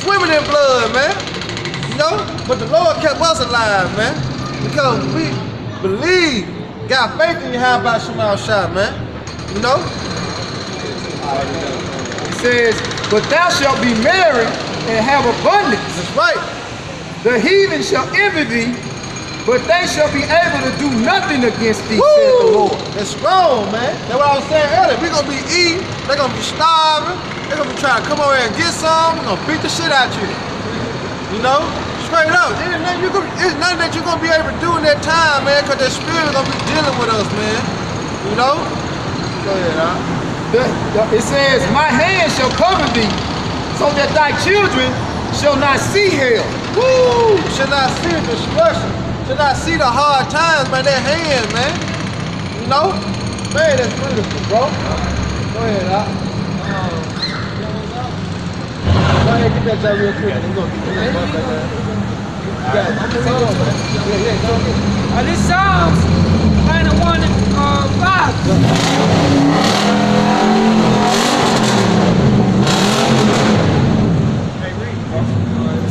Swimming in blood, man. You know? But the Lord kept us alive, man. Because we believe, got faith in Yahweh Shema Shai, man. You know? It says, but thou shalt be merry and have abundance. That's right. The heathen shall envy thee, but they shall be able to do nothing against thee, said the Lord. That's strong, man. That's what I was saying earlier. We're gonna be eating, they're gonna be starving, they're gonna be trying to come over here and get some, we're gonna beat the shit out you. You know? Straight up. There's nothing that you're gonna be able to do in that time, man, because that spirit is gonna be dealing with us, man. You know? Go ahead, It says, my hand shall cover thee, so that thy children shall not see hell. Woo! Should not see the destruction. Should not see the hard times, man. That hand, man. You know? Man, that's beautiful, bro. Go ahead, Go ahead, get that job real quick. We're gonna get that back there. You got it. Yeah, go ahead. This Psalms 91 and 5.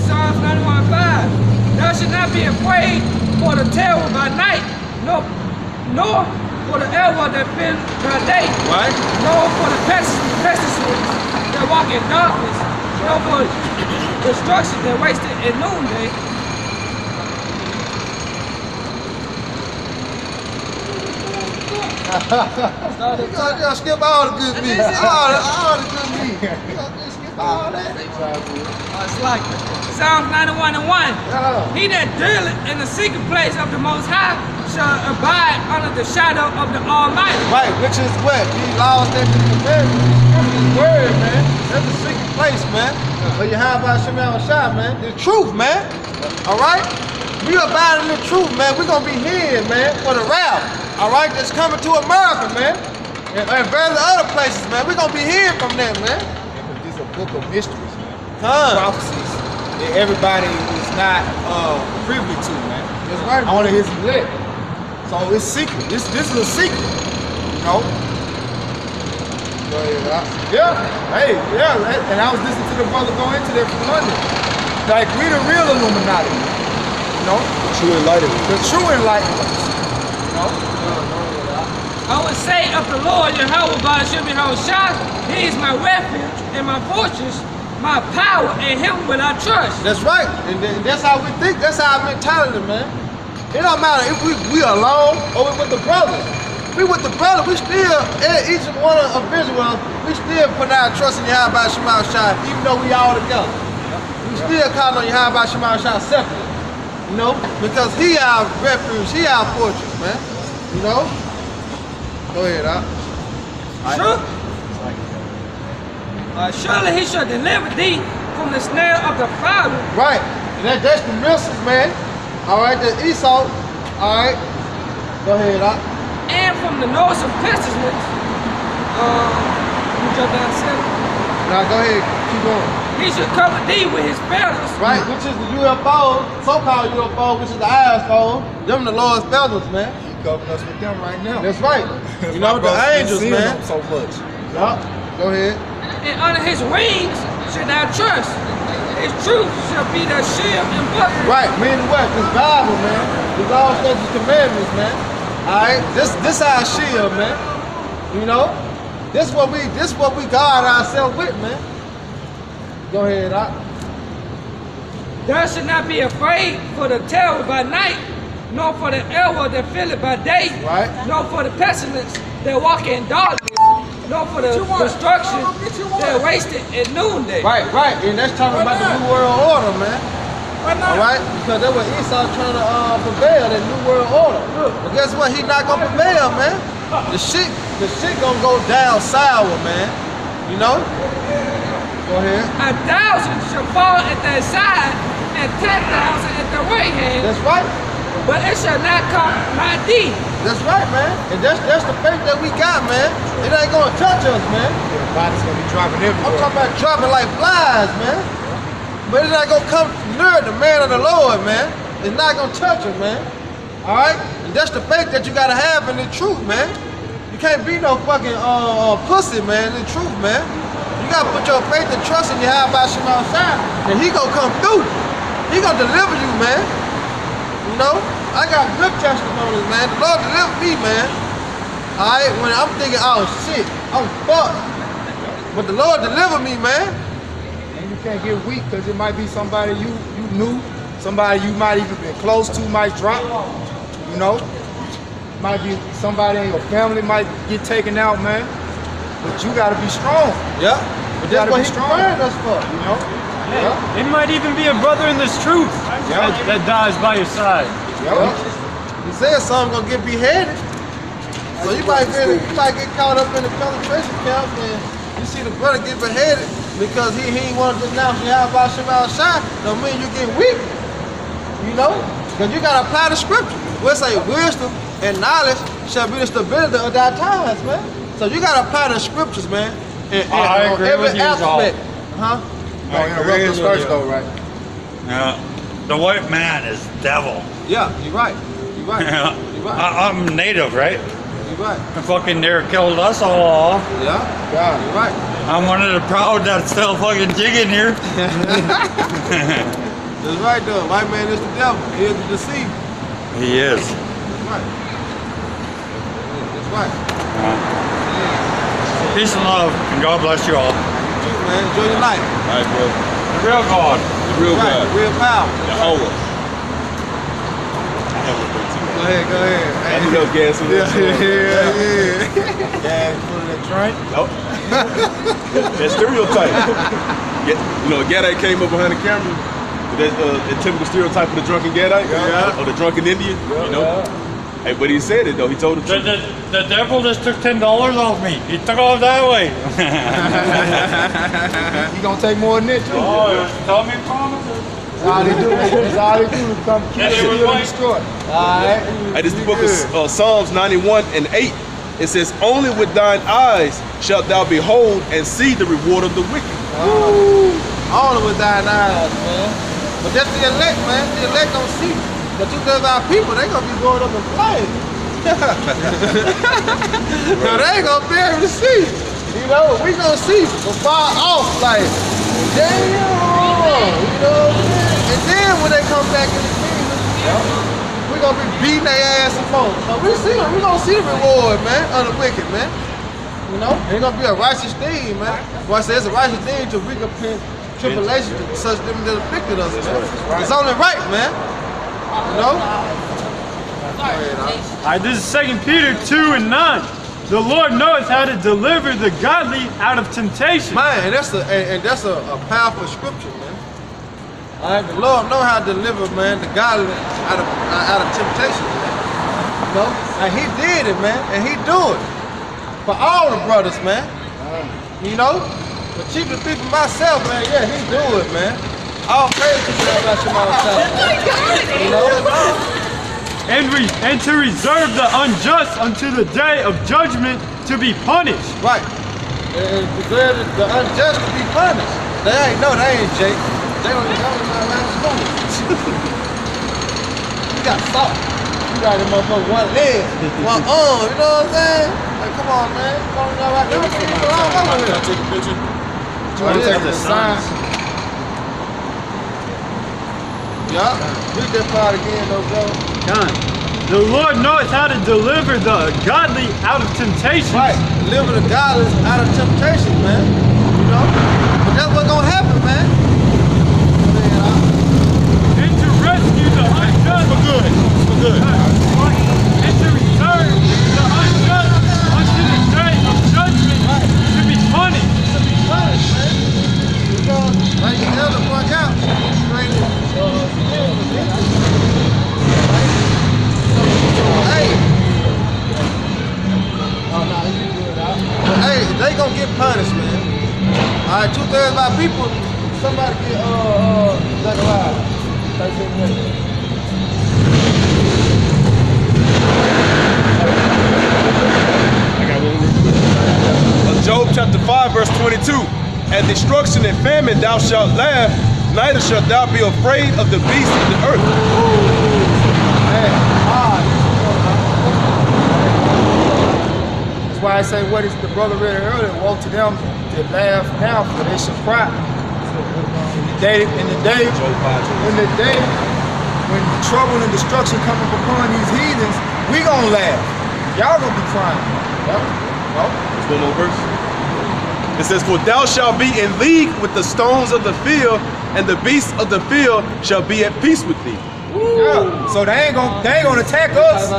Psalms 91:5. Thou shalt not be afraid for the terror by night, nor for the arrow that flies by day, Right? nor for the pestilence that walk in darkness, nor for destruction that wasted at noonday. You gotta skip all the good meat. All the good meat. You gotta skip all that. It's like Psalms 91 and 1. Yeah. He that dwelleth in the secret place of the Most High shall abide under the shadow of the Almighty. Right, which is what? These laws that you command. His word, man. That's the secret place, man. But you have about Shema Shai, man. The truth, man. Alright? We abide in the truth, man. We're gonna be here, man, for the wrath. Alright, that's coming to America, man. And various other places, man. We're gonna be hearing from that, man. This is a book of mysteries, man. Prophecies that everybody is not privy to, man. That's right, bro. Only his elect. So it's secret. This is a secret, you know. Yeah, hey, yeah, and I was listening to the brother go into that from London. Like, we the real Illuminati, you know? True enlightenment. The true enlightenment, you know? I would say of the Lord, Yahweh Ba'ashem Yahushua, He is my refuge and my fortress, my power, and Him will I trust. That's right. And that's how we think. That's our mentality, man. It don't matter if we alone or we with the brothers. We with the brothers, we still, each one of Israel, we still put our trust in Yahweh Shema Shai, even though we all together. We still call on Yahweh Shema Shai separately. You know? Because He our refuge, He our fortress, man. You know? Go ahead, Surely He shall deliver thee from the snare of the fowler. Right. And that's the missiles, man. All right, that's Esau. All right. Go ahead, And from the noisome pestilence. You jump down 7. Now go ahead, keep going. He should cover thee with His feathers. Right, which is the UFO, so-called UFO, which is the ISO. Them the Lord's feathers, man. He covering us with them right now. That's right. You know, the angels, man. So much. Yup. Go ahead. And under His wings should thou trust. His truth shall be thy shield and buckler. Right, meaning what? This Bible, man. These all statutes commandments, man. Alright, this our shield, man. You know? This what we guard ourselves with, man. Go ahead, Thou should not be afraid for the terror by night, nor for the arrow that filleth by day, Right. nor for the pestilence that walk in darkness, nor for the destruction that wasted at noonday. Right, and that's talking about the New World Order, man. Alright? Because that's what Esau trying to prevail, that New World Order. But guess what? He not gonna prevail, man. The shit gonna go down sour, man. You know? Go ahead. 1,000 shall fall at thy side, and 10,000 at thy right hand, That's right. but it shall not come nigh thee. That's right, man. And that's the faith that we got, man. It ain't gonna touch us, man. The body's gonna be dropping I'm everywhere. talking about dropping like flies, man. But it's not gonna come near the man of the Lord, man. It's not gonna touch him, man. All right? And that's the faith that you gotta have in the truth, man. You can't be no fucking pussy, man, in the truth, man. You gotta put your faith and trust in Yahweh Shema Shai, and He gonna come through. He gonna deliver you, man. You know? I got good testimonies, man. The Lord delivered me, man. All right? When I'm thinking, oh shit, I'm fucked. But the Lord delivered me, man. And you can't get weak because it might be somebody you knew, somebody you might even been close to might drop, you know? Might be somebody in your family might get taken out, man. But you gotta be strong. Yeah. But that's gotta what be He strong. prepared us for. You know? Yeah. It might even be a brother in this truth that dies by your side. Yeah. He said something gonna get beheaded. So you might get caught up in the concentration camp and you see the brother get beheaded because he ain't want to denounce Yahweh Shema Shai. Don't mean you get weak. You know? Because you gotta apply the scripture. We'll say wisdom and knowledge shall be the stability of thy times, man. So you gotta apply the scriptures, man. And I on agree every with you, aspect. Huh? Don't interrupt us first though, right? Yeah. The white man is devil. Yeah, you're right. You're right. Yeah. You're right. I'm native, right? You're right. And fucking near killed us all off. Yeah. Yeah. You're right. I'm one of the proud that's still fucking jigging here. That's right, though. White man is the devil. He is the deceiver. He is. That's right. That's right. Peace and love, and God bless you all. You too, man. Enjoy your life. All right, bro. The real God. The real Right. God. The real power. Yahweh. Go ahead. I do those gas in there. Yeah. Yeah, full of that drink. Nope. That stereotype. Yeah, you know, a Gadite came up behind the camera. That typical stereotype of the drunken Gadite, or the drunken Indian. You know. Hey, but he said it though. He told the truth. The devil just took $10 off me. He took off that way. You gonna take more than that too? Oh, tell me promises. That's all they do. That's all they do is come kill, And it was steal, and like- destroy. Alright. Hey, this is the book of Psalms 91 and 8. It says, only with thine eyes shalt thou behold and see the reward of the wicked. Only with thine eyes, man. But that's the elect, man. The elect don't see. The 2,000 people, they gonna be going up in flames. No, they ain't gonna be able to see. You know, we gonna see from far off, like, damn, you know what I'm saying? And then when they come back in the kingdom, we gonna be beating their ass some more. So we gonna see the reward, man, of the wicked, man. You know, it's gonna be a righteous thing, man. Boy, I say it's a righteous thing to recompense tribulation to such them that afflicted us, man. It's only right, man. You know? All right, this is 2 Peter 2:9. The Lord knoweth how to deliver the godly out of temptation. Man, that's a powerful scripture, man. All right, the Lord know how to deliver, man, the godly out of temptation, man. You know, and He did it, man, and He do it for all the brothers, man. You know, but chiefly for myself, man. Yeah, He do it, man. All praise to God, you know. And to reserve the unjust unto the day of judgment to be punished. Right. And declare the unjust to be punished. They ain't Jake. They don't know. You got salt. You got them motherfucker one leg, one arm, you know what I'm saying? Like, come on, man. Come on, right there. Can I take a picture? You want to take the sign? Yeah. Read that part again, though, bro. Done. The Lord knoweth how to deliver the godly out of temptation. Right. Deliver the godless out of temptation, man. You know? But that's what's gonna happen, man. And to rescue the unjust. For good. For good. And to reserve the unjust unto the day of judgment to be punished. Like the elder point out, hey, they gonna get punished, man. All right, 2/3 of our people, somebody get Zechariah 13:8. I got one. Job chapter 5, verse 22. At destruction and famine thou shalt laugh, neither shalt thou be afraid of the beasts of the earth. That's why I say what is the brother read earlier, woe to them that laugh now, for they shall cry. In the day when trouble and destruction coming upon these heathens, we gonna laugh. Y'all gonna be crying. There's one more verse. It says, for thou shalt be in league with the stones of the field, and the beasts of the field shall be at peace with thee. Yeah. So they ain't gonna attack us.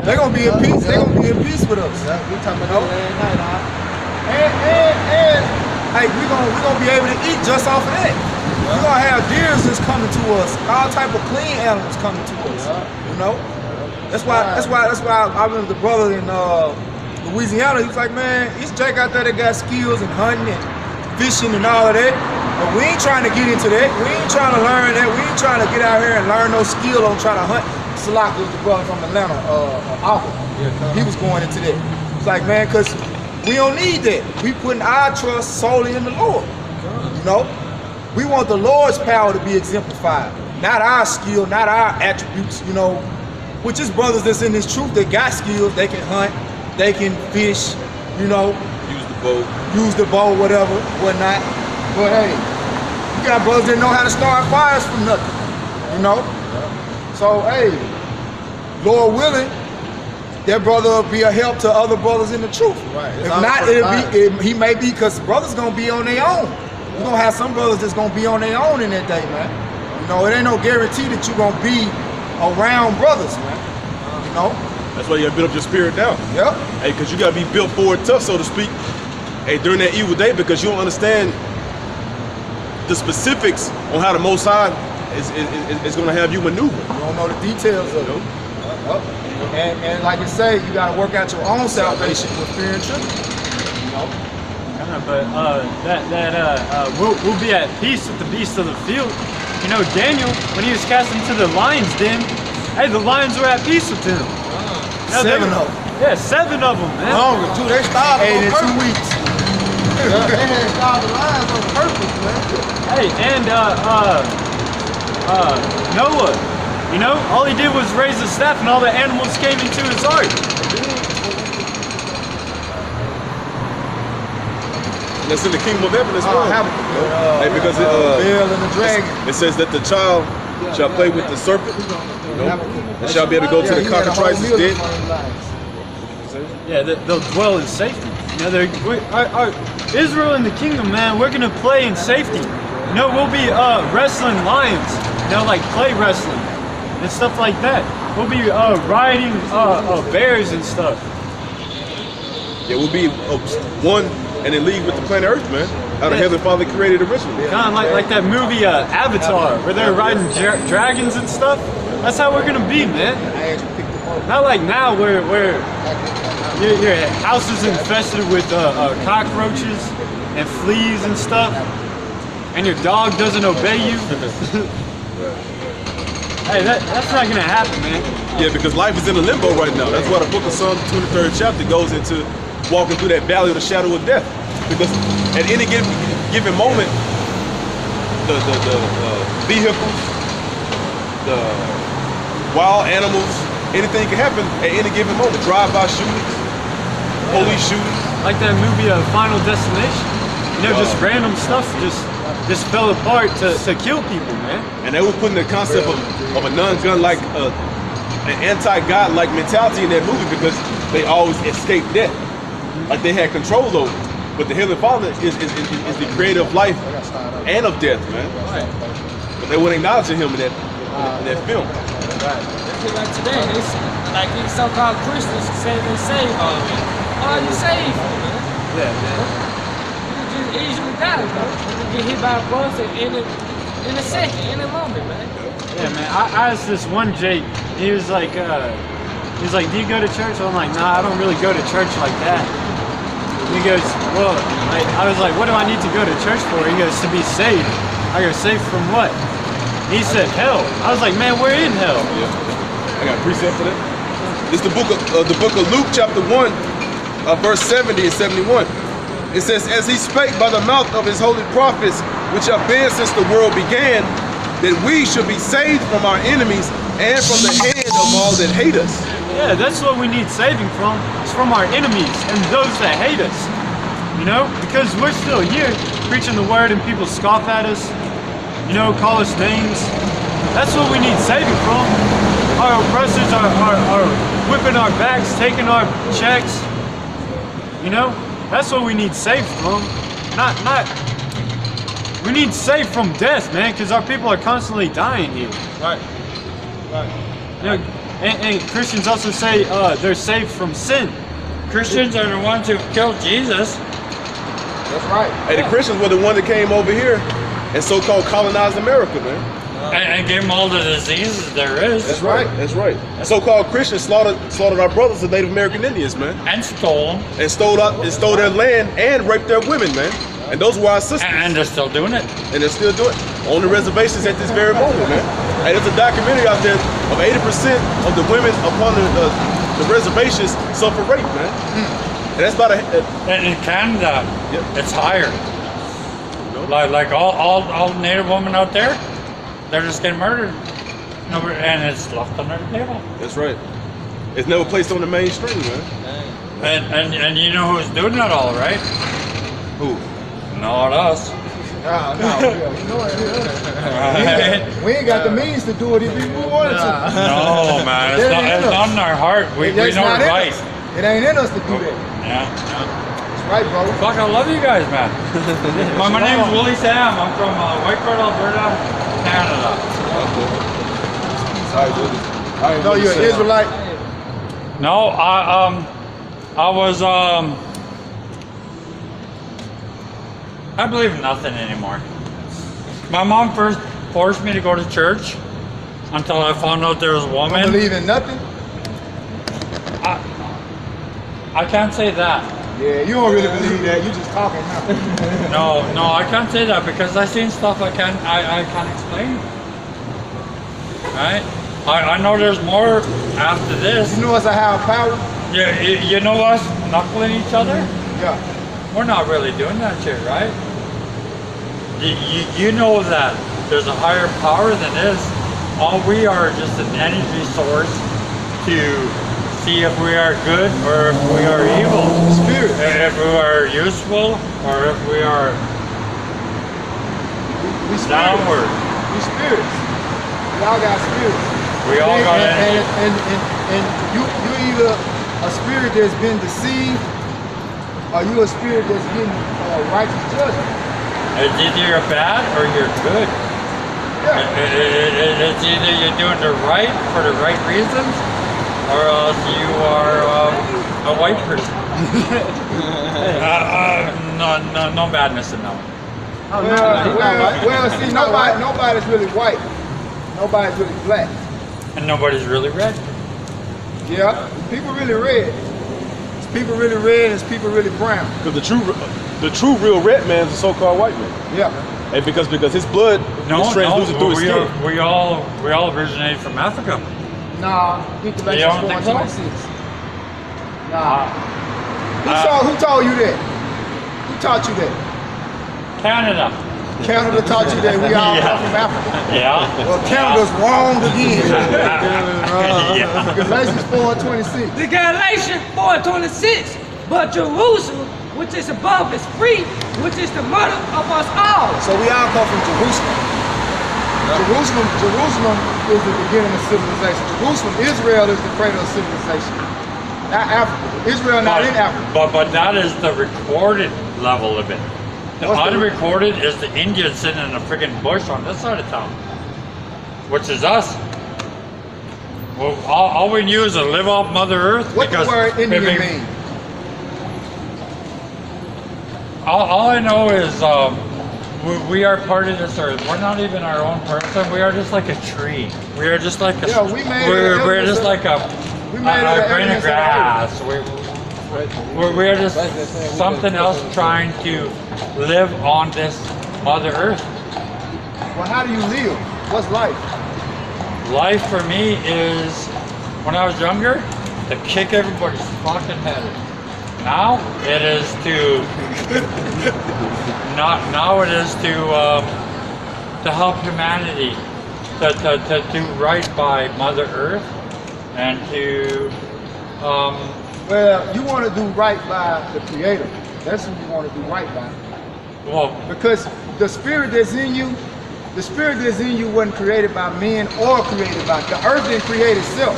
They gonna be at peace. They gonna be at peace with us. Yeah, we talking about last night, and hey, we gonna be able to eat just off of that. Yeah. We gonna have deers that's coming to us, all type of clean animals coming to us. Yeah. You know, that's why I remember the brother in Louisiana. He was like, man, it's Jake out there that got skills in hunting and fishing and all of that. But we ain't trying to get into that. We ain't trying to learn that. We ain't trying to get out here and learn no skill on trying to hunt. Salak was the brother from Atlanta, Alpha. He was going into that. It's like, man, because we don't need that. We putting our trust solely in the Lord. You know? We want the Lord's power to be exemplified. Not our skill, not our attributes, you know. Which is brothers that's in this truth that got skills. They can hunt, they can fish, you know. Use the bow, whatever, whatnot. But hey, you got brothers that know how to start fires from nothing, you know? So, hey, Lord willing, that brother will be a help to other brothers in the truth. Right. If not, he may be, because brothers gonna be on their own. We're gonna have some brothers that's gonna be on their own in that day, man. You know, it ain't no guarantee that you're gonna be around brothers, man. You know? That's why you gotta build up your spirit down. Yep. Hey, because you gotta be built forward tough, so to speak. Hey, during that evil day, because you don't understand the specifics on how the Most High is going to have you maneuver. You don't know the details of it. And like you say, you got to work out your own salvation with fear and trembling. You know? But we'll be at peace with the beasts of the field. You know, Daniel, when he was cast into the lion's den, hey, the lions were at peace with him. Now, 7 of them. Yeah, 7 of them, man. Longer, too. They starved 8 in 2 weeks. They had starved the lions on purpose, man. Hey, and Noah, you know, all he did was raise the staff and all the animals came into his ark. That's in the kingdom of heaven as well. Hey, because Bill and the dragon. it says that the child shall play with the serpent, you know, and shall be able to go to the cockatrice's den. Yeah, they'll dwell in safety. You know, Israel and the kingdom, man, we're gonna play in safety. You know, we'll be wrestling lions. You know, like play wrestling and stuff like that. We'll be riding bears and stuff. Yeah, we'll be one and in league with the planet Earth, man. How the Heavenly Father created originally. Kind of like that movie Avatar, where they're riding dragons and stuff. That's how we're gonna be, man. Not like now, where your house is infested with cockroaches and fleas and stuff, and your dog doesn't obey you. Hey, that's not gonna happen, man. Yeah, because life is in a limbo right now. That's why the book of Psalms, 23rd chapter, goes into walking through that valley of the shadow of death. Because at any given moment, the vehicles, the wild animals, anything can happen at any given moment. Drive-by shootings, police shootings. Like that movie Final Destination. You know, just random stuff just fell apart to kill people, man. And they were putting the concept of a non-gun like an anti-God like mentality in that movie because they always escaped death. Like they had control over it. But the Heavenly Father is the creator of life and of death, man. But they wouldn't acknowledge him in that film. Like today, like these so-called Christians say they save all of it. Oh, you saved, man. Yeah, man. You just easily die, bro. You get hit by a bus in a second, in a moment, man. Yeah, man. I asked this one Jake. He was like, do you go to church? I'm like, nah, I don't really go to church like that. He goes, well, I was like, what do I need to go to church for? He goes, to be saved. I go, saved from what? He said, hell. I was like, man, we're in hell. Yeah. I got a precept for that. This is the book of Luke, chapter 1, verse 70 and 71. It says, as he spake by the mouth of his holy prophets, which have been since the world began, that we should be saved from our enemies and from the hand of all that hate us. Yeah, that's what we need saving from. It's from our enemies and those that hate us. You know, because we're still here preaching the word and people scoff at us, you know, call us names. That's what we need saving from. Our oppressors are whipping our backs, taking our checks. You know, that's what we need saved from. We need saved from death, man, because our people are constantly dying here. Right. You know, and Christians also say they're saved from sin. Christians are the ones who killed Jesus. That's right. Hey, the Christians were the one that came over here and so-called colonized America, man. And gave them all the diseases there is. That's right. That's right. So-called Christians slaughtered our brothers, the Native American Indians, man. And stole them. And stole their land and raped their women, man. And those were our sisters. And they're still doing it. And they're still doing it on the reservations at this very moment, man. And there's a documentary out there of 80% of the women upon the reservations suffer rape, man. And that's about And in Canada, Yep. it's higher. Like all Native women out there, they're just getting murdered. And it's left under the table. That's right. It's never placed on the mainstream, man. And you know who's doing it all, right? Who? Not us. We ain't got the means to do it if we wanted to. No, man. It's not in our heart. We know It's not it's in right. us. It ain't in us to do that. Yeah. That's right, bro. Fuck, I love you guys, man. my name's Willie Sam. I'm from Whitecourt, Alberta, Canada. No, you're an Israelite. No, I was I believe in nothing anymore. My mom first forced me to go to church until I found out there was a Don't woman. believe in nothing. I can't say that. Yeah, you don't really believe that. You just talking now. No, I can't say that because I've seen stuff I can't explain. Right? I know there's more after this. You know us a higher power? Yeah, you know us knuckling each other? Yeah. We're not really doing that shit, right? You know that there's a higher power than this. All we are is just an energy source to see if we are good or if we are evil. Spirit. If we are useful or if we are We spirits. downward. We spirits. We all got spirits. We all got it. And you're either a spirit that's been deceived, or you a spirit that's getting righteous judgment. It's either you're bad or you're good. Yeah. It's either you're doing the right for the right reasons, or else you are a white person. No badness in that one. Well, see, nobody's really white. Nobody's really black. And nobody's really red. Yeah, people really red. It's people really red, and it's people really brown. Because the true real red man is the so-called white man. Yeah. And because his blood is translucent through his skin. We all originated from Africa. Nah, You Galatians don't 4 think and so? 26. Nah. Who told you that? Who taught you that? Canada. Canada taught you that we all come from Africa. Yeah. Well, Canada's wrong again. Yeah. Galatians 4 and 26. The Galatians 4:26. But Jerusalem, which is above, is free, which is the mother of us all. So we all come from Jerusalem. Jerusalem is the beginning of civilization. Jerusalem, Israel is the cradle of civilization. Not Africa. Israel not in Africa. But that is the recorded level of it. The What's the- unrecorded is the Indians sitting in a freaking bush on this side of town, which is us. Well, all we knew is to live off Mother Earth. What the because word Indian if mean? All I know is we are part of this earth. We're not even our own person. We are just like a tree. We are just like a. Yeah, we made we're it- just like a we made it an grain of evidence of the grass. We're just something else trying to live on this Mother Earth. Well, how do you live? What's life? Life for me is, when I was younger, to kick everybody's fucking head in. Now it is to now it is to help humanity, to do right by Mother Earth, and to Well, you want to do right by the Creator. That's who you want to do right by. well, Because the spirit that's in you, wasn't created by men or created by the earth didn't create itself,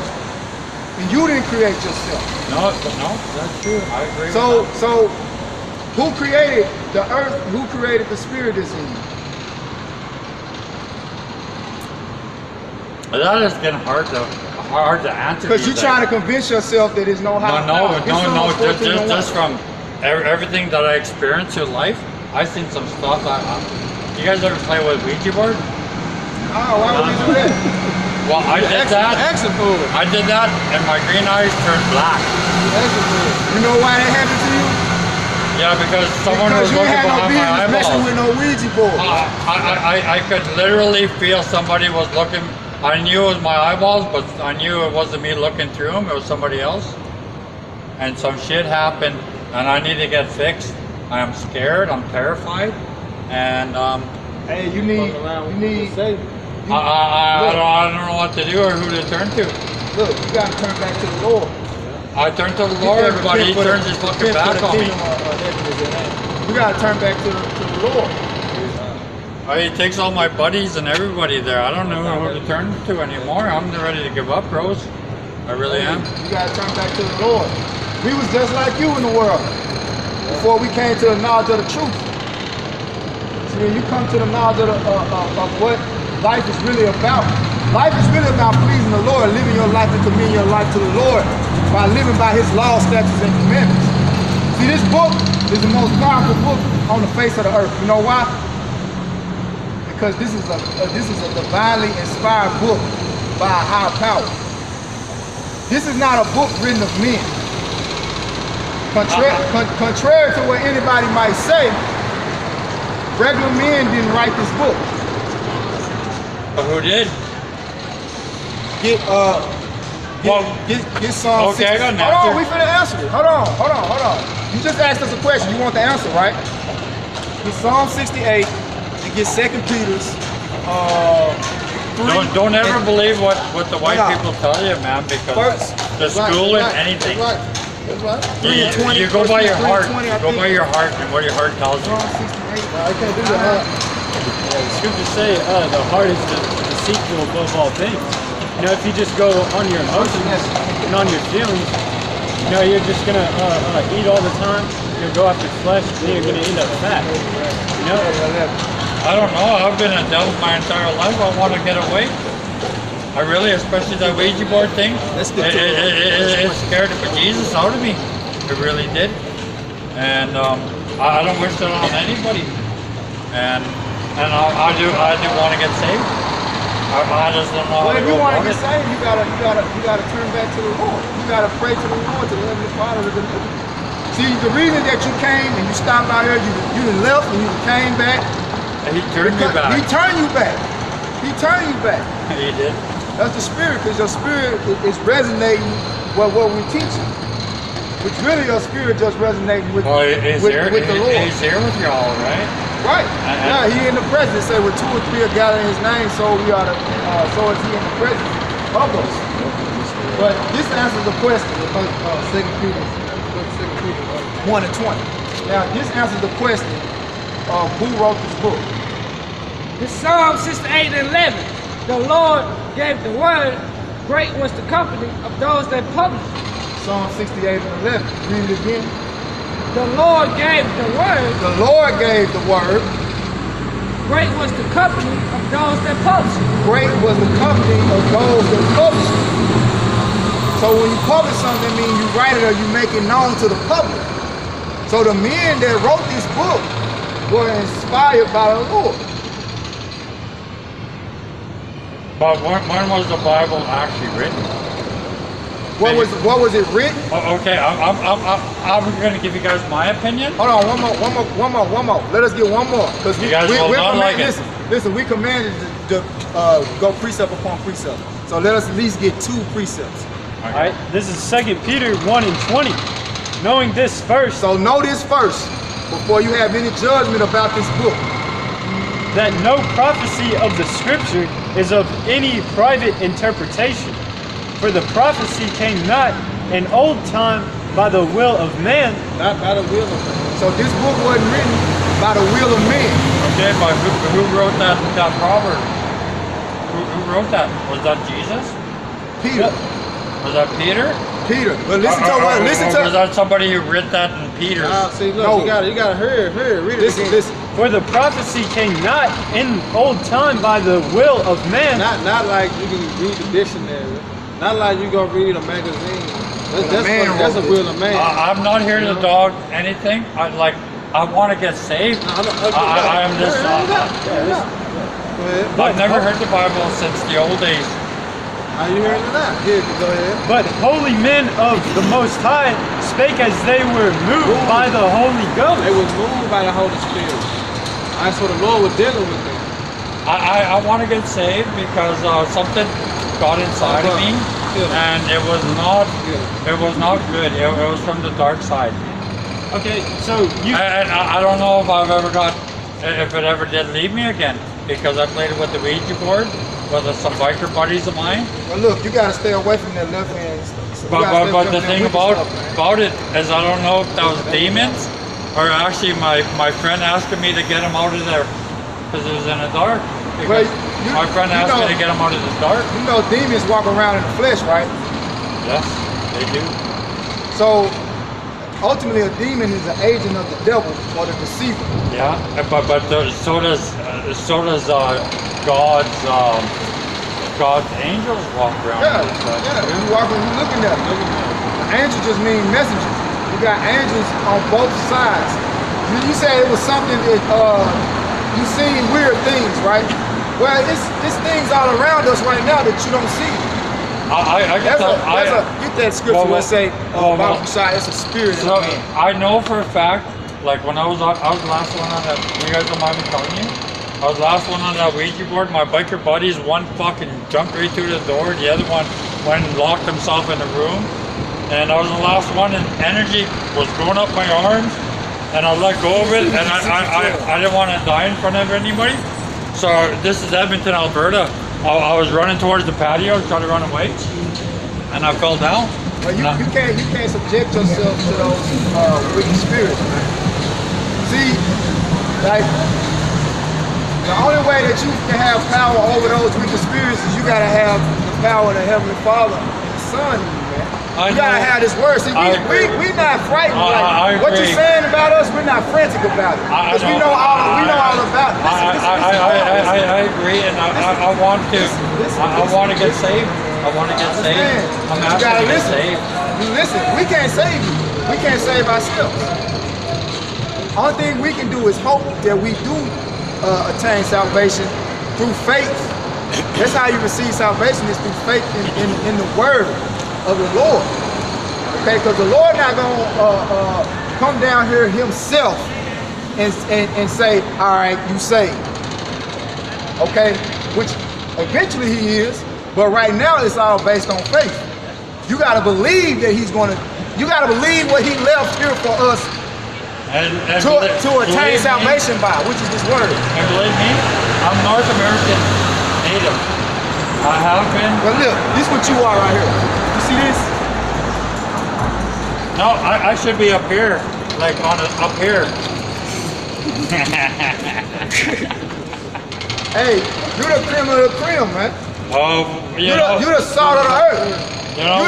and you didn't create yourself. no, that's true. I agree. with So who created the earth? Who created the spirit that's in you? that. That is getting hard to answer. Because you're trying to convince yourself that there's no higher power. No. Just from everything that I experienced in life, I've seen some stuff. You guys ever play with Ouija board? Oh, why would you do that? Well, I did that. Exit fool. I did that, and my green eyes turned black. You know why that happened to you? Yeah, because someone Because was you looking had no behind my business messing eyeballs. with no Ouija board. I could literally feel somebody was looking. I knew it was my eyeballs, but I knew it wasn't me looking through them. It was somebody else. And some shit happened, and I need to get fixed. I am scared. I'm terrified, and Hey, you need. I don't know what to do or who to turn to. Look, you gotta turn back to the Lord. I turn to the Lord, but He turns His fucking back on me. You gotta turn back to the Lord. He takes all my buddies and everybody there. I don't know who to turn to anymore. I'm ready to give up, bros. I really am. You gotta turn back to the Lord. We was just like you in the world before we came to the knowledge of the truth. See, when you come to the knowledge of what life is really about, life is really about pleasing the Lord, living your life and committing your life to the Lord by living by His laws, statutes, and commandments. See, this book is the most powerful book on the face of the earth. You know why? Because this is a divinely inspired book by a higher power. This is not a book written of men. Contrary to what anybody might say, regular men didn't write this book. But who did? Get Psalm Okay, I got an 60. Hold on, answer. we finna answer it. Hold on. You just asked us a question. You want the answer, right? Get Psalm 68 and get 2 Peter's 3. Don't ever believe what the white No. people tell you, man, because First, to school and anything. That's right. You go by your heart. Go by your heart and what your heart tells you. I can't do that. The scriptures say the heart is deceitful above all things. You know, if you just go on your emotions and on your feelings, you know, you're just gonna eat all the time. You'll go after flesh, and then you're gonna end up fat. You know? I don't know. I've been a devil my entire life. I want to get away. I really, especially that Ouija board thing. It scared the bejesus out of me. It really did. And I don't wish that on anybody. And I do want to get saved. I just don't know how Well, to if go you want to about get it. saved, you gotta turn back to the Lord. You gotta pray to the Lord, to the Heavenly Father, to deliver you. See, the reason that you came and you stopped out here, you done left and you came back. He turned me back. He turned you back. He turned you back. He did. That's the spirit, because your spirit is resonating with what we're teaching. Which really your spirit just resonating with, Well, he's with here. the Lord. He's here with y'all, right? Right. Yeah, he in the presence. Say where 2 or 3 are gathered in his name, so we are so is he in the presence of us. But this answers the question in 2 Peter 1 and 20. Now this answers the question of who wrote this book. In Psalm 68 and 11, the Lord gave the word, great was the company of those that published. Psalm 68 and 11. Read it again. The Lord gave the word, The Lord gave the word. great was the company of those that published. Great was the company of those that published it. So when you publish something, that means you write it or you make it known to the public. So the men that wrote this book were inspired by the Lord. But when was the Bible actually written? What was it written? Oh, okay, I'm going to give you guys my opinion. Hold on, one more. Let us get one more, because You guys will not like it. Listen, we commanded to go precept upon precept. So let us at least get 2 precepts. All right, this is 2 Peter 1 and 20. Knowing this first, So know this first before you have any judgment about this book. that no prophecy of the scripture is of any private interpretation. For the prophecy came not in old time by the will of man, Not by the will of man. So this book wasn't written by the will of man. Okay, but who wrote that proverb? Who wrote that? Was that Jesus? Peter. Was that Peter? Peter. But listen to Or was what. that somebody who writ that in Peter's? See, look, No. you gotta hear it, read it again. Listen. for the prophecy came not in old time by the will of man, Not like you can read the dictionary. Not like you gonna read a magazine. That's a will of man. I'm not here to dog anything. I want to get saved. I am just. Go ahead. I've never heard the Bible since the old days. Are you hearing it now? Here, go ahead. but holy men of the Most High spake as they were moved by the Holy Ghost. They was moved by the Holy Spirit. That's what the Lord was dealing with them. I want to get saved because something got inside of me, and it was not good. It was from the dark side. Okay, so you And I don't know if if it ever did leave me again, because I played with the Ouija board with some biker buddies of mine. Well, look, you gotta stay away from that left hand. You But gotta stay away the from that thing wicked about stuff, man. about it is I don't know if that was demons, or actually my friend asking me to get him out of there because it was in the dark. Well, Because my friend asked me to get him out of the dark. You know demons walk around in the flesh, right? Yes, they do. So ultimately a demon is an agent of the devil or the deceiver. Yeah, but so does God's angels walk around. Yeah, in the flesh, yeah. too. You walking, you looking at them. Angels just mean messengers. You got angels on both sides. You said it was something that you seen weird things, right? Well, it's things all around us right now that you don't see. Get that scripture where it say, Bible side, it's a spirit in So a man. I know for a fact, like when I was the last one on that. You guys don't mind me telling you? I was the last one on that Ouija board. My biker buddies, one fucking jumped right through the door. The other one went and locked himself in the room. And I was the last one, and energy was going up my arms. And I let go of it, and I didn't want to die in front of anybody. So this is Edmonton, Alberta. I was running towards the patio, trying to run away, and I fell down. But you can't subject yourself to those wicked spirits, man. See, like the only way that you can have power over those wicked spirits is you gotta have the power of the Heavenly Father and the Son in you, man. You gotta have this word. See, we not frightened. Like, what you're saying about us, we're not frantic about it. Because we know all about it. I agree, and I want to get saved. I want to get saved. I'm You asking gotta to get listen. saved. You listen, we can't save you. We can't save ourselves. Only thing we can do is hope that we do attain salvation through faith. That's how you receive salvation, is through faith in the word of the Lord. Okay, because the Lord not gonna come down here himself and say, all right, you saved. Okay, which eventually he is, but right now it's all based on faith. You gotta believe that you gotta believe what he left here for us to attain salvation by, which is this word. And believe me, I'm North American native. I have been. But look, this is what you are right here. You see this? No, I should be up here, like up here. Hey, you're the cream of the cream, man. You You're the salt of the earth. You know,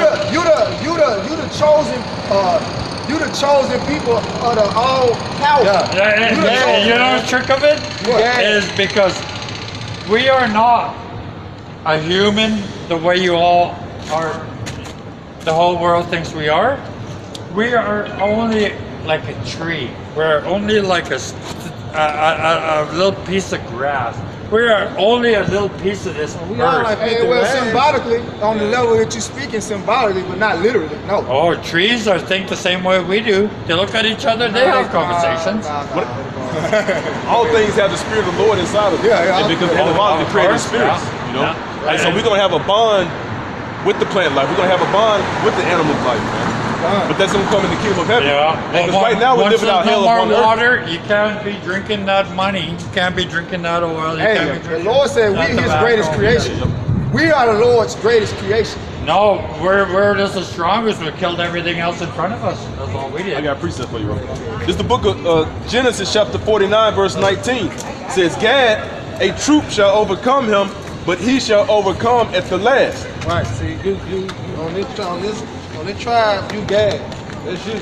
You the chosen people of the all powerful. you know the trick of it is because we are not a human the way you all are. The whole world thinks we are. We are only like a tree. We're only like a little piece of grass. We are only a little piece of this earth. Hey, well, symbolically, on the level that you're speaking, symbolically, but not literally. No. Oh, trees think the same way we do. They look at each other. They have conversations. All things have the spirit of the Lord inside of them. And because of the body, they created spirits. You know? And so we're gonna have a bond with the plant life. We're gonna have a bond with the animal life, man. But that's gonna come in the kingdom of heaven. Yeah. Because right now we're living out hell Once upon there's no more earth. water, you can't be drinking that money. You can't be drinking that oil. You Hey, can't be the drinking Lord said we're his greatest creation. We are the Lord's greatest creation. No, we're just the strongest. We killed everything else in front of us. That's all we did. I got a precept for you, bro. This is the book of Genesis, chapter 49, verse 19. It says, Gad, a troop shall overcome him, but he shall overcome at the last. Right. See, you on this tribe, you Gad. That's you.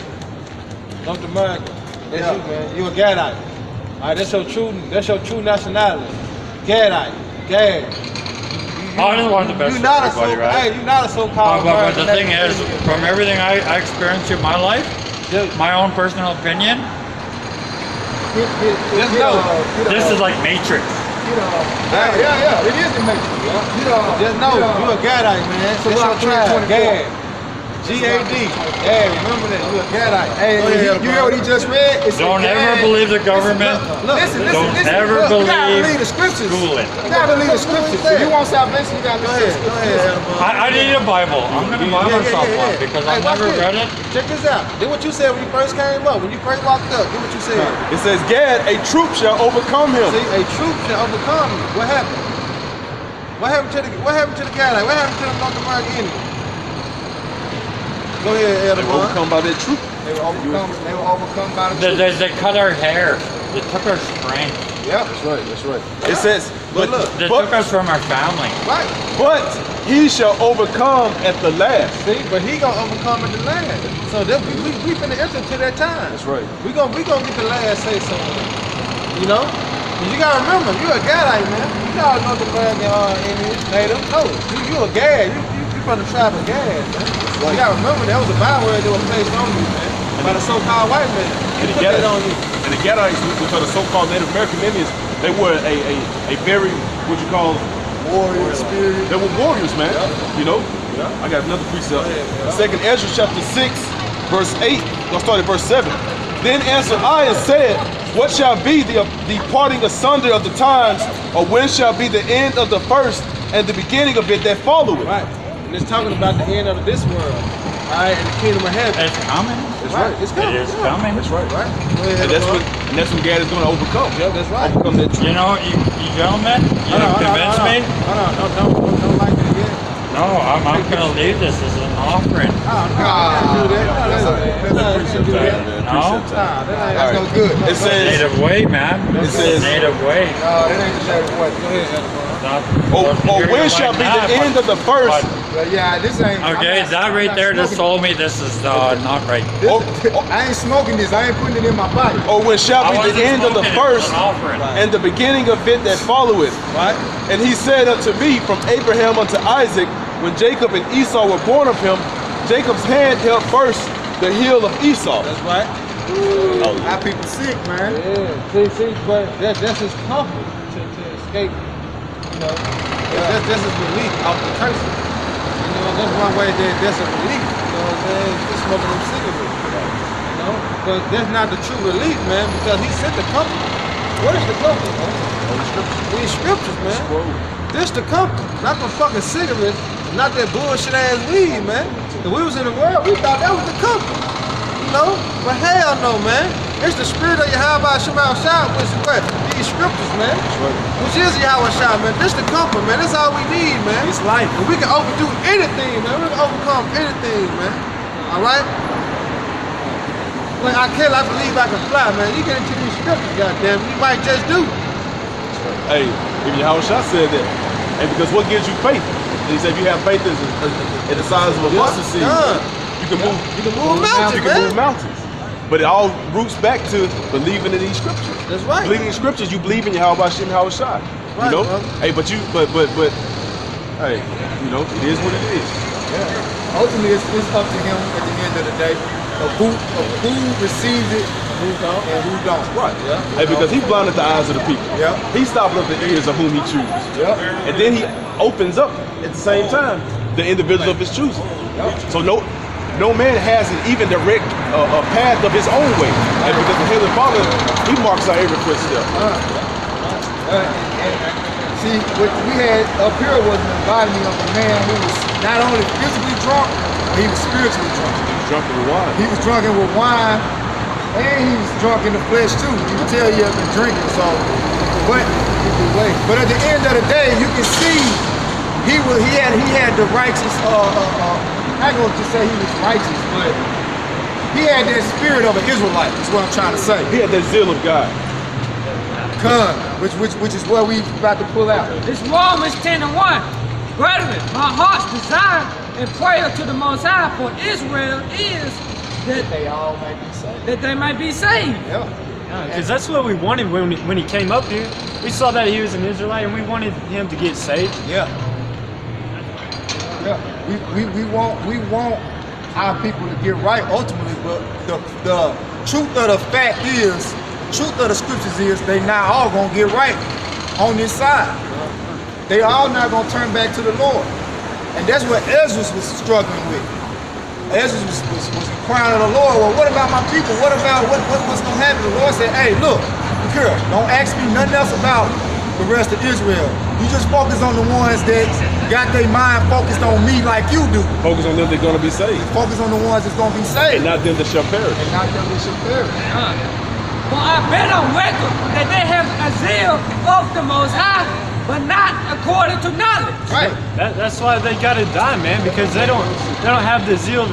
North America. That's you, man. You a Gadite. All right. That's your true nationality. Gadite. Gad. I just want the best You're for not everybody, right? Hey, you're not a so-called But American. the thing is, from everything I experienced in my life, my own personal opinion, Just know. this is like Matrix. Yeah, it is the matrix. Just know, you a Gadite, man. So That's your Rock tribe. 324. Gad. G-A-D. Gad, remember that. You a Gadite. Hey, Go ahead, you hear what he just read? It said, Don't ever Gad. believe the government. Listen. Don't ever Look, you gotta believe believe the scriptures. schooling. You gotta believe the scriptures. If you want salvation, you gotta Go believe ahead. the Go scriptures. ahead. I need a Bible. I'm going to buy myself one because Hey, I've watch never this. read it. Check this out. Did what you said when you first came up. When you first walked up, did what you said. It says, Gad, a troop shall overcome him. See, a troop shall overcome you. What happened? What happened to the Gadite? What happened to the North American Indian? Go ahead, They Elder were overcome by that troop. They were overcome by the truth. They cut our hair. They took our strength. Yep. That's right. It says, But look, They took us from our family. Right. but he shall overcome at the last. See, but he gonna overcome in the land. So that we finna enter to that time. That's right. We gonna get the last say so. You know? 'Cause you gotta remember, you a Gadite, man. You not North American Indian, native. No, you a Gad. You from the tribe of Gad, man. You gotta remember that was a byword that was placed on you, man. By the so-called white man. And He the put that Gadites, on you. and the Gadites, which are the so-called Native American Indians, they were a very, what you call, Warrior spirit. they were warriors, man. You know? I got another precept. Second Ezra chapter 6, verse 8. I'll start at verse 7. Then answered I and said, what shall be the parting asunder of the times, or when shall be the end of the first and the beginning of it that followeth? Right. And it's talking about the end of this world. Alright, in the kingdom of heaven. It's coming. That's right. It's coming. It is coming. That's right. Right. Go ahead, And that's when Gad is going to overcome. Yep, that's right. Overcome that troop. You know, you gentlemen, you convinced me. Hold on, don't like it yet. No, I'm going to leave this. This is offering. That's no good. It says, Native way, man. It says- native way. No, that ain't the native way. Go ahead. when shall be the end of the first? But yeah, this ain't. Okay, that right there just told me this is not right. I ain't smoking this. I ain't putting it in my body. Or when shall I be wasn't the end of the smoking it, it's first an offering. and the beginning of it that followeth? Right? And he said unto me, from Abraham unto Isaac, when Jacob and Esau were born of him, Jacob's hand held first the heel of Esau. That's right. Our people sick, man. Yeah. See, but that's his comfort to escape. You know, that's his relief off the curses. You know, that's one way that's a relief. You know what I'm saying? Just smoking them cigarettes. You know, but that's not the true relief, man, because he sent the comfort. What is the comfort, man? These scriptures, man. This the comfort, not the fucking cigarettes, not that bullshit ass weed, man. When we was in the world, we thought that was the comfort. You know? But hell no, man. It's the spirit of Yahweh Shema Shah, which is what? These scriptures, man. Which is Yahweh Shah, man. This the comfort, man. That's all we need, man. It's life. And we can overdo anything, man. We can overcome anything, man. Alright? Like I believe I can fly, man. You get into these scriptures, goddamn. You might just do. Hey, if Yahweh Shah said that, and because what gives you faith? He said if you have faith in the size of a mustard seed, you can move mountains. You can move mountains. But it all roots back to believing in these scriptures. That's right. Believing in scriptures, you believe in Yahweh Shem Yahweh Shai. Right, You know? brother. Hey, but hey, you know, it is what it is. Yeah. Ultimately, it's up to him at the end of the day of who receives it and who don't. Right. Yeah. Hey, because he blinded the eyes of the people. Yeah. He stopped up the ears of whom he chooses. Yeah. And then he opens up at the same time the individuals of his choosing. So no man has an even direct a path of his own way. And because the Heavenly Father, he marks out every footstep. See, what we had up here was an embodiment of a man who was not only physically drunk, but he was spiritually drunk. Drunk with wine. He was drunken with wine, and he was drunk in the flesh too. You can tell he had been drinking, so, but at the end of the day, you can see he had the righteous, I ain't gonna just say he was righteous, but he had that spirit of an Israelite, is what I'm trying to say. He had that zeal of God. Which is what we about to pull out. It's Romans 10:1. Brethren, my heart's desire and prayer to the Most High for Israel is that They all might be saved. that they might be saved. Yeah. Because that's what we wanted when he came up here. We saw that he was an Israelite and we wanted him to get saved. Yeah. Yeah. We want our people to get right ultimately, but the truth of the fact is, truth of the scriptures is they not all gonna get right on this side. They all not gonna turn back to the Lord. And that's what Ezra was struggling with. Ezra was crying to the Lord, well, what about my people? What about what's gonna happen? The Lord said, hey, look, Kira, don't ask me nothing else about the rest of Israel. You just focus on the ones that got their mind focused on me like you do. Focus on them that's gonna be saved. Focus on the ones that's gonna be saved. And not them that shall perish. And not them that shall perish. For I bear on record that they have a zeal of the Most High, but not according to knowledge. Right. That's why they gotta die, man, because they don't have the zeal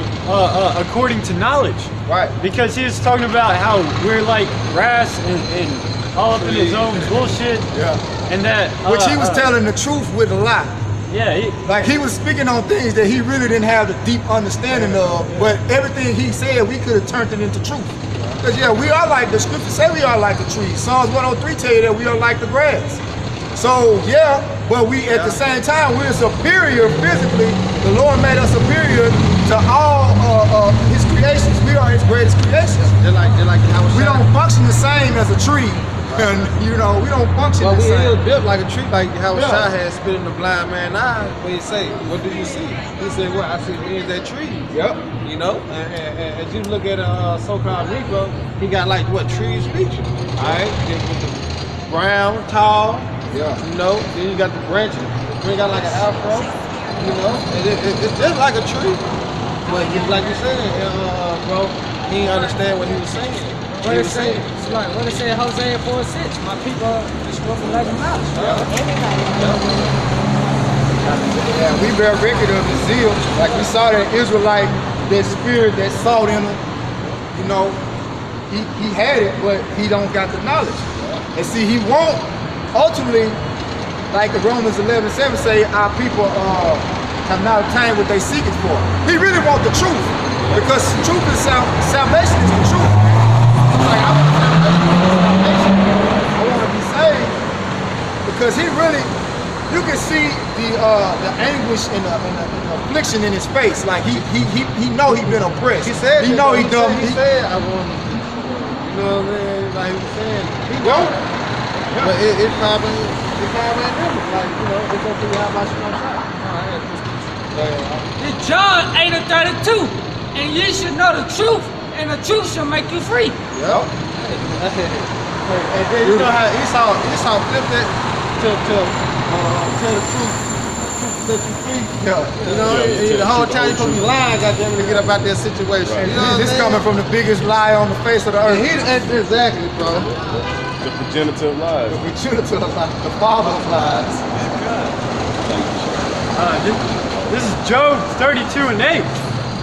according to knowledge. Right. Because he was talking about how we're like grass and all up in his own bullshit. Yeah. And that Which he was telling the truth with a lie. Yeah. Like he was speaking on things that he really didn't have the deep understanding of, but everything he said, we could have turned it into truth. Because yeah, we are like the scriptures say we are like the trees. Psalms 103 tell you that we are like the grass. So yeah, but we at the same time we're superior physically. The Lord made us superior to all His creations. We are His greatest creations. They're like how We don't function the same as a tree, and you know we don't function Well, the we same. is built like a tree, like how Yeah. Shai had spit in the blind man's eye. When he say, what do you see? He said, what? I see men that trees. Yep. You know, and as you look at a so-called Negro, he got like what trees features. All right, with the brown, tall. Yeah. You know, then you got the branches. Then you got like an afro. You know, and it's just like a tree. But just like you said, bro, he didn't understand what he was saying. What it say? It's like what it said Hosea 4:6. My people are just worth 11 miles. Yeah. Yeah, we bear record of his zeal. Like we saw that Israelite, that spirit that sought in him, you know, he had it, but he don't got the knowledge. And see, he won't ultimately, like Romans 11:7 say, our people have not obtained what they seek it for. He really want the truth, because truth is salvation is the truth. Like, I want to be saved, because he really, you can see the anguish and the affliction in his face. Like he know he been oppressed. He said, he know he done. He said, I want, you know what I mean? Like he was saying, he won't. Yeah. But it probably ain't never. Like, you know, it's gonna be how much you know shot. It's John 8:32, and you should know the truth, and the truth shall make you free. Yep. And then you know how Esau flipped it to tell the truth set you free. Yeah. You know, the whole time you're supposed to be lying, goddamn, to get up out that situation. And You know this what I'm coming from the biggest lie on the face of the earth. exactly, bro. The progenitor of lies. The father of lies. This is Job 32:8.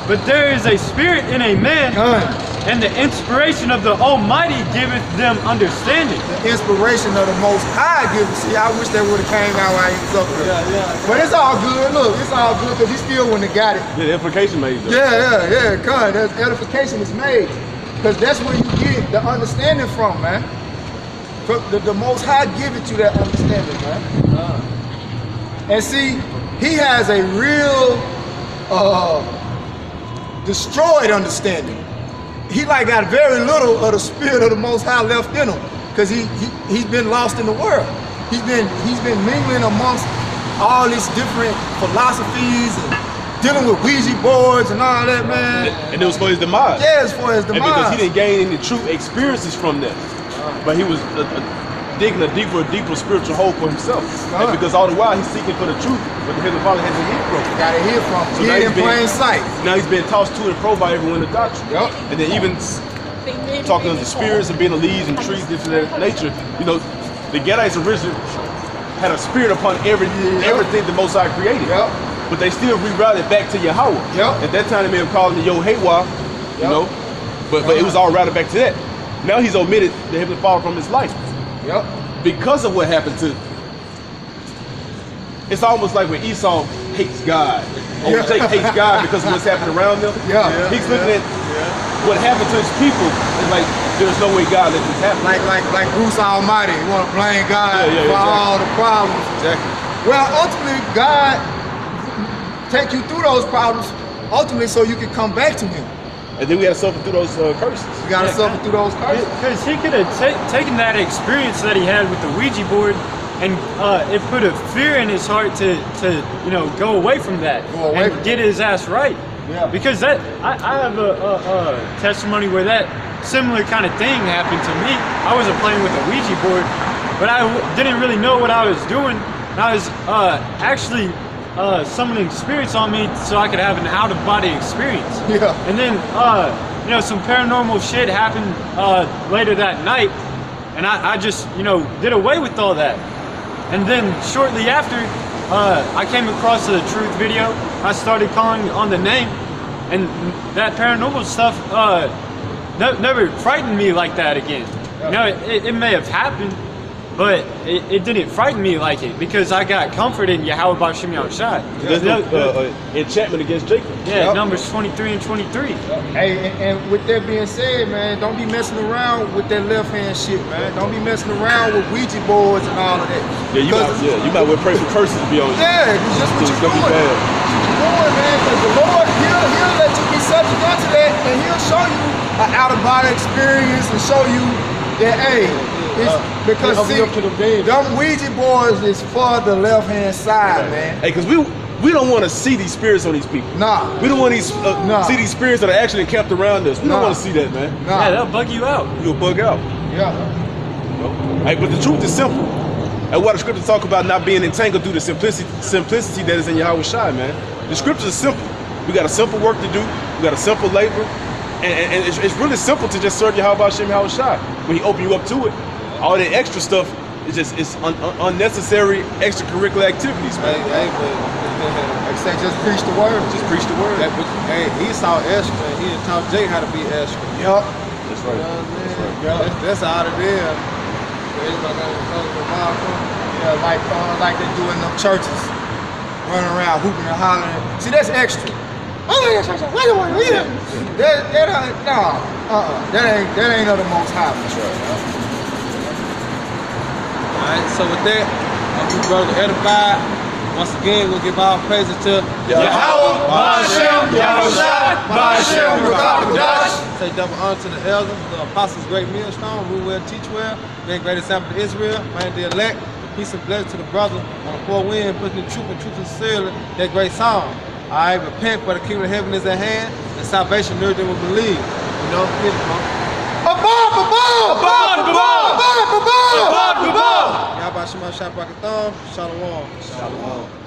But there is a spirit in a man, and the inspiration of the Almighty giveth them understanding. The inspiration of the Most High gives. See, I wish that would have came out while he was up there. Yeah. But it's all good. Look, it's all good because he still wouldn't have got it. Yeah, the implication made though. Yeah. God, that edification is made, because that's where you get the understanding from, man. The Most High give it you that understanding, man. And see, he has a real destroyed understanding. He like got very little of the spirit of the Most High left in him, because he's been lost in the world. He's been mingling amongst all these different philosophies and dealing with Ouija boards and all that, man. And it was for his demise. Yeah, it's for his And demise. because he didn't gain any true experiences from that. But he was digging a deeper spiritual hole for himself. And because all the while he's seeking for the truth, but the Heavenly Father has to hear from him. Gotta hear from him. So Hear now it he's in been- plain sight. Now he's being tossed to and fro by everyone in the doctrine. Yep. And then even talking to the spirits and being the leaves and trees, this and that nature, you know, the Gadites originally had a spirit upon everything the Most High created. Yep. But they still rerouted back to Yahweh. Yep. At that time they may have called him the Yohewa, you know, but it was all routed back to that. Now he's omitted the Heavenly Father from his life. Yep. Because of what happened to, it's almost like when Esau hates God, or Jacob hates God because of what's happened around them. He's looking at what happened to his people, and like, there's no way God let this happen. Like Bruce Almighty, you want to blame God for all the problems. Exactly. Well, ultimately, God take you through those problems, ultimately, so you can come back to Him. And then we got to suffer through those curses. You got to suffer through those curses. Because he could have taken that experience that he had with the Ouija board, and it put a fear in his heart to you know, go away from that and get his ass right. Yeah. Because that I have a testimony where that similar kind of thing happened to me. I wasn't playing with a Ouija board, but I didn't really know what I was doing. And I was actually summoning spirits on me so I could have an out-of-body experience. Yeah. And then you know, some paranormal shit happened later that night, and I just, you know, did away with all that. And then shortly after, I came across the Truth video. I started calling on the name, and that paranormal stuff never frightened me like that again. You know, it may have happened, but it didn't frighten me like it, because I got comfort in Yahweh B'Shem Yahushua. There's no enchantment against Jacob. Yeah, Numbers 23 and 23. Hey, and with that being said, man, don't be messing around with that left hand shit, man. Don't be messing around with Ouija boards and all of that. Yeah, you might well pray for curses to be on you. Yeah, it's just what It's you're gonna doing. be bad. What you're doing, man, because the Lord, he'll let you be subject unto that, and he'll show you an out-of-body experience and show you that, hey, it's because see, them Ouija boards is for the left-hand side, man. Hey, because we don't want to see these spirits on these people. Nah. We don't want these see these spirits that are actually encamped around us. We don't want to see that, man. Nah. Yeah, that'll bug you out. You'll bug out. Yeah. Hey, but the truth is simple. And what the scriptures talk about not being entangled through the simplicity that is in Yahweh Shai, man. The scriptures are simple. We got a simple work to do. We got a simple labor. And it's really simple to just serve Yahweh B'Shem Yahushua. When He open you up to it, all that extra stuff it's unnecessary extracurricular activities, man. Hey, but Like I said, just preach the word. Just preach the word. hey, he saw Esther and he done taught Jake how to be Esther. Yup. That's right. You know what I'm saying? Yeah. That's all it is. Anybody got any colors of Bible? Yeah, like they do in them churches, running around hooping and hollering. See, that's extra. Oh yeah, church. Wait a minute. That ain't of the Most High. That's right. Alright, so with that, I'm your brother edified. Once again, we'll give all praises to Yahweh, Ba'ashem, Yahushua, Ba'ashem, Rakakadosh. Say double honor to the elders, the apostles, great millstone, rule well, teach well, being great example to Israel, man the elect, peace and blessing to the brother, on the four wind, putting the truth and truth sincerely, that great song. Alright, repent for the kingdom of heaven is at hand, and salvation nearer than we believe. You know, get it, bro. Above! Y'all about Shema Shabbat Shalom. Shalom.